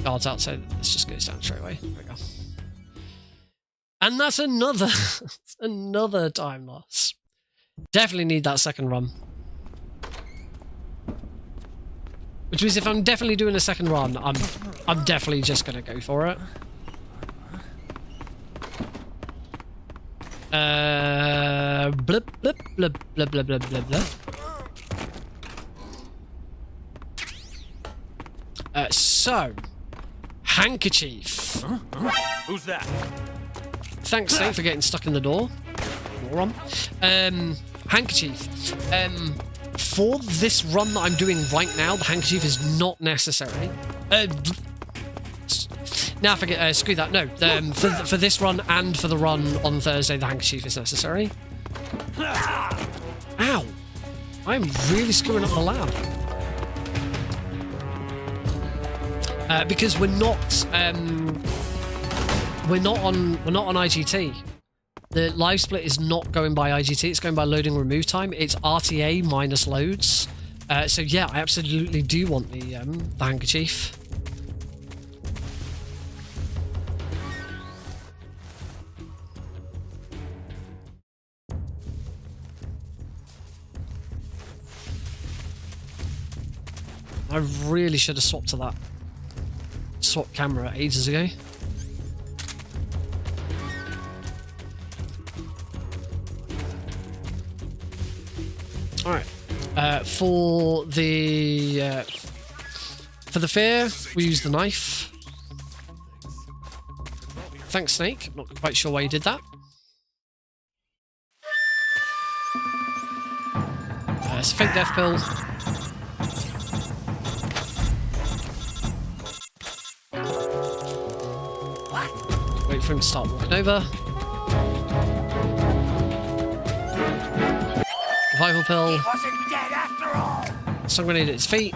guards out, so this just goes down straight away. There we go. And that's another another time loss. Definitely need that second run. Which means if I'm definitely doing a second run, I'm definitely just gonna go for it. Blip blip blip blip blip blip blip blip. So, handkerchief. Who's that? Thanks, Nate, for getting stuck in the door. Moron. Handkerchief. For this run that I'm doing right now, the handkerchief is not necessary. Now forget. Screw that. No. For this run and for the run on Thursday, the handkerchief is necessary. Ow! I'm really screwing up the lab. Because we're not on IGT. The live split is not going by IGT, it's going by loading remove time. It's RTA minus loads. So yeah, I absolutely do want the handkerchief. I really should have swapped to that. Swap camera ages ago. Alright. For the fear, we use the knife. Thanks, Snake. I'm not quite sure why you did that. It's a fake death pill. Wait for him to start walking over. Revival pill. He wasn't dead after all. Stun grenade at his feet.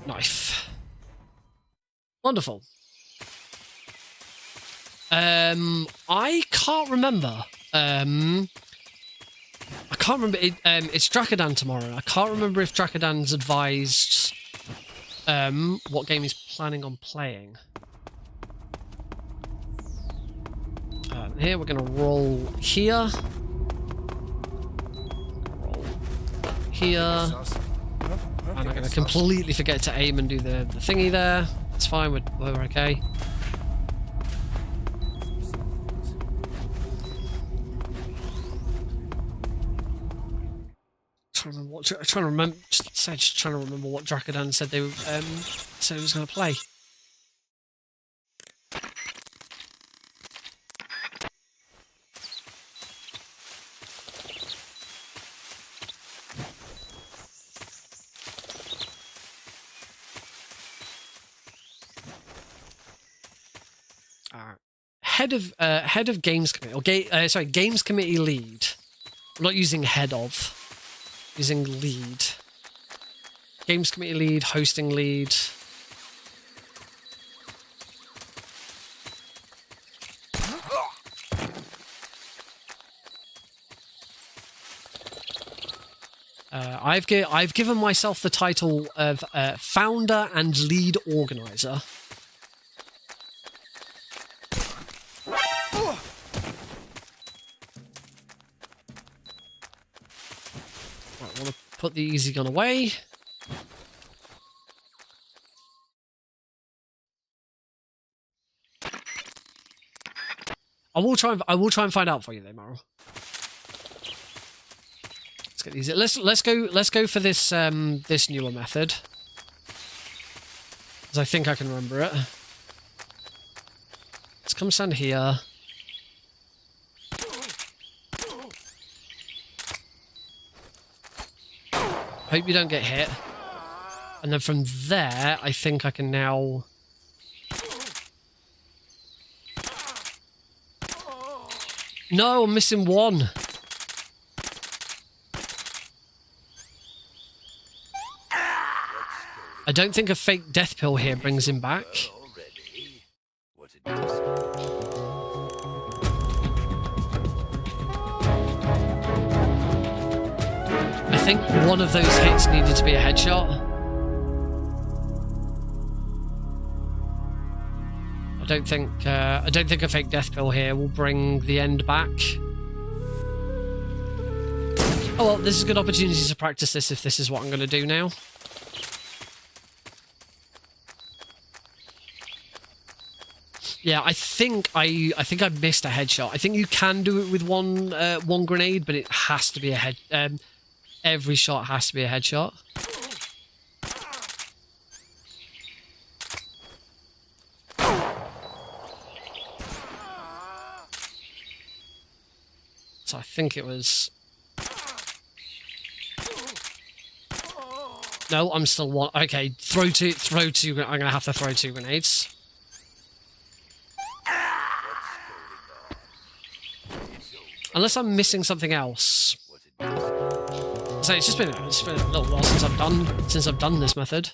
Knife. Wonderful. I can't remember. I can't remember. It's Drakadan tomorrow. I can't remember if Drakadan's advised what game he's planning on playing. Here we're going to roll here. Roll here. And I'm going to completely forget to aim and do the thingy there. It's fine, we're okay. Trying to remember what Drakadan said they said he was going to play. Head of games committee or games committee lead. I'm not using head of. Using lead. Games committee lead, hosting lead. I've given myself the title of founder and lead organizer. I want to put the easy gun away. I will try and find out for you though, Meryl. Let's get these. Let's go for this this newer method. Because I think I can remember it. Let's come stand here. Hope you don't get hit. And then from there, I think I can now... No, I'm missing one. I don't think a fake death pill here brings him back. I think one of those hits needed to be a headshot. I don't think a fake death kill here will bring the end back. Oh well, this is a good opportunity to practice this if this is what I'm going to do now. Yeah, I think I missed a headshot. I think you can do it with one grenade, but it has to be a head. Every shot has to be a headshot. So I think it was. No, I'm still one. Okay, throw two. I'm gonna have to throw 2 grenades. Unless I'm missing something else. So it's been a little while since I've done this method.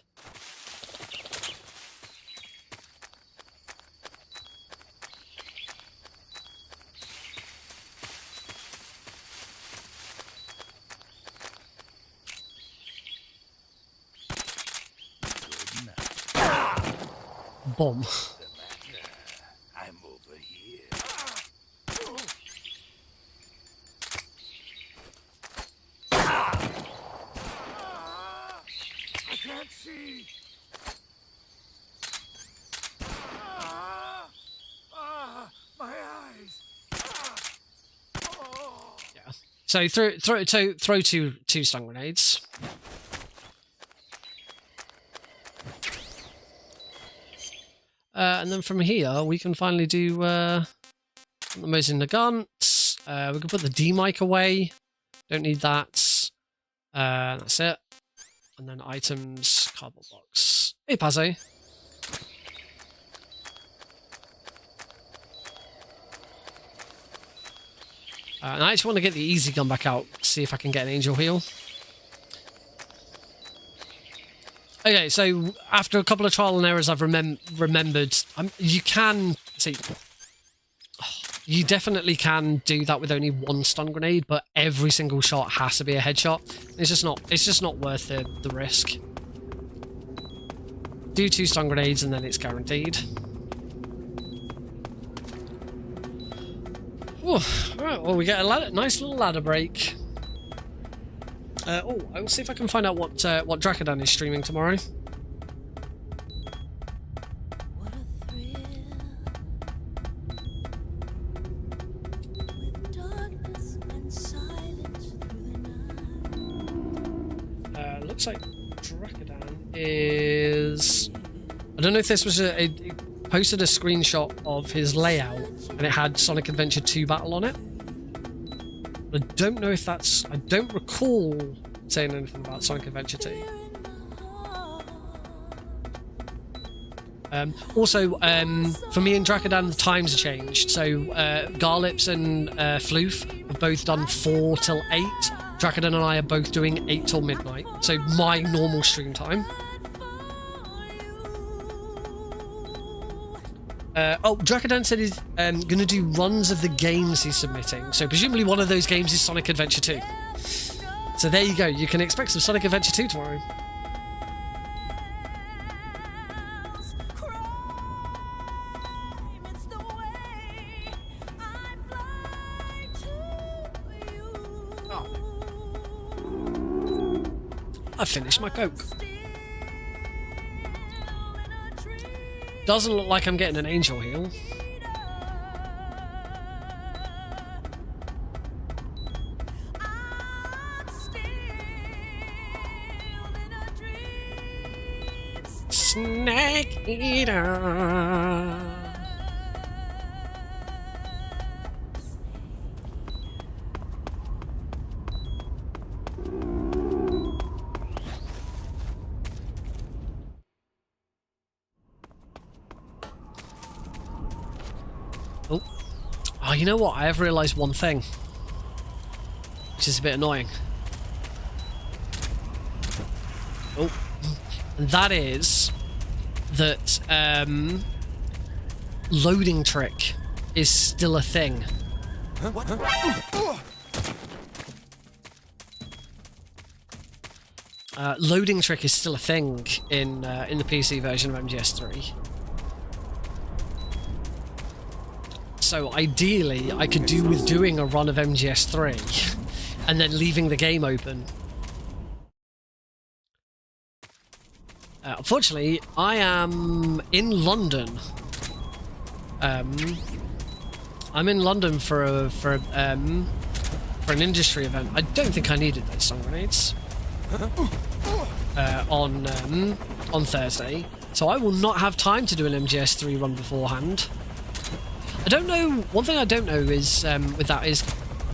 Bomb. I'm over here. I can't see. My eyes. Yeah. So throw two stun grenades. And then from here, we can finally do the modes in the guns. We can put the D-mic away. Don't need that. That's it. And then items, cardboard box. Hey, Pazzo. And I just want to get the easy gun back out, see if I can get an angel heal. Okay, so after a couple of trial and errors, I've remembered. You can see. You definitely can do that with only 1 stun grenade, but every single shot has to be a headshot. It's just not worth the risk. Do 2 stun grenades and then it's guaranteed. All right, well we get a nice little ladder break. I will see if I can find out what Drakadan is streaming tomorrow. Looks like Drakadan is. I don't know if this was he posted a screenshot of his layout and it had Sonic Adventure 2 Battle on it. I don't know if that's. I don't recall saying anything about Sonic Adventure 2. Also, for me and Drakadan, the times have changed. So, Garlips and Floof have both done 4 till 8. Drakadan and I are both doing 8 till midnight. So, my normal stream time. Drakadan said he's going to do runs of the games he's submitting. So presumably one of those games is Sonic Adventure 2. So there you go. You can expect some Sonic Adventure 2 tomorrow. I finished my Coke. Doesn't look like I'm getting an angel heal. Snake Eater. Oh, you know what? I have realised one thing, which is a bit annoying. Oh, and that is that loading trick is still a thing. Huh? What? Loading trick is still a thing in the PC version of MGS3. So ideally, I could do with doing a run of MGS3 and then leaving the game open. Unfortunately, I am in London. I'm in London for an industry event. I don't think I needed those stun grenades on Thursday, so I will not have time to do an MGS3 run beforehand. I don't know. One thing I don't know is with that is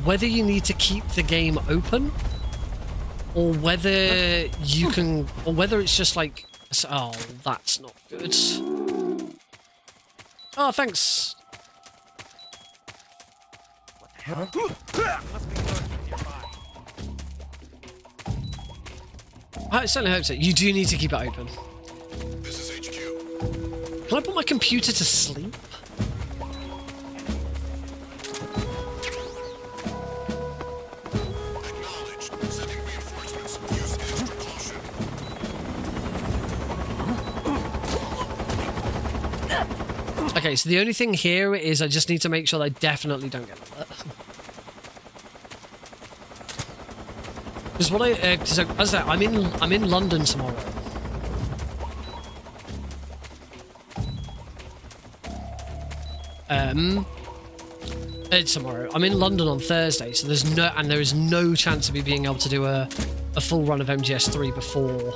whether you need to keep the game open, or whether you can, or whether it's just like, oh, that's not good. Oh, thanks. I certainly hope so. You do need to keep it open. This is HQ. Can I put my computer to sleep? Acknowledged. Sending reinforcements. Use extra caution. Okay, so the only thing here is I just need to make sure that I definitely don't get alert. Because what so as I said, I'm in London tomorrow. Tomorrow. I'm in London on Thursday, so there is no chance of me being able to do a full run of MGS3 before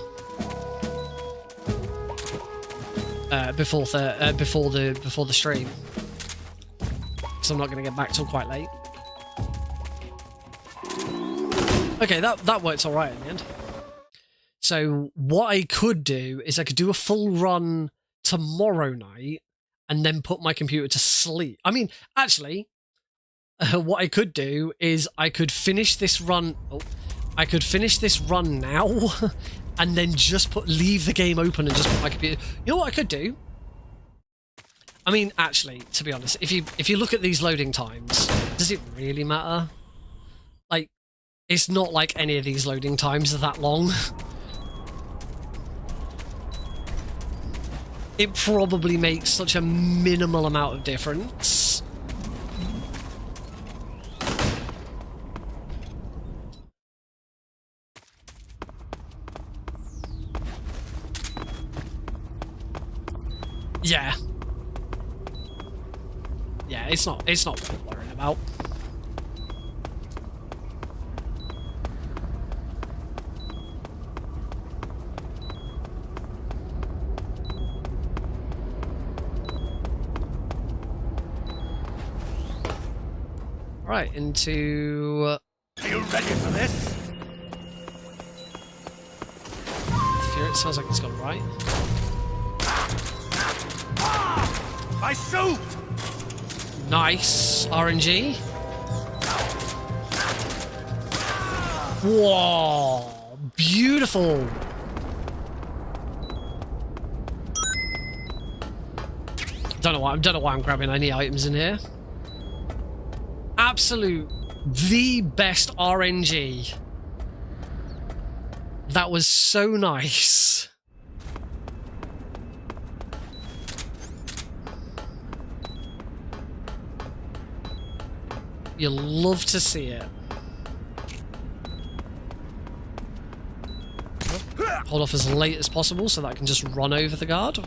the stream. Because I'm not going to get back till quite late. Okay, that worked alright in the end. So what I could do is I could do a full run tomorrow night and then put my computer to sleep. I mean, actually, what I could do is I could finish this run. Oh, I could finish this run now, and then just leave the game open and just put my computer. You know what I could do? I mean, actually, to be honest, if you look at these loading times, does it really matter? Like, it's not like any of these loading times are that long. It probably makes such a minimal amount of difference. Yeah. Yeah, it's not worth worrying about. Right, into... Are you ready for this? It sounds like it's gone right. My suit! Nice. RNG. Whoa! Beautiful! Don't know why I'm grabbing any items in here. Absolute, the best RNG. That was so nice. You'll love to see it. Hold off as late as possible so that I can just run over the guard.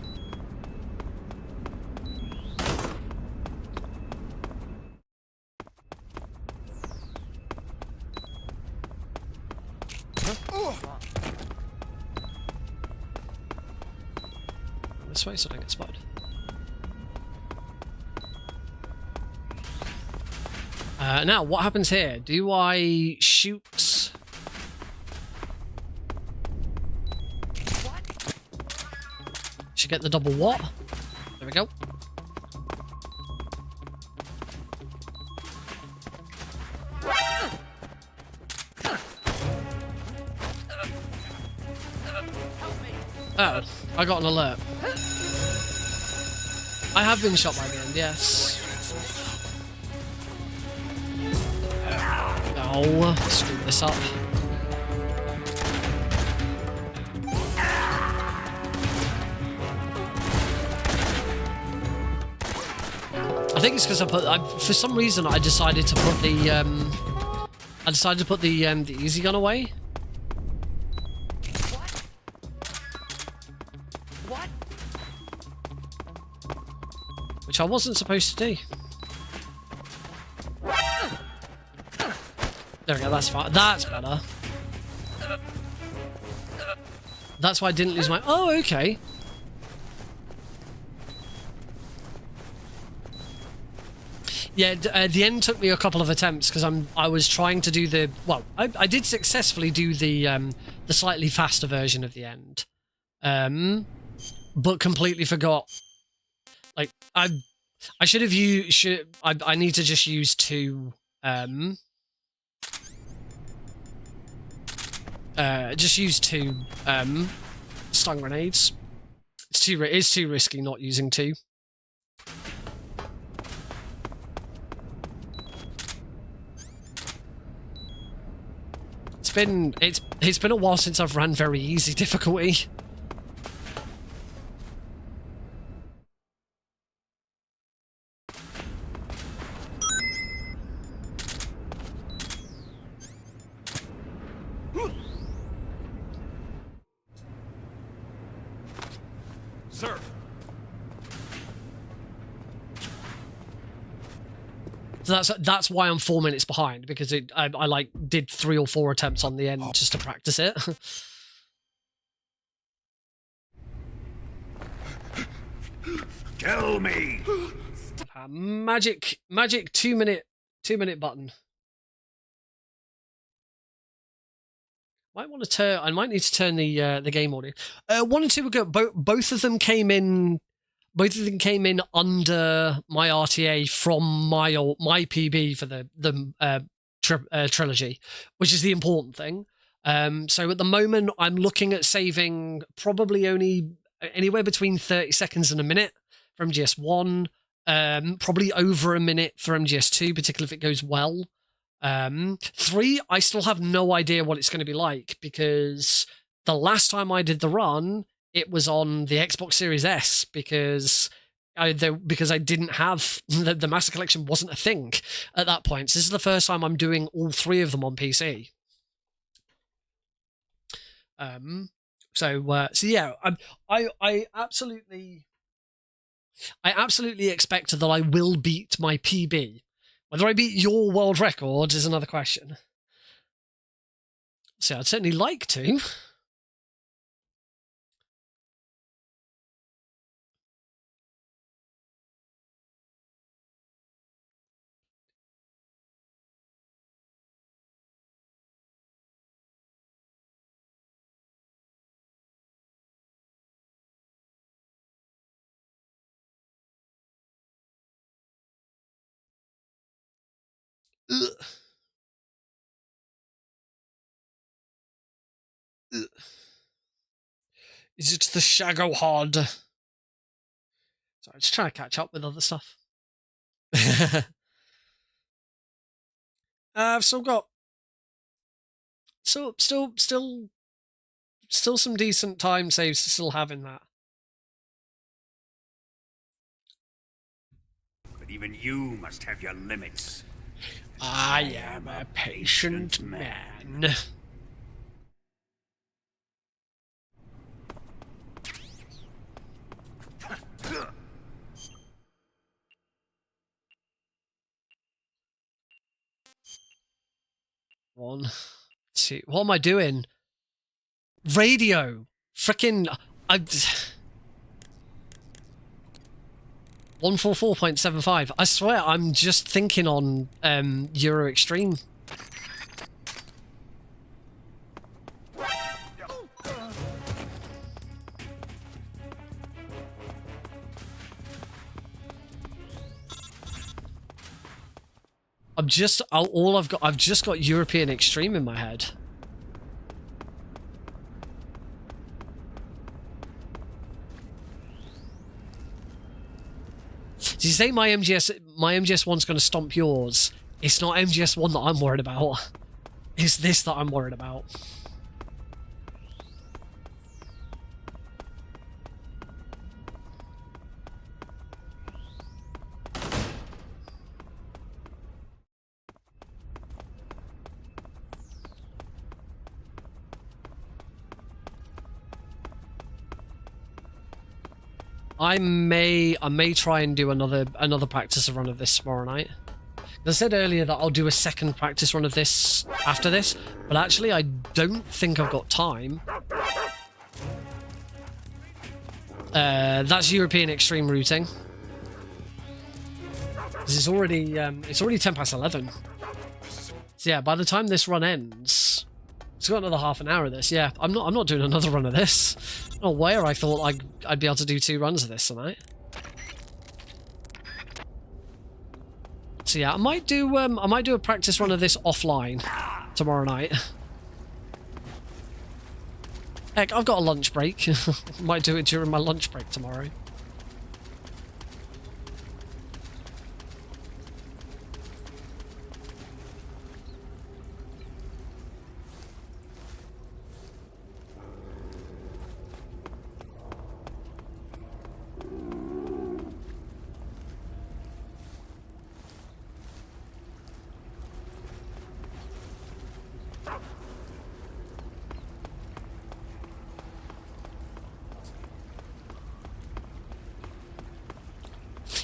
This way so I don't get spotted. Now, what happens here? Do I shoot? Should get the double what? There we go. Oh, I got an alert. I have been shot by the end, yes. Oh, screw this up. I think it's because for some reason I decided to put the easy gun away. What? Which I wasn't supposed to do. There we go, that's fine. That's better. That's why I didn't lose my... Oh, okay. Yeah, the end took me a couple of attempts because I was trying to do the... Well, I did successfully do the slightly faster version of the end. But completely forgot. Like, I should have used... I need to just use two... just use two stun grenades. It's too risky not using two. It's been a while since I've ran very easy difficulty. Sir. So that's why I'm 4 minutes behind, because I like did 3 or 4 attempts on the end just to practice it. Kill me. Magic 2 minute button. I might need to turn the game audio. 1 and 2 were good. Both of them came in. Both of them came in under my RTA from my PB for the trilogy, which is the important thing. So at the moment, I'm looking at saving probably only anywhere between 30 seconds and a minute for MGS 1, probably over a minute for MGS 2, particularly if it goes well. 3, I still have no idea what it's going to be like, because the last time I did the run, it was on the Xbox Series S, because I didn't have the Master Collection wasn't a thing at that point. So this is the first time I'm doing all 3 of them on PC. So yeah, I absolutely expect that I will beat my PB. Whether I beat your world record is another question. So I'd certainly like to. Ugh. Ugh. Is it the Shago hard? Sorry, I'm just trying to catch up with other stuff. I've still got still some decent time saves to still have in that. But even you must have your limits. I am a patient man. One, two. What am I doing? Radio. Frickin' 144.75. I swear, I'm just thinking on Euro Extreme. I've just got European Extreme in my head. Did you say my MGS 1's going to stomp yours? It's not MGS 1 that I'm worried about. It's this that I'm worried about. I may try and do another practice run of this tomorrow night. I said earlier that I'll do a second practice run of this after this, but actually I don't think I've got time. That's European extreme routing. It's already 10 past 11. So yeah, by the time this run ends, it's got another half an hour of this. Yeah, I'm not doing another run of this. Not where I thought I'd be able to do 2 runs of this tonight. So yeah, I might do a practice run of this offline tomorrow night. Heck, I've got a lunch break. Might do it during my lunch break tomorrow.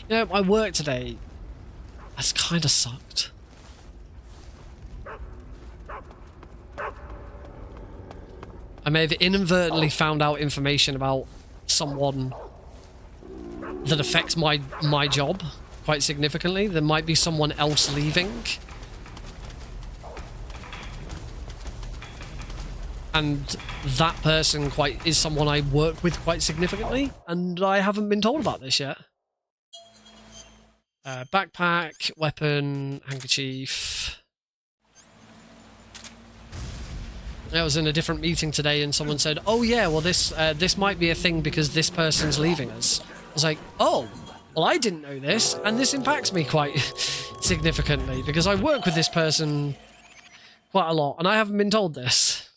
You know, my work today has kind of sucked. I may have inadvertently found out information about someone that affects my job quite significantly. There might be someone else leaving. And that person is someone I work with quite significantly, and I haven't been told about this yet. Backpack, weapon, handkerchief. I was in a different meeting today and someone said, oh yeah, well this might be a thing because this person's leaving us. I was like, oh, well I didn't know this, and this impacts me quite significantly because I work with this person quite a lot and I haven't been told this.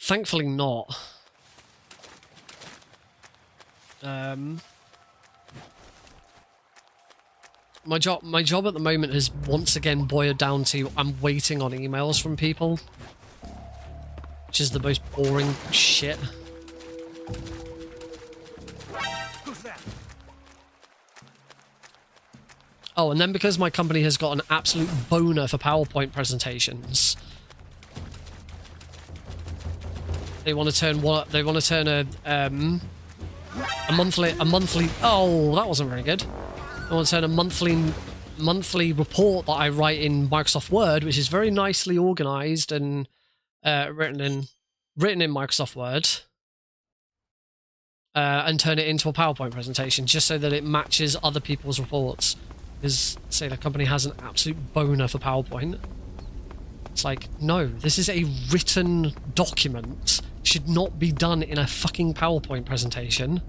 Thankfully not. My job at the moment has once again boiled down to I'm waiting on emails from people, which is the most boring shit. Who's that? Oh, and then because my company has got an absolute boner for PowerPoint presentations, they want to turn a monthly. Oh, that wasn't very good. I want to turn a monthly report that I write in Microsoft Word, which is very nicely organized and written in Microsoft Word, and turn it into a PowerPoint presentation just so that it matches other people's reports. Because, say, the company has an absolute boner for PowerPoint. It's like, no, this is a written document. It should not be done in a fucking PowerPoint presentation.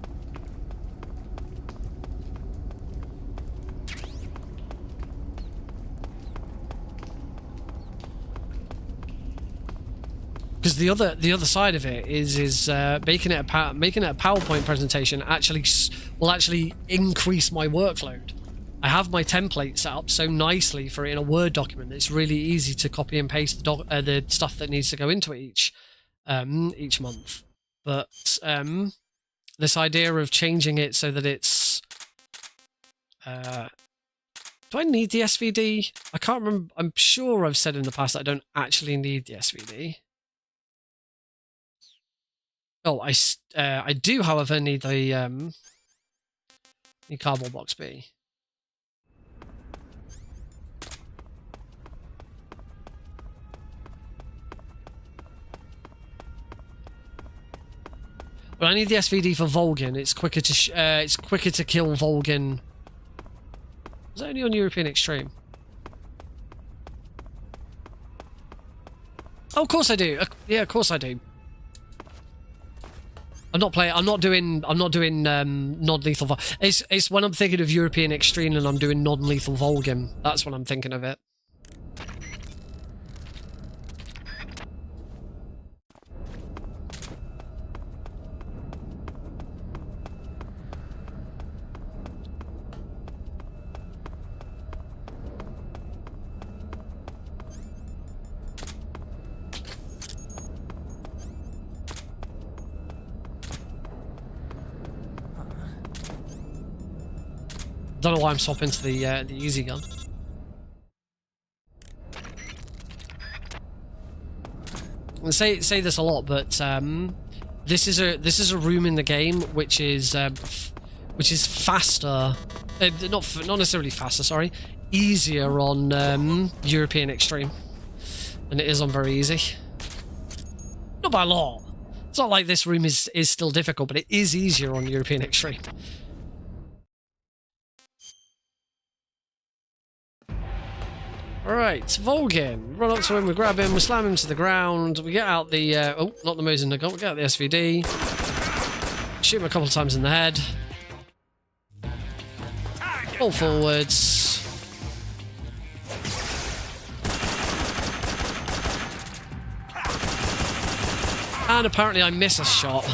Because the other side of it is making it a PowerPoint presentation will actually increase my workload. I have my template set up so nicely for it in a Word document that it's really easy to copy and paste the stuff that needs to go into it each month. But this idea of changing it so that it's do I need the SVD? I can't remember. I'm sure I've said in the past that I don't actually need the SVD. Oh, I do, however, need the cardboard box B. But I need the SVD for Volgin. It's quicker to kill Volgin. Is that only on European Extreme? Oh, of course I do. Yeah, of course I do. I'm not doing non-lethal. It's when I'm thinking of European Extreme and I'm doing non-lethal Volgin. That's when I'm thinking of it. Don't know why I'm swapping to the easy gun. I say this a lot, but this is a room in the game which is faster, not necessarily faster, sorry, easier on European Extreme than it is on very easy. Not by a lot. It's not like this room is still difficult, but it is easier on European Extreme. Alright, Volgin. Run up to him, we grab him, we slam him to the ground, we get out the, oh, not the Mosin Nugget, we get out the SVD, shoot him a couple of times in the head, fall forwards, and apparently I miss a shot.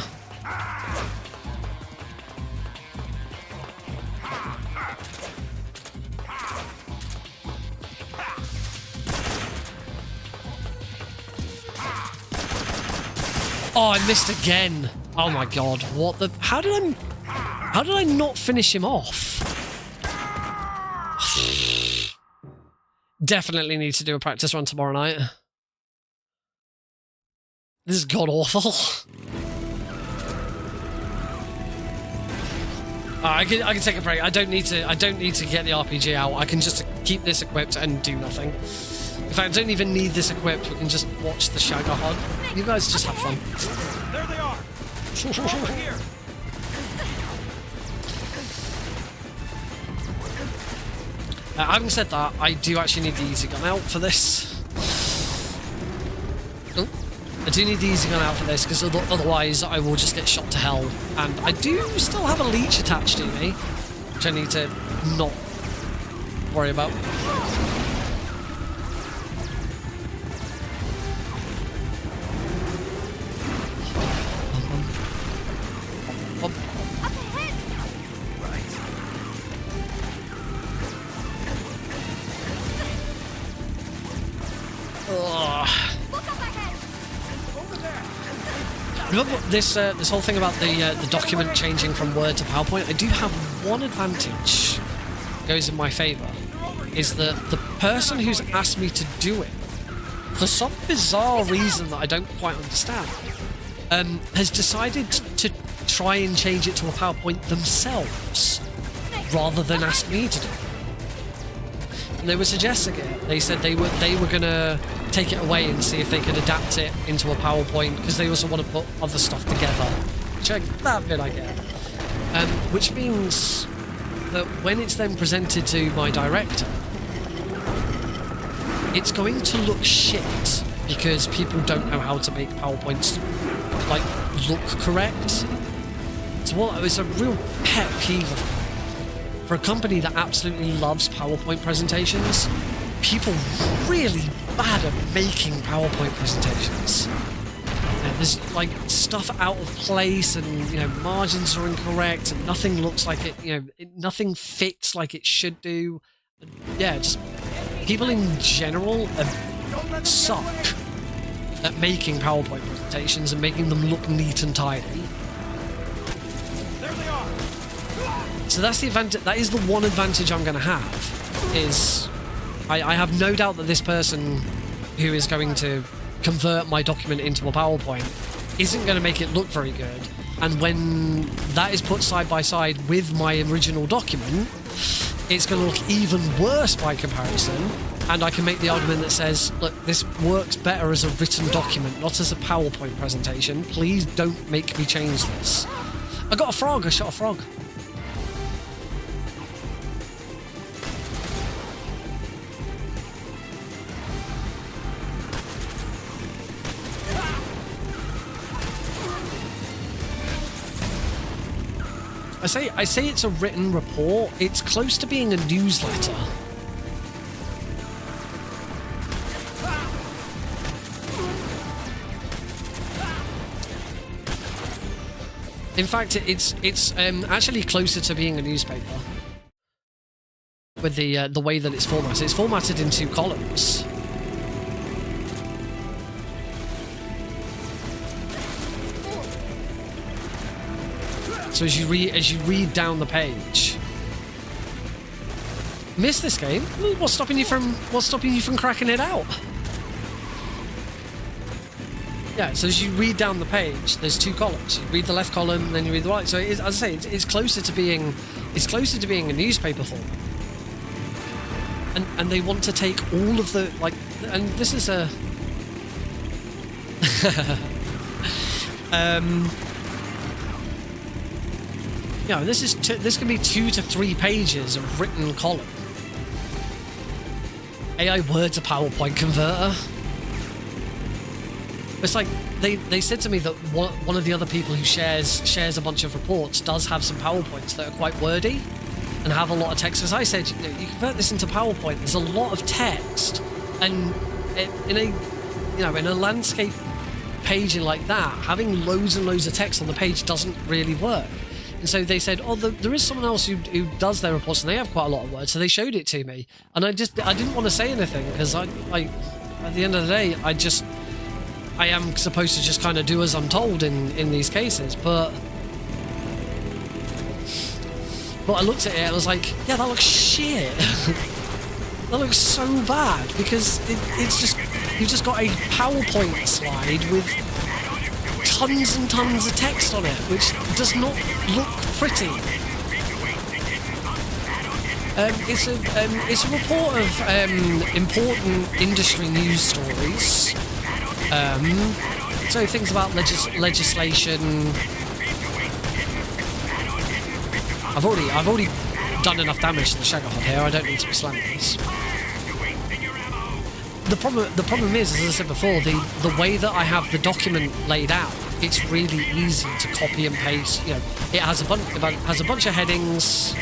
Oh, I missed again. Oh my god, what the... How did I not finish him off? Definitely need to do a practice run tomorrow night. This is god-awful. I can take a break. I don't need to get the RPG out. I can just keep this equipped and do nothing. In fact, I don't even need this equipped. We can just watch the Shagger Hunt. You guys just have fun. There they are. Over here. Having said that, I do actually need the easy gun out for this. Oh, I do need the easy gun out for this because otherwise I will just get shot to hell. And I do still have a leech attached to me, which I need to not worry about. Remember this whole thing about the document changing from Word to PowerPoint? I do have one advantage that goes in my favour, is that the person who's asked me to do it, for some bizarre reason that I don't quite understand, has decided to try and change it to a PowerPoint themselves, rather than ask me to do it. And they were suggesting it. They said they were gonna take it away and see if they could adapt it into a PowerPoint, because they also want to put other stuff together. Which that bit I get. Which means that when it's then presented to my director, it's going to look shit because people don't know how to make PowerPoints like look correct. It's a real pet peeve of mine. For a company that absolutely loves PowerPoint presentations, people really bad at making PowerPoint presentations. There's like stuff out of place, and margins are incorrect, and nothing looks like it. Nothing fits like it should do. And, yeah, just people in general suck at making PowerPoint presentations and making them look neat and tidy. So that's the advantage. That is the one advantage I'm going to have. Is I have no doubt that this person who is going to convert my document into a PowerPoint isn't going to make it look very good. And when that is put side by side with my original document, it's going to look even worse by comparison. And I can make the argument that says, look, this works better as a written document, not as a PowerPoint presentation. Please don't make me change this. I got a frog. I shot a frog. I say it's a written report. It's close to being a newsletter. In fact, it's actually closer to being a newspaper with the way that it's formatted. It's formatted in 2 columns. So as you read down the page, Missed this game? What's stopping you from cracking it out? Yeah, so as you read down the page, there's two columns. You read the left column, then you read the right. So as I say, it's closer to being a newspaper form. And they want to take all of the and this is a yeah, this can be 2 to 3 pages of written column. AI Word's a PowerPoint converter. It's like they said to me that one of the other people who shares a bunch of reports does have some PowerPoints that are quite wordy and have a lot of text. As I said, you convert this into PowerPoint. There's a lot of text, and in a landscape paging like that, having loads and loads of text on the page doesn't really work. And so they said, there is someone else who does their reports, and they have quite a lot of words. So they showed it to me, and I didn't want to say anything because I at the end of the day, I am supposed to just kind of do as I'm told in these cases, but I looked at it and I was like, yeah, that looks shit. That looks so bad because it's just, you've just got a PowerPoint slide with tons and tons of text on it, which does not look pretty. It's a report of important industry news stories. So things about legislation. I've already done enough damage to the Shagahod here. I don't need to be slamming this. The problem is, as I said before, the way that I have the document laid out, it's really easy to copy and paste. It has a bunch of headings.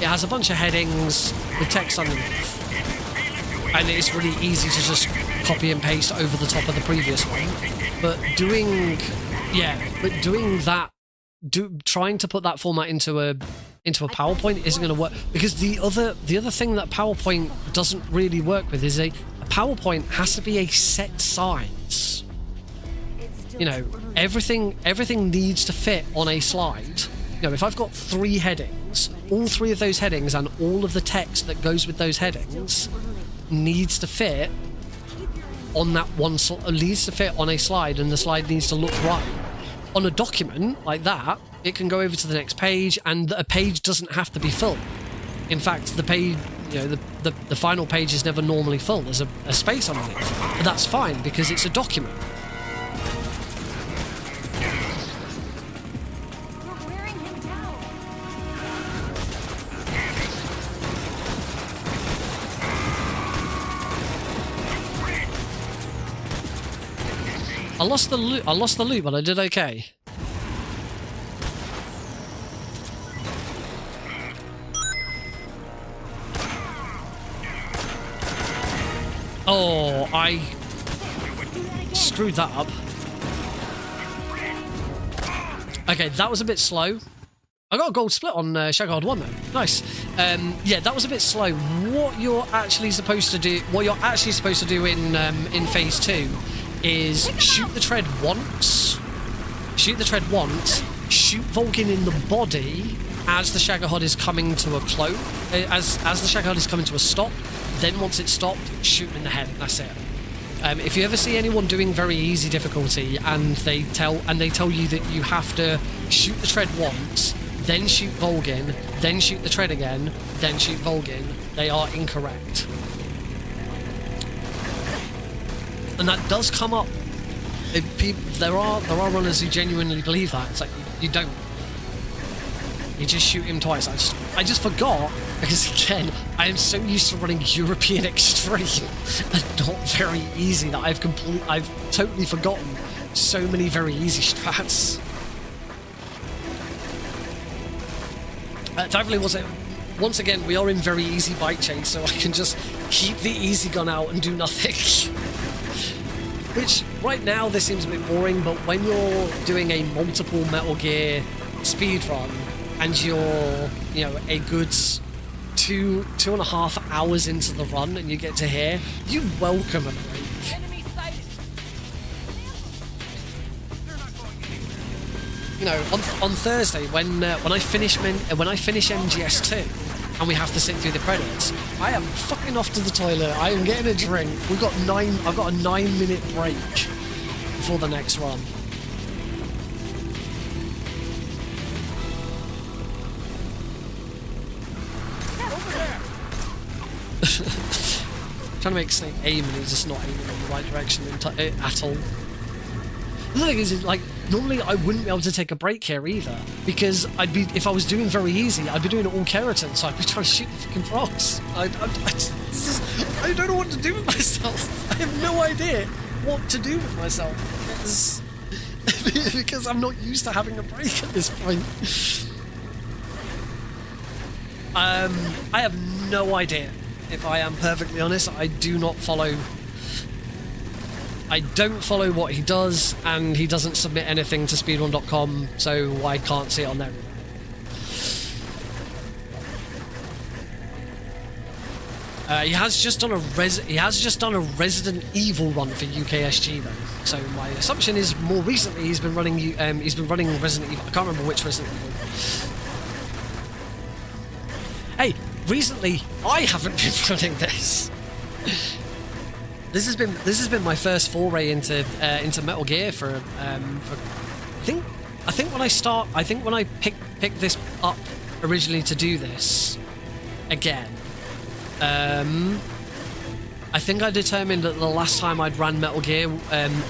It has a bunch of headings with text underneath. And it's really easy to just copy and paste over the top of the previous one. But trying to put that format into a PowerPoint isn't going to work, because the other thing that PowerPoint doesn't really work with is a PowerPoint has to be a set size. Everything needs to fit on a slide. If I've got 3 headings, all 3 of those headings and all of the text that goes with those headings needs to fit on that one. Needs to fit on a slide, and the slide needs to look right. On a document like that, it can go over to the next page, and a page doesn't have to be full. In fact, the page, the final page is never normally full. There's a space underneath, but that's fine because it's a document. I lost the loot, but I did okay. Oh, I screwed that up. Okay, that was a bit slow. I got a gold split on Shagahod 1 though. Nice. Yeah, that was a bit slow. What you're actually supposed to do in phase 2 is shoot the tread once, shoot Volgin in the body as the Shagahod is coming to a close, as the Shagahod is coming to a stop. Then once it's stopped, shoot him in the head. That's it. If you ever see anyone doing very easy difficulty and they tell you that you have to shoot the tread once, then shoot Volgin, then shoot the tread again, then shoot Volgin, they are incorrect. And that does come up. There are runners who genuinely believe that. It's like, you don't. You just shoot him twice. I just forgot, because again, I am so used to running European Extreme and not very easy that I've totally forgotten so many very easy strats. Thankfully, once again, we are in very easy bike chain, so I can just keep the easy gun out and do nothing. Which, right now, this seems a bit boring, but when you're doing a multiple Metal Gear speedrun, and you're, a good 2.5 hours into the run, and you get to here, you welcome a break. On Thursday, when I finish MGS 2, and we have to sit through the credits. I am fucking off to the toilet. I am getting a drink. I've got a 9-minute break before the next run. Trying to make Snake aim and he's just not aiming in the right direction at all. The thing is, like, normally I wouldn't be able to take a break here either, because if I was doing very easy, I'd be doing it all keratin, so I'd be trying to shoot the fucking frogs. I don't know what to do with myself. I have no idea what to do with myself, because I'm not used to having a break at this point. I have no idea. If I am perfectly honest, I don't follow what he does, and he doesn't submit anything to speedrun.com, so I can't see it on there. He has just done a Resident Evil run for UKSG though. So my assumption is more recently he's been running Resident Evil. I can't remember which Resident Evil. Hey, recently I haven't been running this. This has been my first foray into Metal Gear for I think when I picked this up originally to do this again, I think I determined that the last time I'd ran Metal Gear,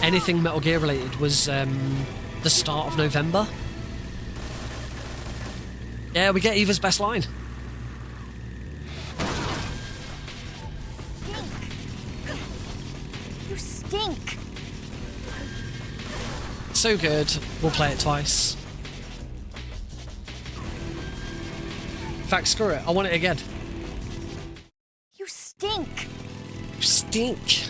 anything Metal Gear related, was the start of November. Yeah, we get Eva's best line. Stink. So good. We'll play it twice. In fact, screw it. I want it again. You stink. You stink.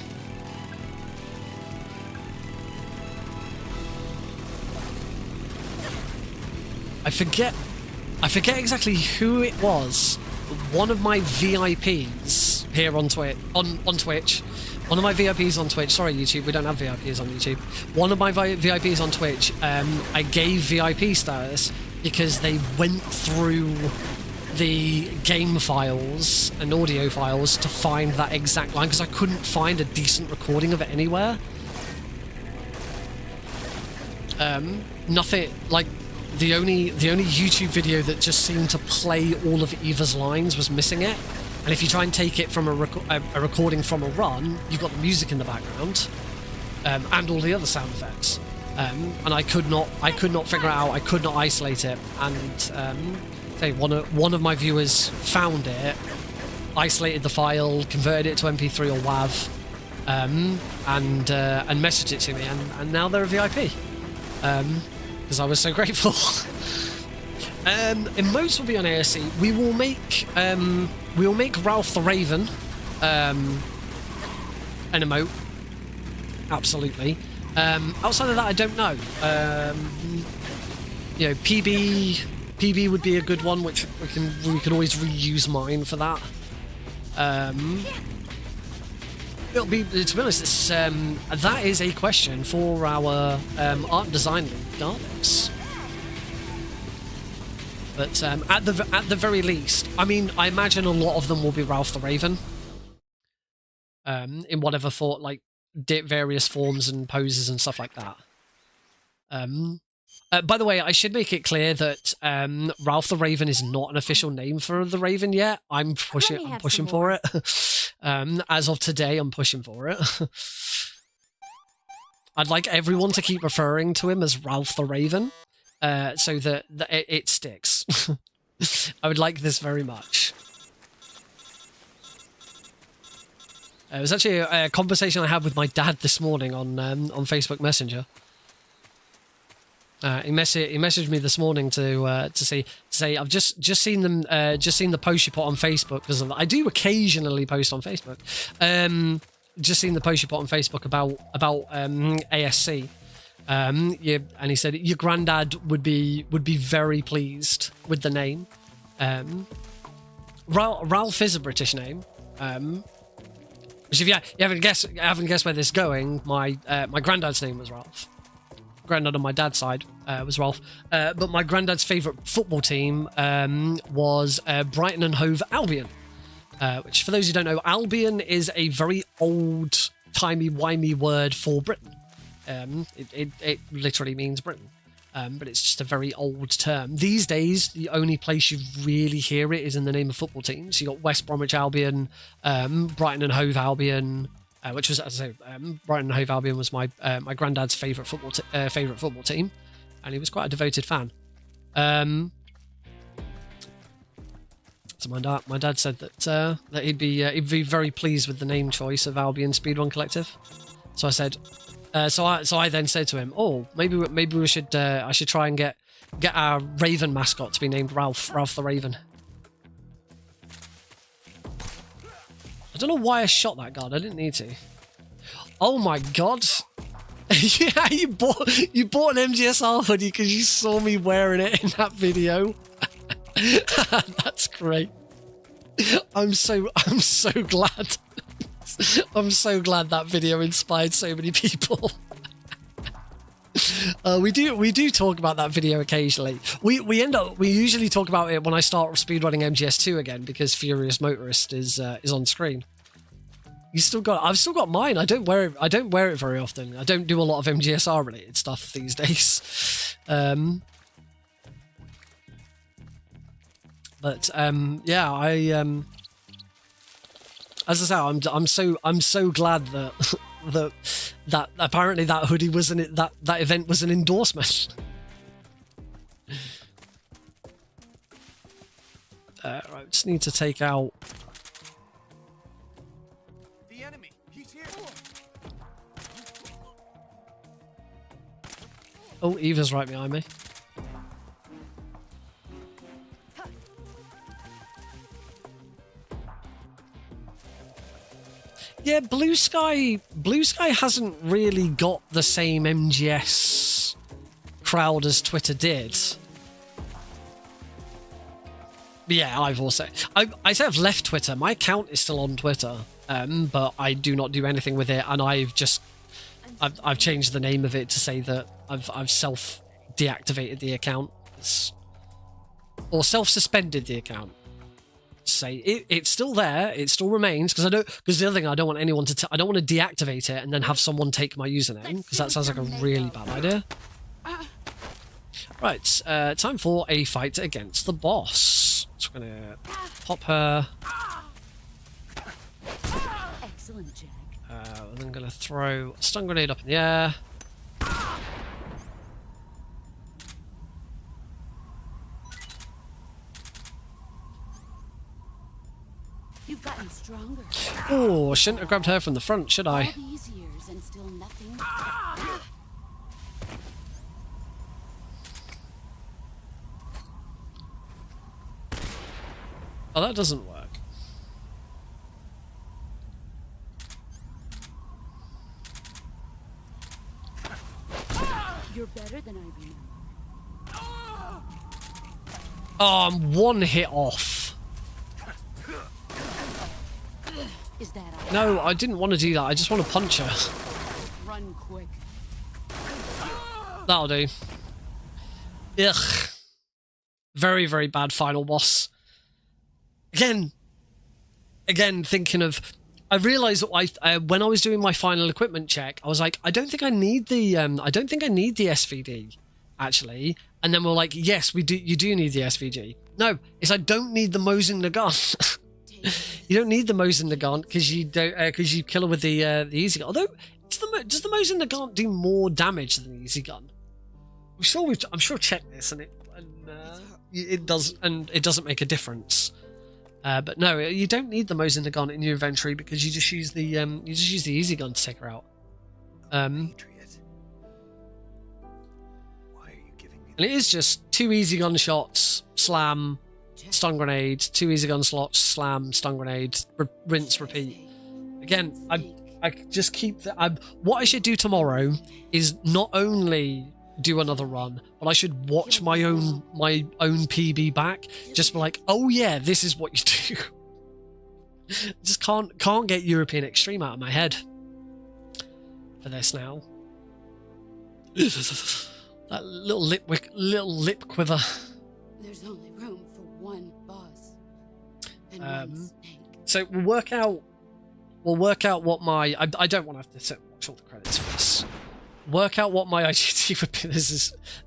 I forget exactly who it was. One of my VIPs here on Twitch. One of my VIPs on Twitch, sorry YouTube, we don't have VIPs on YouTube. One of my VIPs on Twitch, I gave VIP status because they went through the game files and audio files to find that exact line, because I couldn't find a decent recording of it anywhere. Nothing, like, the only YouTube video that just seemed to play all of Eva's lines was missing it. And if you try and take it from a recording from a run, you've got the music in the background, and all the other sound effects. And I could not figure it out. I could not isolate it. And one of my viewers found it, isolated the file, converted it to MP3 or WAV, and messaged it to me. And now they're a VIP, because I was so grateful. Emotes will be on ASC. We will make Ralph the Raven an emote. Absolutely. Outside of that, I don't know. You know, PB would be a good one, which we can always reuse mine for that. It'll be, to be honest, it's, that is a question for our art and design league, regardless. But at the very least, I mean, I imagine a lot of them will be Ralph the Raven, in whatever various forms and poses and stuff like that. By the way, I should make it clear that Ralph the Raven is not an official name for the Raven yet. I'm pushing for it. As of today, I'm pushing for it. I'd like everyone to keep referring to him as Ralph the Raven. So that it sticks. I would like this very much. It was actually a conversation I had with my dad this morning on Facebook Messenger. He messaged me this morning to say I've just seen the post you put on Facebook, because I do occasionally post on Facebook. Just seen the post you put on Facebook about ASC. And he said your granddad would be very pleased with the name. Ralph is a British name. Which if you haven't guessed where this is going, my granddad's name was Ralph. granddad on my dad's side was Ralph. But my granddad's favourite football team was Brighton and Hove Albion. Which, for those who don't know, Albion is a very old, timey-wimey word for Britain. It literally means Britain. But it's just a very old term. These days, the only place you really hear it is in the name of football teams. You got West Bromwich Albion, Brighton and Hove Albion, which was, as I say, Brighton and Hove Albion was my my granddad's favourite football team, and he was quite a devoted fan. So my dad said that he'd be very pleased with the name choice of Albion Speedrun Collective. So I said, so I then said to him, oh, maybe we should I should try and get our Raven mascot to be named Ralph the Raven. I don't know why I shot that guard. I didn't need to. Oh my god! Yeah, you bought an MGSR hoodie because you saw me wearing it in that video. That's great. I'm so glad. I'm so glad that video inspired so many people. We do talk about that video occasionally. We usually talk about it when I start speedrunning MGS2 again because Furious Motorist is on screen. I've still got mine. I don't wear it very often. I don't do a lot of MGSR related stuff these days. But yeah, as I say, I'm so glad that that apparently that hoodie was that event was an endorsement. Right, just need to take out The enemy, he's here. Oh, Eva's right behind me. Yeah, Blue Sky hasn't really got the same MGS crowd as Twitter did. But yeah, I say I've left Twitter. My account is still on Twitter, but I do not do anything with it, and I've changed the name of it to say that I've self-deactivated the account, or self-suspended the account. Say it's still there, it still remains, because the other thing I don't want anyone to I don't want to deactivate it and then have someone take my username, because that sounds like a really bad idea. Right, time for a fight against the boss. So we're gonna pop her. Excellent, Jack. We're then gonna throw a stun grenade up in the air. You've gotten stronger. Oh, shouldn't have grabbed her from the front, should I? All these years and still nothing. Oh, that doesn't work. You're better than I remember. Oh, I'm one hit off. Is that all? No, I didn't want to do that. I just want to punch her. Run quick. That'll do. Ugh. Very, very bad final boss. Again, thinking of... I realised that when I was doing my final equipment check, I was like, I don't think I need the SVD, actually. And then we're like, yes, you do need the SVG. No, it's I don't need the Mosin Nagant. You don't need the Mosin Nagant because you don't because you kill her with the easy gun. Although, does the Mosin Nagant do more damage than the easy gun? I'm sure checked this, and it does, and it doesn't make a difference. But no, you don't need the Mosin Nagant in your inventory because you just use the easy gun to take her out. And it is just 2 easy gun shots, slam, stun grenade, 2 easy gun slots, slam, stun grenade, rinse, repeat. Again, I just keep that. What I should do tomorrow is not only do another run, but I should watch my own PB back. Just be like, oh yeah, this is what you do. Just can't get European Extreme out of my head for this now. That little lip quiver. There's only room for one boss. And one snake. So we'll work out what my I don't want to have to sit and watch all the credits for this. Work out what my IGT would be.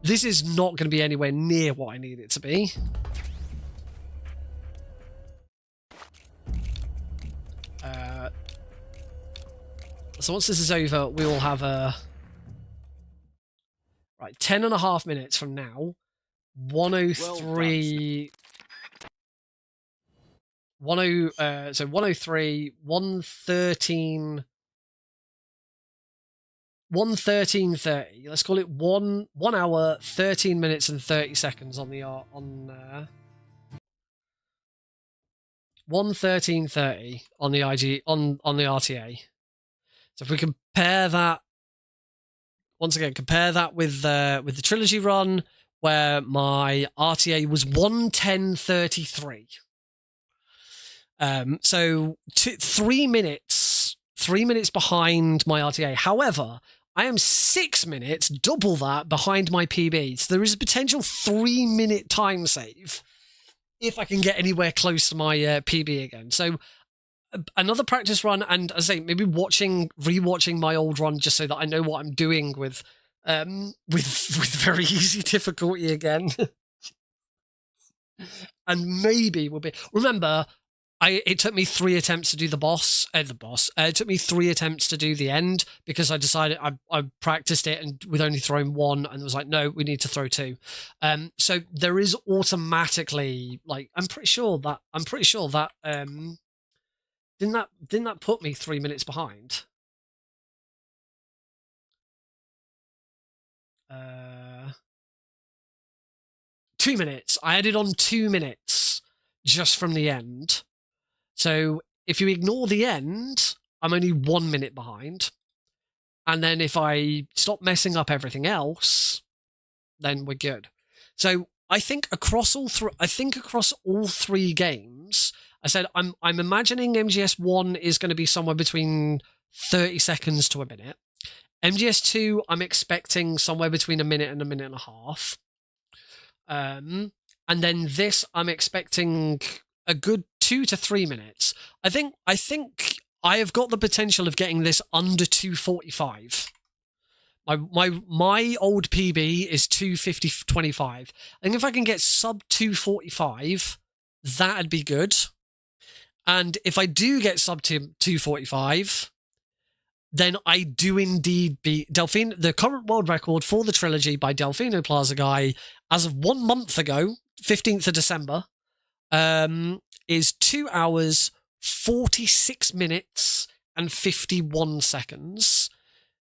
This is not going to be anywhere near what I need it to be. So once this is over, we will have a... Right, 10.5 minutes from now, 103... so 103, 113... 113.30. Let's call it 1 hour, 13 minutes and 30 seconds on the 113.30 on the on the RTA. So if we compare that, once again, compare that with the trilogy run, where my RTA was 110.33. So 3 minutes behind my RTA. However, I am 6 minutes, double that, behind my PB. So there is a potential 3-minute time save if I can get anywhere close to my PB again. So another practice run, and as I say, maybe rewatching my old run just so that I know what I'm doing with very easy difficulty again. And maybe we'll be... Remember, it took me 3 attempts to do the boss. It took me 3 attempts to do the end because I decided I practiced it and with only throwing 1, and it was like, no, we need to throw 2. So there is automatically, like, I'm pretty sure that didn't that put me 3 minutes behind? 2 minutes. I added on 2 minutes just from the end. So if you ignore the end, I'm only 1 minute behind. And then if I stop messing up everything else, then we're good. So I think across all 3 games, I said I'm imagining MGS 1 is going to be somewhere between 30 seconds to a minute. MGS 2, I'm expecting somewhere between a minute and a minute and a half. And then this, I'm expecting a good 2 to 3 minutes. I think I have got the potential of getting this under 2:45. My old PB is 2:50.25. I think if I can get sub 2:45, that'd be good. And if I do get sub 2:45, then I do indeed beat Delfino. The current world record for the trilogy by Delfino Plaza Guy, as of 1 month ago, 15th of December, is 2 hours, 46 minutes, and 51 seconds.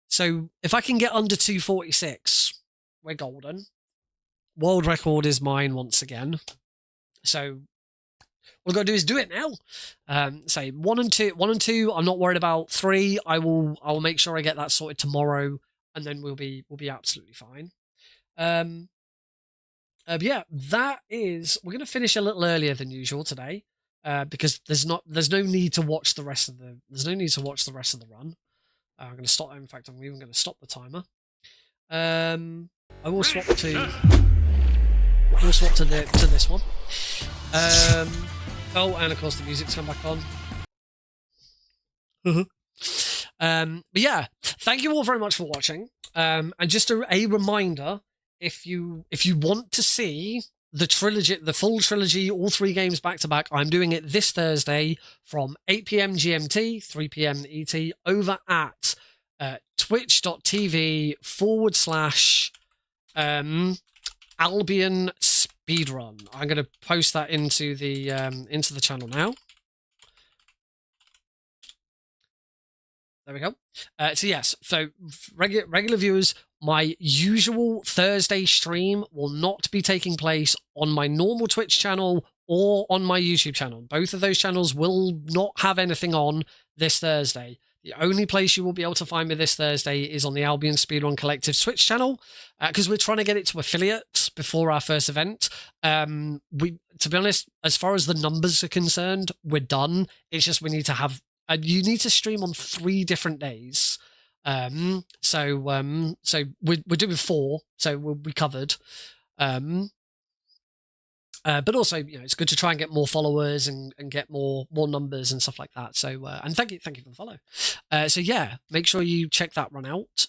So if I can get under 2:46, we're golden. World record is mine once again. So all I've got to do is do it now. Say 1 and 2. I'm not worried about 3. I will make sure I get that sorted tomorrow, and then we'll be absolutely fine. But yeah, that is. We're going to finish a little earlier than usual today, because there's no need to watch the rest of the run. I'm going to stop. In fact, I'm even going to stop the timer. I will swap to. We'll swap to this one. Oh, and of course the music's come back on. But yeah, thank you all very much for watching. And just a reminder, if you want to see the trilogy, the full trilogy, all 3 games back to back, I'm doing it this Thursday from 8 PM GMT, 3 PM ET, over at twitch.tv / Albion Speedrun. I'm going to post that into the channel now. There we go. So yes, so regular viewers, my usual Thursday stream will not be taking place on my normal Twitch channel or on my YouTube channel. Both of those channels will not have anything on this Thursday. The only place you will be able to find me this Thursday is on the Albion Speedrun Collective Twitch channel, because we're trying to get it to affiliate before our first event. To be honest, as far as the numbers are concerned, we're done. It's just we need to have... you need to stream on 3 different days So we're doing 4, so we'll be covered. But also, it's good to try and get more followers and get more numbers and stuff like that. So, and thank you for the follow. So yeah, make sure you check that run out.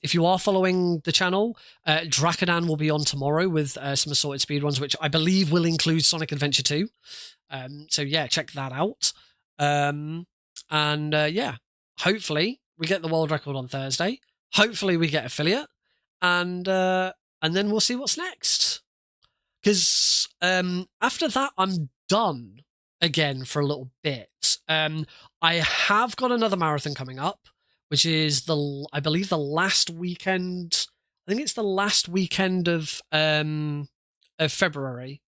If you are following the channel, Drakadan will be on tomorrow with some assorted speedruns, which I believe will include Sonic Adventure 2. So yeah, check that out. Yeah, hopefully we get the world record on Thursday. Hopefully we get affiliate, and then we'll see what's next. Because after that, I'm done again for a little bit. I have got another marathon coming up, which is I believe the last weekend. I think it's the last weekend of February.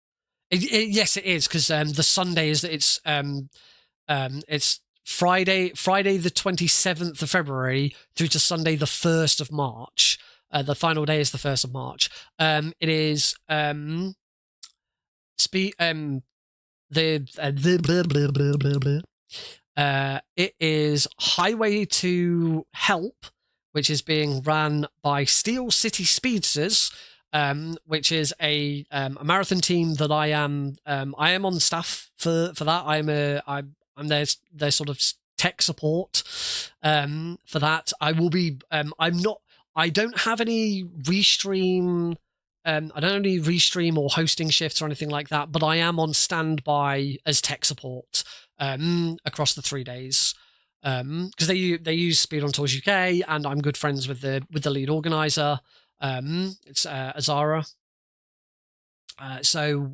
Yes, it is, because the Sunday is it's Friday the 27th of February through to Sunday the 1st of March. The final day is the 1st of March. It is it is Highway to Help, which is being ran by Steel City Speedsters, which is a marathon team that I am on staff for that. I'm their sort of tech support for that. I will be I don't have any restream. I don't have any restream or hosting shifts or anything like that, but I am on standby as tech support across the 3 days, because they use Speedrun Tools UK, and I'm good friends with the lead organizer. It's Azara. So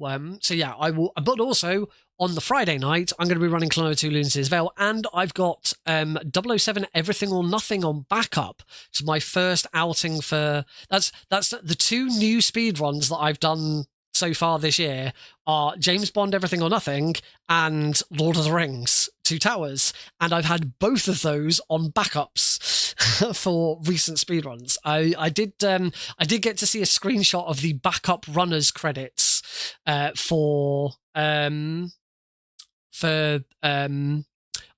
yeah, I will. But also on the Friday night, I'm going to be running Klonoa 2 Lunacy's Veil, and I've got 007 Everything or Nothing on backup. It's my first outing for that's the 2 new speedruns that I've done so far this year are James Bond Everything or Nothing and Lord of the Rings 2 Towers, and I've had both of those on backups for recent speedruns. I did get to see a screenshot of the backup runners credits for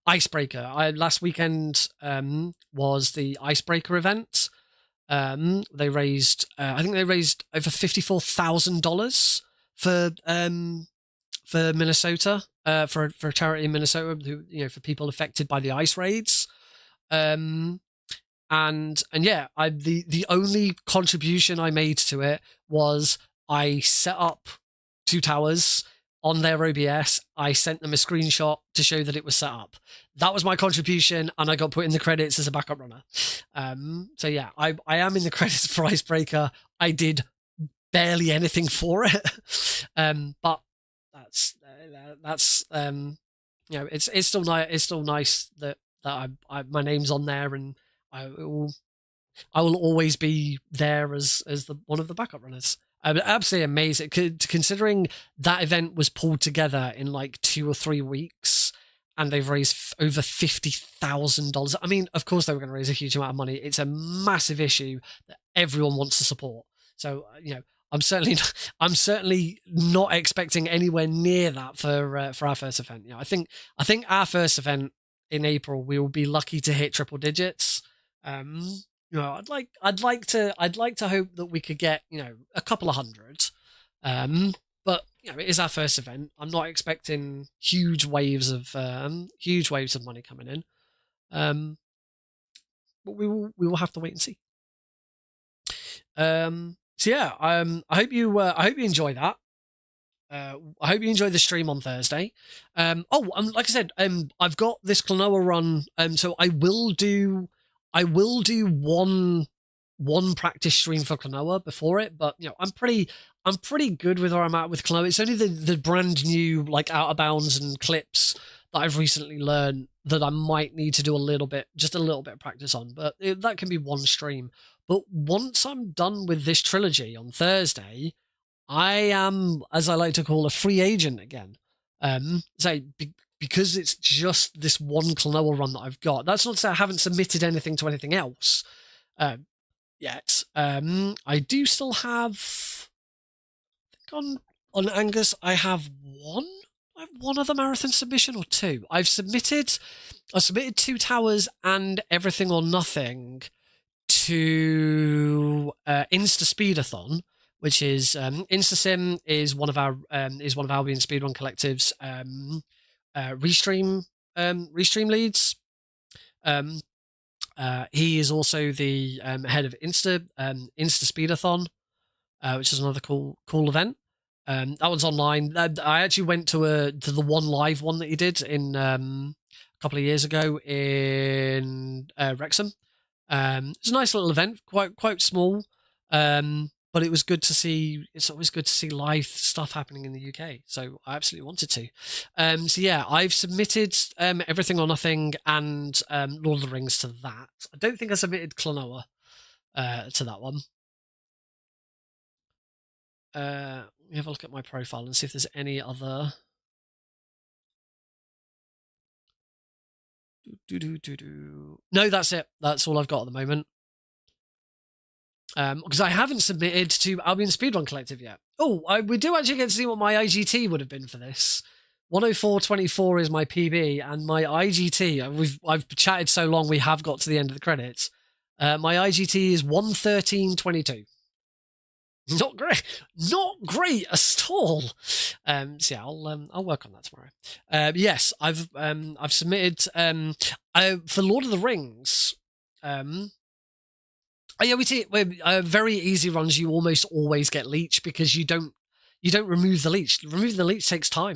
Icebreaker. Last weekend was the Icebreaker event. They raised I think they raised over $54,000 for Minnesota, for a charity in Minnesota, who, for people affected by the ice raids. And yeah, the only contribution I made to it was I set up 2 Towers on their OBS. I sent them a screenshot to show that it was set up. That was my contribution, and I got put in the credits as a backup runner. So yeah, I am in the credits for Icebreaker. I did barely anything for it, but that's it's still nice. It's still nice that my name's on there, and I will always be there as one of the backup runners. Absolutely amazing, considering that event was pulled together in like 2 or 3 weeks, and they've raised over $50,000. I mean, of course they were going to raise a huge amount of money. It's a massive issue that everyone wants to support. So I'm certainly not expecting anywhere near that for our first event. I think our first event in April, we will be lucky to hit triple digits. I'd like to hope that we could get a couple of hundred, but it is our first event. I'm not expecting huge waves of money coming in, but we will have to wait and see. So yeah, I hope you enjoy that. I hope you enjoy the stream on Thursday. Like I said, I've got this Klonoa run, so I will do one practice stream for Klonoa before it, but I'm pretty good with where I'm at with Klonoa. It's only the brand new out of bounds and clips that I've recently learned that I might need to do just a little bit of practice on, but that can be one stream. But once I'm done with this trilogy on Thursday, I am, as I like to call, a free agent again. Because it's just this one Klonoa run that I've got. That's not to say I haven't submitted anything to anything else yet. I do still have, I think on Angus, I have 1 I have one other marathon submission or two. I submitted 2 Towers and Everything or Nothing to Insta Speedathon, which is InstaSim is one of Albion Speedrun Collective's restream leads. He is also the head of Insta Speedathon, which is another cool event. That one's online. I actually went to the one live one that he did in a couple of years ago in Wrexham. It's a nice little event, quite small, but it was good to see. It's always good to see live stuff happening in the UK, so I absolutely wanted to. So yeah, I've submitted Everything or Nothing and Lord of the Rings to that. I don't think I submitted Klonoa to that one. Let me have a look at my profile and see if there's any other. No, that's it. That's all I've got at the moment. Because I haven't submitted to Albion Speedrun Collective yet. Oh, we do actually get to see what my IGT would have been for this. 104.24 is my PB, and my IGT. I've chatted so long, we have got to the end of the credits. My IGT is 113.22. Not great at all. So yeah, I'll work on that tomorrow. Yes, I've submitted for Lord of the Rings. Oh yeah, we see very easy runs. You almost always get leech because you don't remove the leech. Removing the leech takes time.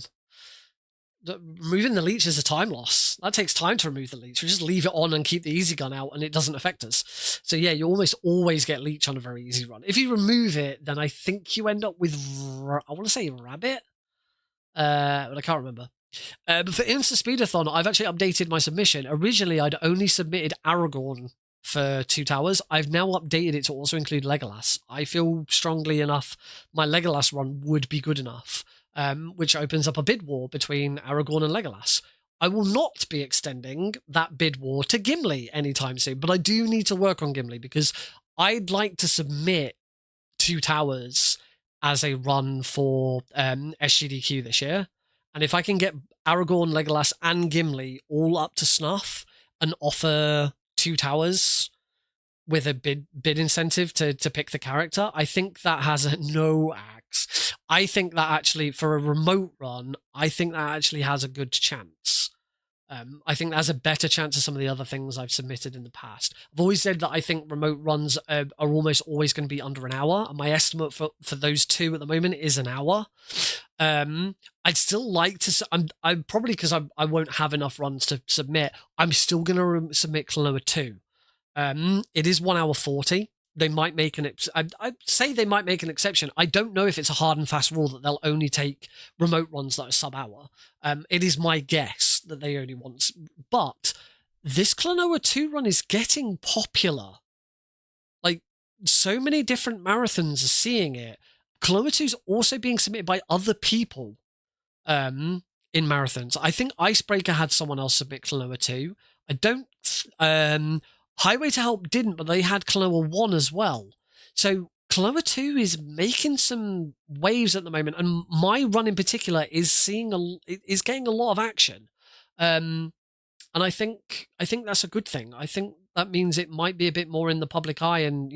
Removing the leech is a time loss. That takes time to remove the leech. We just leave it on and keep the easy gun out, and it doesn't affect us. So yeah, you almost always get leech on a very easy run. If you remove it, then I think you end up with I want to say rabbit, but I can't remember. But for Insta Speedathon, I've actually updated my submission. Originally, I'd only submitted Aragorn for 2 Towers. I've now updated it to also include Legolas. I feel strongly enough my Legolas run would be good enough, which opens up a bid war between Aragorn and Legolas. I will not be extending that bid war to Gimli anytime soon, but I do need to work on Gimli because I'd like to submit 2 Towers as a run for SGDQ this year. And if I can get Aragorn, Legolas, and Gimli all up to snuff and offer 2 Towers with a bid incentive to pick the character, I think that has no axe. I think that actually, for a remote run, I think that actually has a good chance. I think that has a better chance of some of the other things I've submitted in the past. I've always said that I think remote runs are almost always going to be under an hour, and my estimate for those 2 at the moment is an hour. I'd still like to. I'm probably, because I won't have enough runs to submit. I'm still going to submit Klonoa 2. It is 1 hour 40. They might make I'd say they might make an exception. I don't know if it's a hard and fast rule that they'll only take remote runs that are sub-hour. It is my guess that they only want. But this Klonoa 2 run is getting popular. Like, so many different marathons are seeing it. Klonoa 2 is also being submitted by other people in marathons. I think Icebreaker had someone else submit Klonoa 2. I don't... Highway to Help didn't, but they had Klonoa 1 as well. So Klonoa 2 is making some waves at the moment, and my run in particular is getting a lot of action. And I think that's a good thing. I think that means it might be a bit more in the public eye, and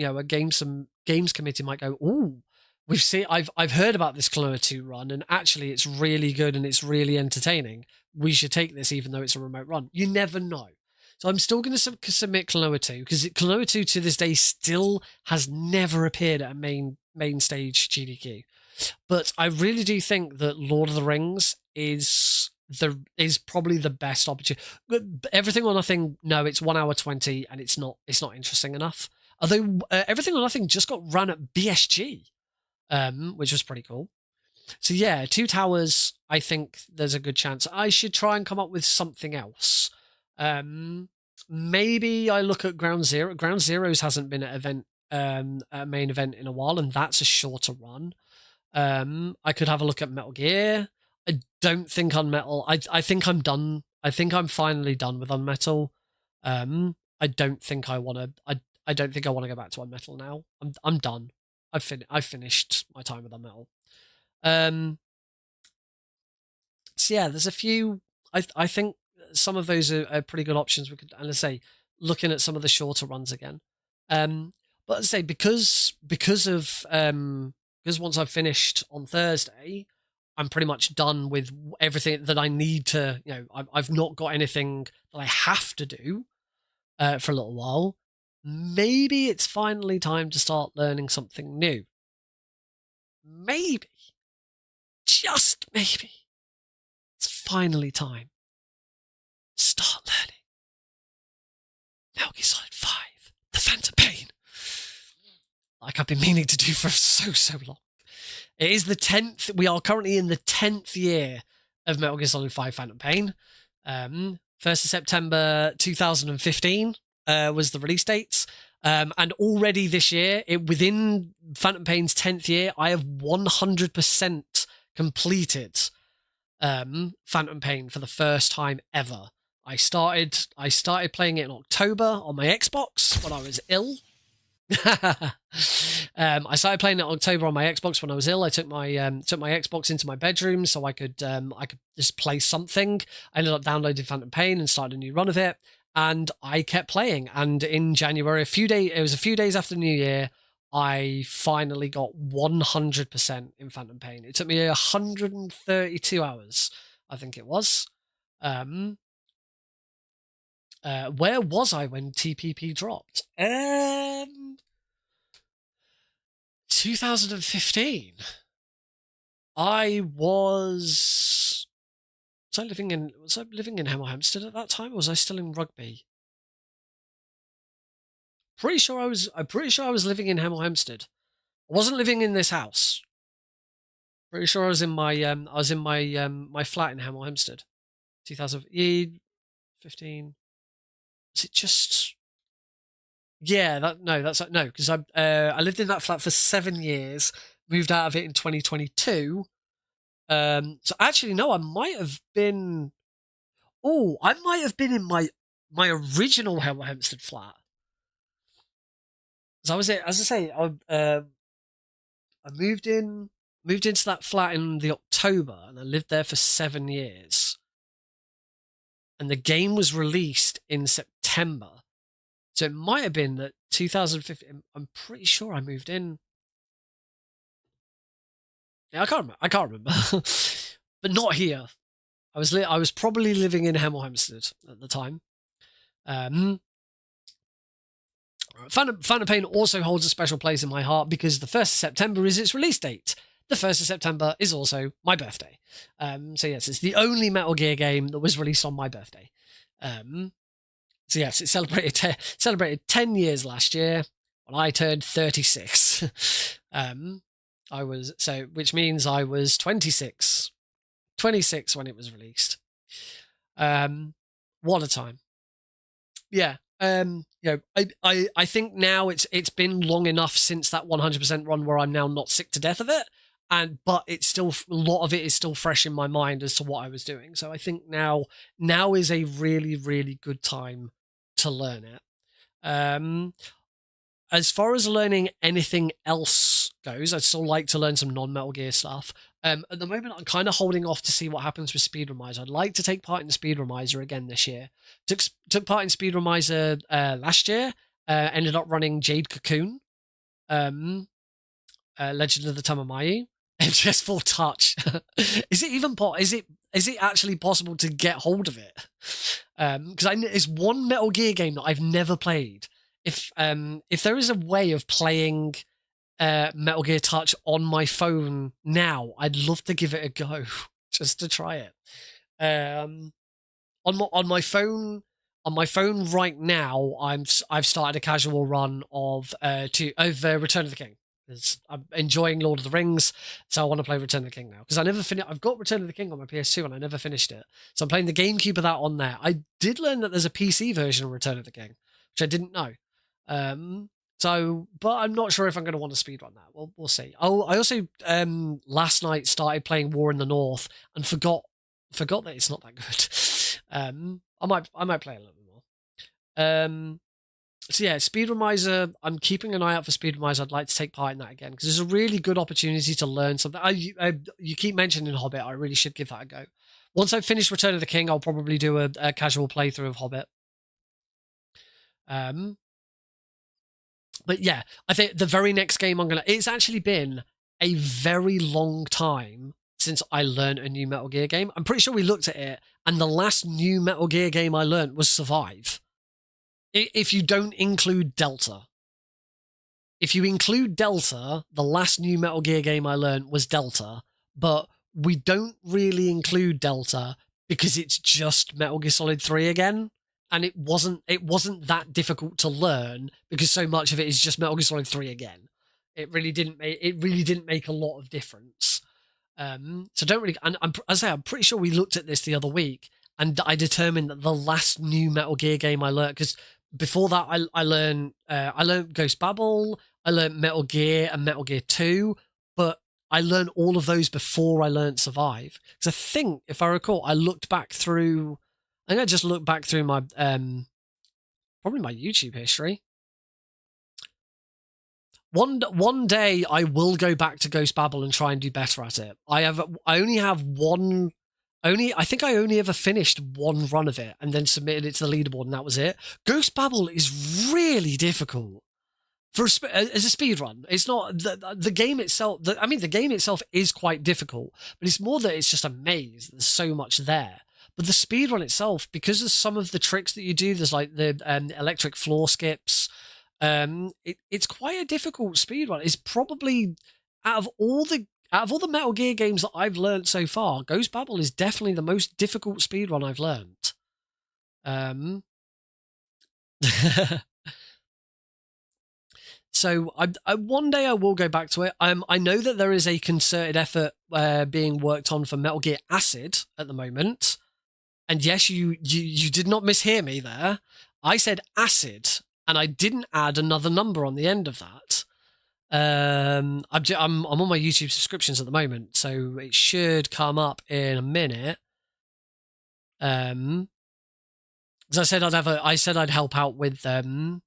some games committee might go, "Ooh, I've heard about this Klonoa 2 run, and actually it's really good and it's really entertaining. We should take this, even though it's a remote run." You never know. So I'm still going to submit Klonoa 2, because Klonoa 2 to this day still has never appeared at a main stage GDQ. But I really do think that Lord of the Rings is probably the best opportunity. Everything or Nothing, no, it's 1 hour 20, and it's not interesting enough. Although Everything or Nothing just got run at BSG, which was pretty cool. So yeah, 2 Towers, I think there's a good chance. I should try and come up with something else. Maybe I look at Ground Zero. Ground Zeroes hasn't been at a main event in a while, and that's a shorter run. I could have a look at Metal Gear. I don't think Unmetal. I think I'm done. I think I'm finally done with Unmetal. I don't think I want to. I don't think I want to go back to Unmetal now. I'm done. I've finished my time with Unmetal. So yeah, there's a few. I think some of those are pretty good options. We could, and I say, looking at some of the shorter runs again. But I say because once I've finished on Thursday, I'm pretty much done with everything that I need to. I've not got anything that I have to do for a little while. Maybe it's finally time to start learning something new. Maybe, just maybe, it's finally time to start learning Metal Gear Solid 5, The Phantom Pain, like I've been meaning to do for so long. It is the 10th. We are currently in the 10th year of Metal Gear Solid 5 Phantom Pain. 1st of September 2015 was the release dates. And already this year, within Phantom Pain's 10th year, I have 100% completed Phantom Pain for the first time ever. I started playing it in October on my Xbox when I was ill. I started playing it in October on my Xbox when I was ill. I took my Xbox into my bedroom so I could just play something. I ended up downloading Phantom Pain and started a new run of it, and I kept playing. And in January, it was a few days after New Year, I finally got 100% in Phantom Pain. It took me 132 hours, I think it was. Where was I when TPP dropped? 2015. I was I living in Hemel Hempstead at that time, or was I still in Rugby? I'm pretty sure I was living in Hemel Hempstead. I wasn't living in this house. Pretty sure I was in my my flat in Hemel Hempstead. 2015. Is it just? Yeah, because I lived in that flat for 7 years, moved out of it in 2022. So actually, no, I might have been. Oh, I might have been in my original Hemel Hempstead flat. So I was, as I say, I moved into that flat in the October, and I lived there for 7 years. And the game was released in September. So it might have been that 2015. I'm pretty sure I moved in. Yeah, I can't remember. But not here. I was probably living in Hemel Hempstead at the time. Phantom Pain also holds a special place in my heart because the 1st of September is its release date. The 1st of September is also my birthday. So yes, it's the only Metal Gear game that was released on my birthday. So yes, it celebrated 10 years last year when I turned 36. Which means I was 26 when it was released. What a time. Yeah. I think now it's been long enough since that 100% run where I'm now not sick to death of it, but it's still, a lot of it is still fresh in my mind as to what I was doing. So I think now is a really, really good time to learn it. As far as learning anything else goes, I'd still like to learn some non-Metal Gear stuff. At the moment, I'm kind of holding off to see what happens with Speedrun. I'd like to take part in Speedrun again this year. Took part in Speedrun last year. Ended up running Jade Cocoon, Legend of the Tamamayu, MGS 4 Touch. Is it even is it actually possible to get hold of it? Because it's one Metal Gear game that I've never played. If there is a way of playing Metal Gear Touch on my phone now, I'd love to give it a go just to try it. On my phone right now, I've started a casual run of Return of the King, because I'm enjoying Lord of the Rings, so I want to play Return of the King now, because I never finished. I've got Return of the King on my PS2 and I never finished it, so I'm playing the GameCube of that on there. I did learn that there's a PC version of Return of the King, which I didn't know. But I'm not sure if I'm going to want to speedrun that. We'll see. I also last night started playing War in the North and forgot that it's not that good. I might play a little bit more. So yeah, Speedrun. I'm keeping an eye out for Speedrun. I'd like to take part in that again, because there's a really good opportunity to learn something. You keep mentioning Hobbit. I really should give that a go. Once I've finished Return of the King, I'll probably do a casual playthrough of Hobbit. But yeah, I think the very next game it's actually been a very long time since I learned a new Metal Gear game. I'm pretty sure we looked at it, and the last new Metal Gear game I learned was Survive. If you don't include Delta. If you include Delta, the last new Metal Gear game I learned was Delta, but we don't really include Delta because it's just Metal Gear Solid 3 again, and it wasn't that difficult to learn because so much of it is just Metal Gear Solid 3 again. It really didn't make a lot of difference. So don't really. And I'm pretty sure we looked at this the other week, and I determined that the last new Metal Gear game I learned, because before that I learned Ghost Babel, I learned Metal Gear and Metal Gear 2, but I learned all of those before I learned Survive. Because I think, if I recall, I looked back through. I think I just looked back through my probably my YouTube history. One day I will go back to Ghost Babel and try and do better at it. I only ever finished one run of it and then submitted it to the leaderboard, and that was it. Ghost Babel is really difficult as a speed run. It's not the game itself. The game itself is quite difficult, but it's more that it's just a maze. There's so much there. But the speed run itself, because of some of the tricks that you do, there's like the electric floor skips. It's quite a difficult speedrun. It's probably out of all the Metal Gear games that I've learned so far, Ghost Babel is definitely the most difficult speedrun I've learned. So one day I will go back to it. I know that there is a concerted effort being worked on for Metal Gear Acid at the moment. And yes, you did not mishear me there. I said Acid, and I didn't add another number on the end of that. I'm on my YouTube subscriptions at the moment, so it should come up in a minute. Because I said I'd help out with the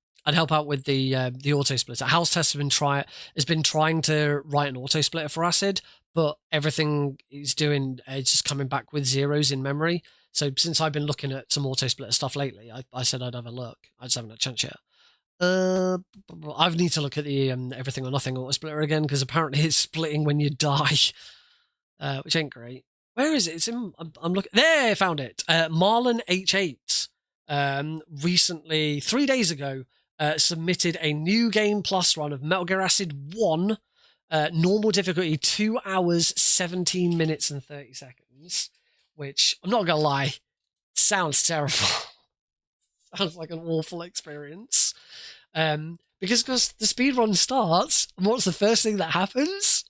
auto splitter. House Test has been trying to write an auto splitter for Acid, but everything he's doing is just coming back with zeros in memory. So since I've been looking at some auto splitter stuff lately, I said I'd have a look. I just haven't had a chance yet. I need to look at the Everything or Nothing auto splitter again, because apparently it's splitting when you die, which ain't great. Where is it? It's in. I'm looking. There, I found it. Marlon H8 recently, 3 days ago, submitted a new game plus run of Metal Gear Acid 1, normal difficulty, 2 hours, 17 minutes and 30 seconds, which, I'm not gonna lie, sounds terrible. Sounds like an awful experience. Because the speedrun starts, and what's the first thing that happens?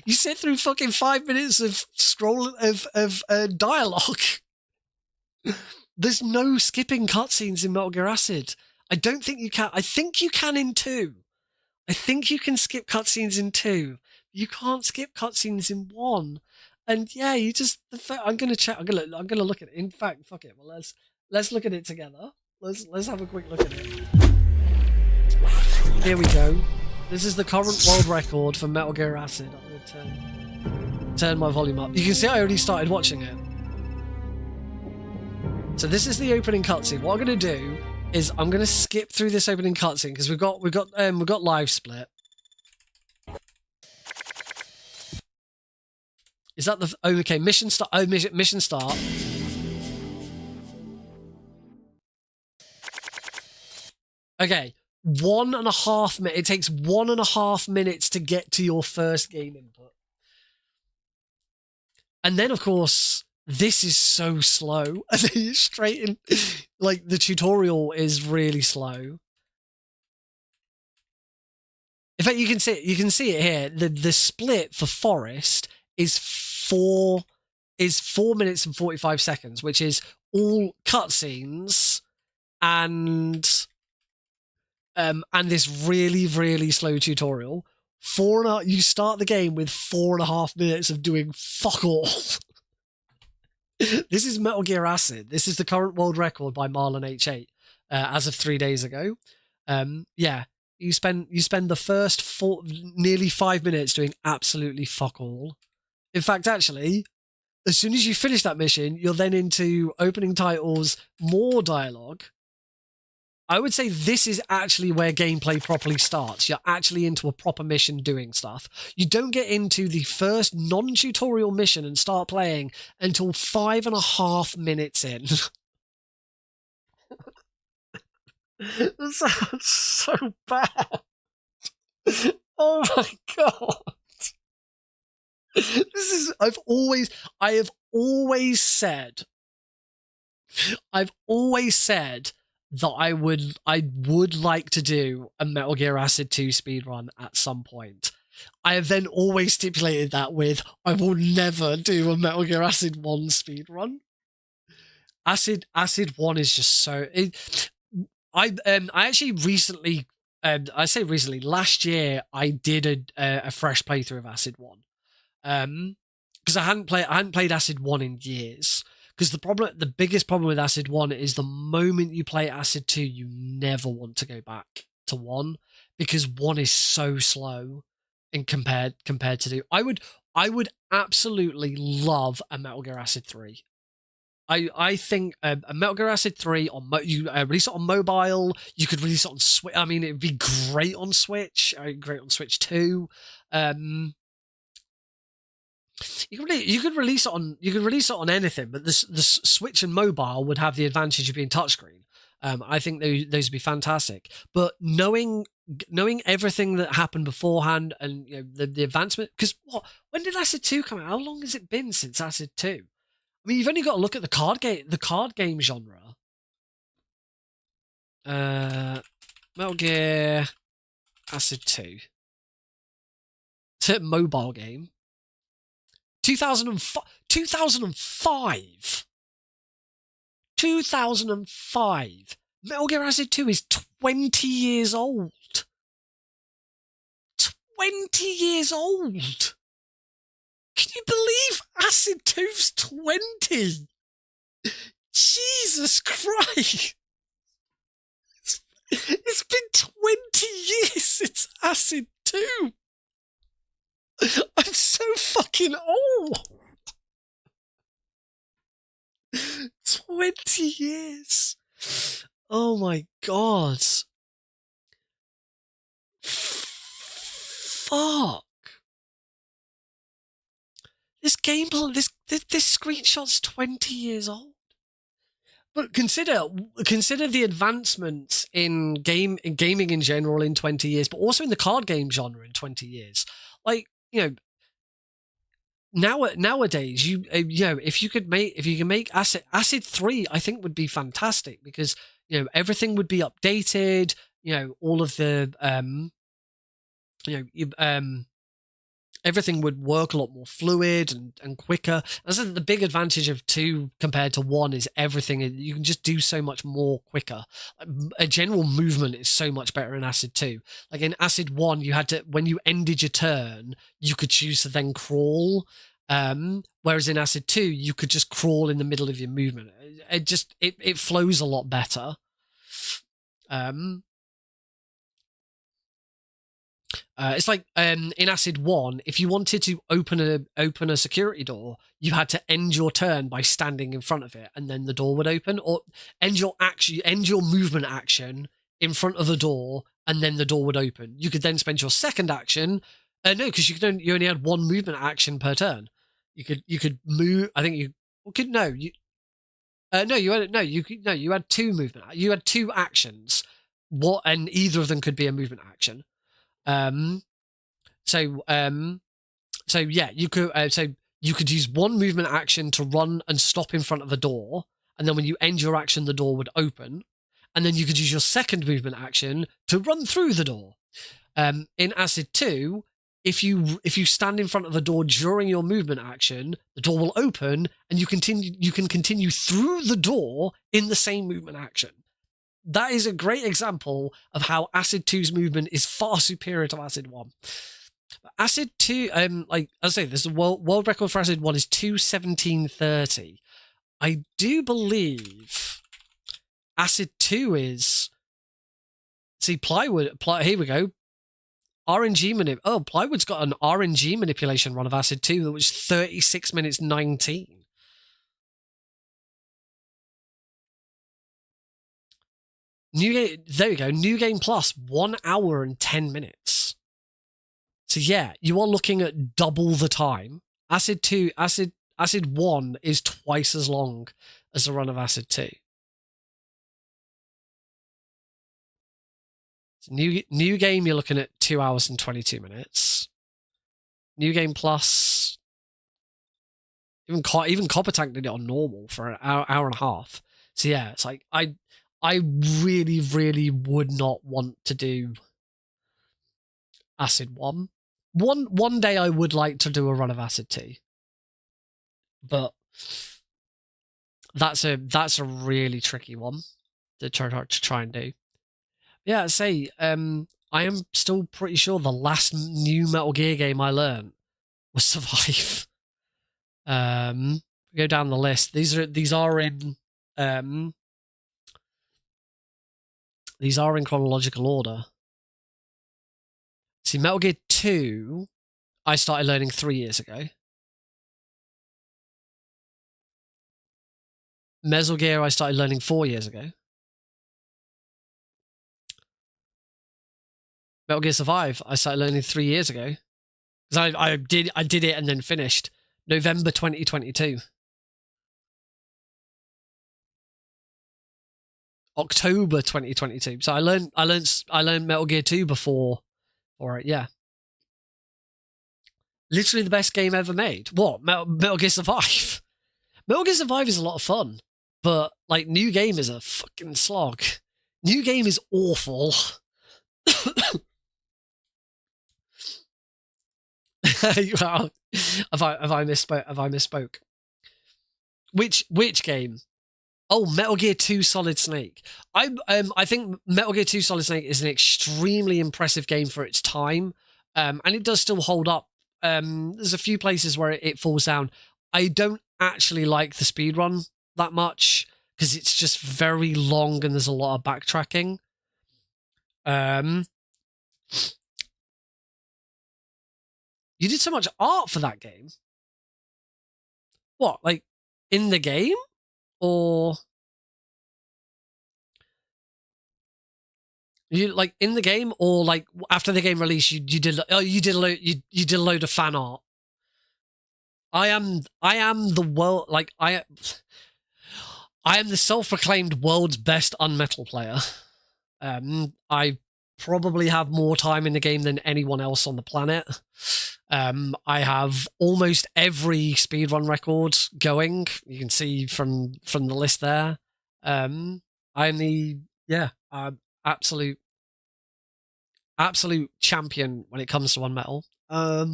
You sit through fucking 5 minutes of scroll of dialogue. There's no skipping cutscenes in Metal Gear Acid. I don't think you can. I think you can in 2. I think you can skip cutscenes in 2. You can't skip cutscenes in 1. And yeah, you just. I'm gonna check. I'm gonna look at it. In fact, fuck it. Well, let's look at it together. Let's have a quick look at it. Here we go. This is the current world record for Metal Gear Acid. I'm gonna turn my volume up. You can see I already started watching it. So this is the opening cutscene. What I'm gonna do is I'm gonna skip through this opening cutscene because we've got live split. Is that the okay? Mission start. Oh, mission start. Okay, 1.5 minutes. It takes 1.5 minutes to get to your first game input, and then of course this is so slow. And then you're straight in. Like the tutorial is really slow. In fact, you can see it here. The split for Forest is 4 minutes and 45 seconds, which is all cutscenes and this really, really slow tutorial. You start the game with 4.5 minutes of doing fuck all. This is Metal Gear Acid. This is the current world record by Marlon H8 as of 3 days ago. Yeah, you spend the first nearly 5 minutes doing absolutely fuck all. In fact, actually, as soon as you finish that mission, you're then into opening titles, more dialogue. I would say this is actually where gameplay properly starts. You're actually into a proper mission doing stuff. You don't get into the first non-tutorial mission and start playing until 5.5 minutes in. That sounds so bad. Oh my god. I have always said that I would like to do a Metal Gear Acid 2 speedrun at some point. I have then always stipulated that with I will never do a Metal Gear Acid 1 speedrun. Acid 1 is just so I actually recently I say recently, last year I did a fresh playthrough of Acid 1. Because I hadn't played Acid 1 in years. Because the biggest problem with Acid 1 is the moment you play Acid 2, you never want to go back to 1 because 1 is so slow in compared to 2. I would absolutely love a Metal Gear Acid 3. I think a Metal Gear Acid 3 you release it on mobile. You could release it on Switch. I mean, it'd be great on Switch. Great on Switch 2. You could release it on anything, but the Switch and mobile would have the advantage of being touchscreen. I think those would be fantastic. But knowing everything that happened beforehand and the advancement, because when did Acid 2 come out? How long has it been since Acid 2? I mean, you've only got to look at the card game genre. Metal Gear Acid 2. It's a mobile game. 2005. 2005. Metal Gear Acid 2 is 20 years old. 20 years old. Can you believe Acid 2's 20? Jesus Christ. It's been 20 years since Acid 2. I'm so fucking old. 20 years. Oh my god. Fuck. This screenshot's 20 years old. But consider the advancements in gaming in general in 20 years, but also in the card game genre in 20 years. Like, nowadays, if you can make Acid 3, I think would be fantastic because everything would be updated. All of the everything would work a lot more fluid and quicker. I think the big advantage of 2 compared to 1 is everything. You can just do so much more quicker. A general movement is so much better in Acid 2. Like in Acid 1, you had to, when you ended your turn, you could choose to then crawl. Whereas in Acid 2, you could just crawl in the middle of your movement. It flows a lot better. It's like in Acid 1, if you wanted to open a security door, you had to end your turn by standing in front of it, and then the door would open, or end your movement action in front of the door, and then the door would open. You could then spend your second action. No, because you only had one movement action per turn. You could move. I think you could you had two movement. You had two actions. And either of them could be a movement action. So yeah, you could use one movement action to run and stop in front of a door, and then when you end your action, the door would open, and then you could use your second movement action to run through the door. In Acid 2, if you stand in front of a door during your movement action, the door will open, and you can continue through the door in the same movement action. That is a great example of how Acid 2's movement is far superior to Acid 1. Acid 2, like I say, this world record for Acid 1 is 2:17:30. I do believe Acid 2 is, see, plywood. Here we go. RNG manip. Oh, Plywood's got an RNG manipulation run of Acid 2 that was 36 minutes 19. New game. There we go. New game plus 1 hour and 10 minutes. So yeah, you are looking at double the time. Acid 1 is twice as long as the run of Acid 2. So new game, you're looking at 2 hours and 22 minutes. New game plus, even Copper Tank did it on normal for an hour and a half. So yeah, it's like I really, really would not want to do Acid 1. One day I would like to do a run of Acid 2. But that's a really tricky one to try and do. Yeah, say I am still pretty sure the last new Metal Gear game I learned was Survive. Go down the list. These are in chronological order. See, Metal Gear 2, I started learning 3 years ago. Metal Gear, I started learning 4 years ago. Metal Gear Survive, I started learning 3 years ago. Because I did it and then finished. November 2022. October 2022. So I learned Metal Gear 2 before it, yeah. Literally the best game ever made. What? Metal Gear Survive. Metal Gear Survive is a lot of fun, but like new game is a fucking slog. New game is awful. Have I misspoke? Which game? Oh, Metal Gear 2 Solid Snake. I think Metal Gear 2 Solid Snake is an extremely impressive game for its time, and it does still hold up. There's a few places where it falls down. I don't actually like the speedrun that much because it's just very long and there's a lot of backtracking. You did so much art for that game. What, like in the game, or you like in the game, or like after the game release, you did a load of fan art. I am the world, like I am the self-proclaimed world's best unmetal player. I probably have more time in the game than anyone else on the planet. I have almost every speedrun record going. You can see from the list there. I'm the absolute champion when it comes to Unmetal. I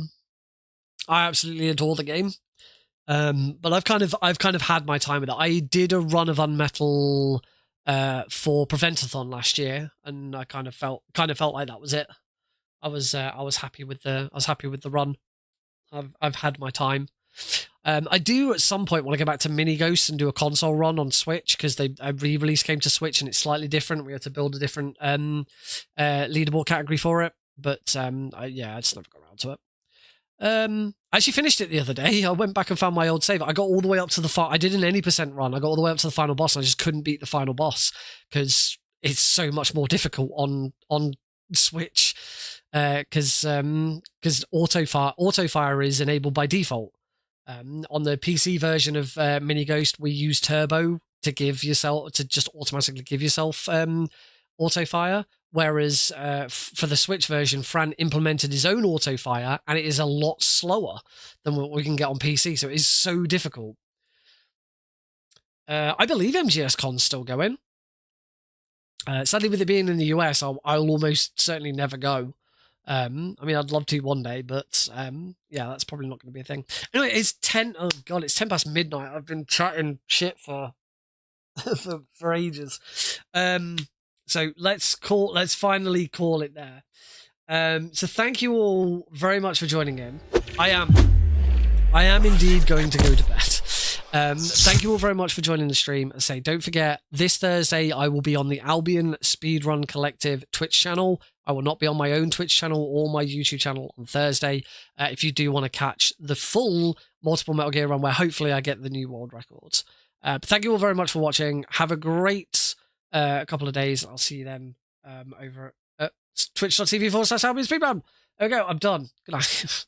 absolutely adore the game. But I've kind of had my time with it. I did a run of Unmetal for Preventathon last year, and I kind of felt like that was it. I was happy with the run. I've had my time. I do at some point want to go back to Mini Ghosts and do a console run on Switch, because a re-release came to Switch and it's slightly different. We had to build a different leaderboard category for it, but I just never got around to it. I actually finished it the other day. I went back and found my old save. I got all the way up to I did an 80% run. I got all the way up to the final boss, and I just couldn't beat the final boss because it's so much more difficult on Switch. Because auto fire is enabled by default. On the PC version of Mini Ghost, we use turbo to just automatically give yourself auto fire. Whereas for the Switch version, Fran implemented his own auto fire, and it is a lot slower than what we can get on PC. So it is so difficult. I believe MGS Con's still going. Sadly, with it being in the US, I'll almost certainly never go. I mean, I'd love to one day, but that's probably not going to be a thing. Anyway, it's 10. Oh god, it's 10 past midnight. I've been chatting shit for for ages. So let's finally call it there. So thank you all very much for joining in. I am indeed going to go to bed. Thank you all very much for joining the stream. I say, don't forget, this Thursday I will be on the Albion Speedrun Collective Twitch channel. I will not be on my own Twitch channel or my YouTube channel on Thursday. If you do want to catch the full multiple Metal Gear run, where hopefully I get the new world records. But thank you all very much for watching. Have a great couple of days. I'll see you then over at twitch.tv/Albion Speedrun. There we go. I'm done. Good night.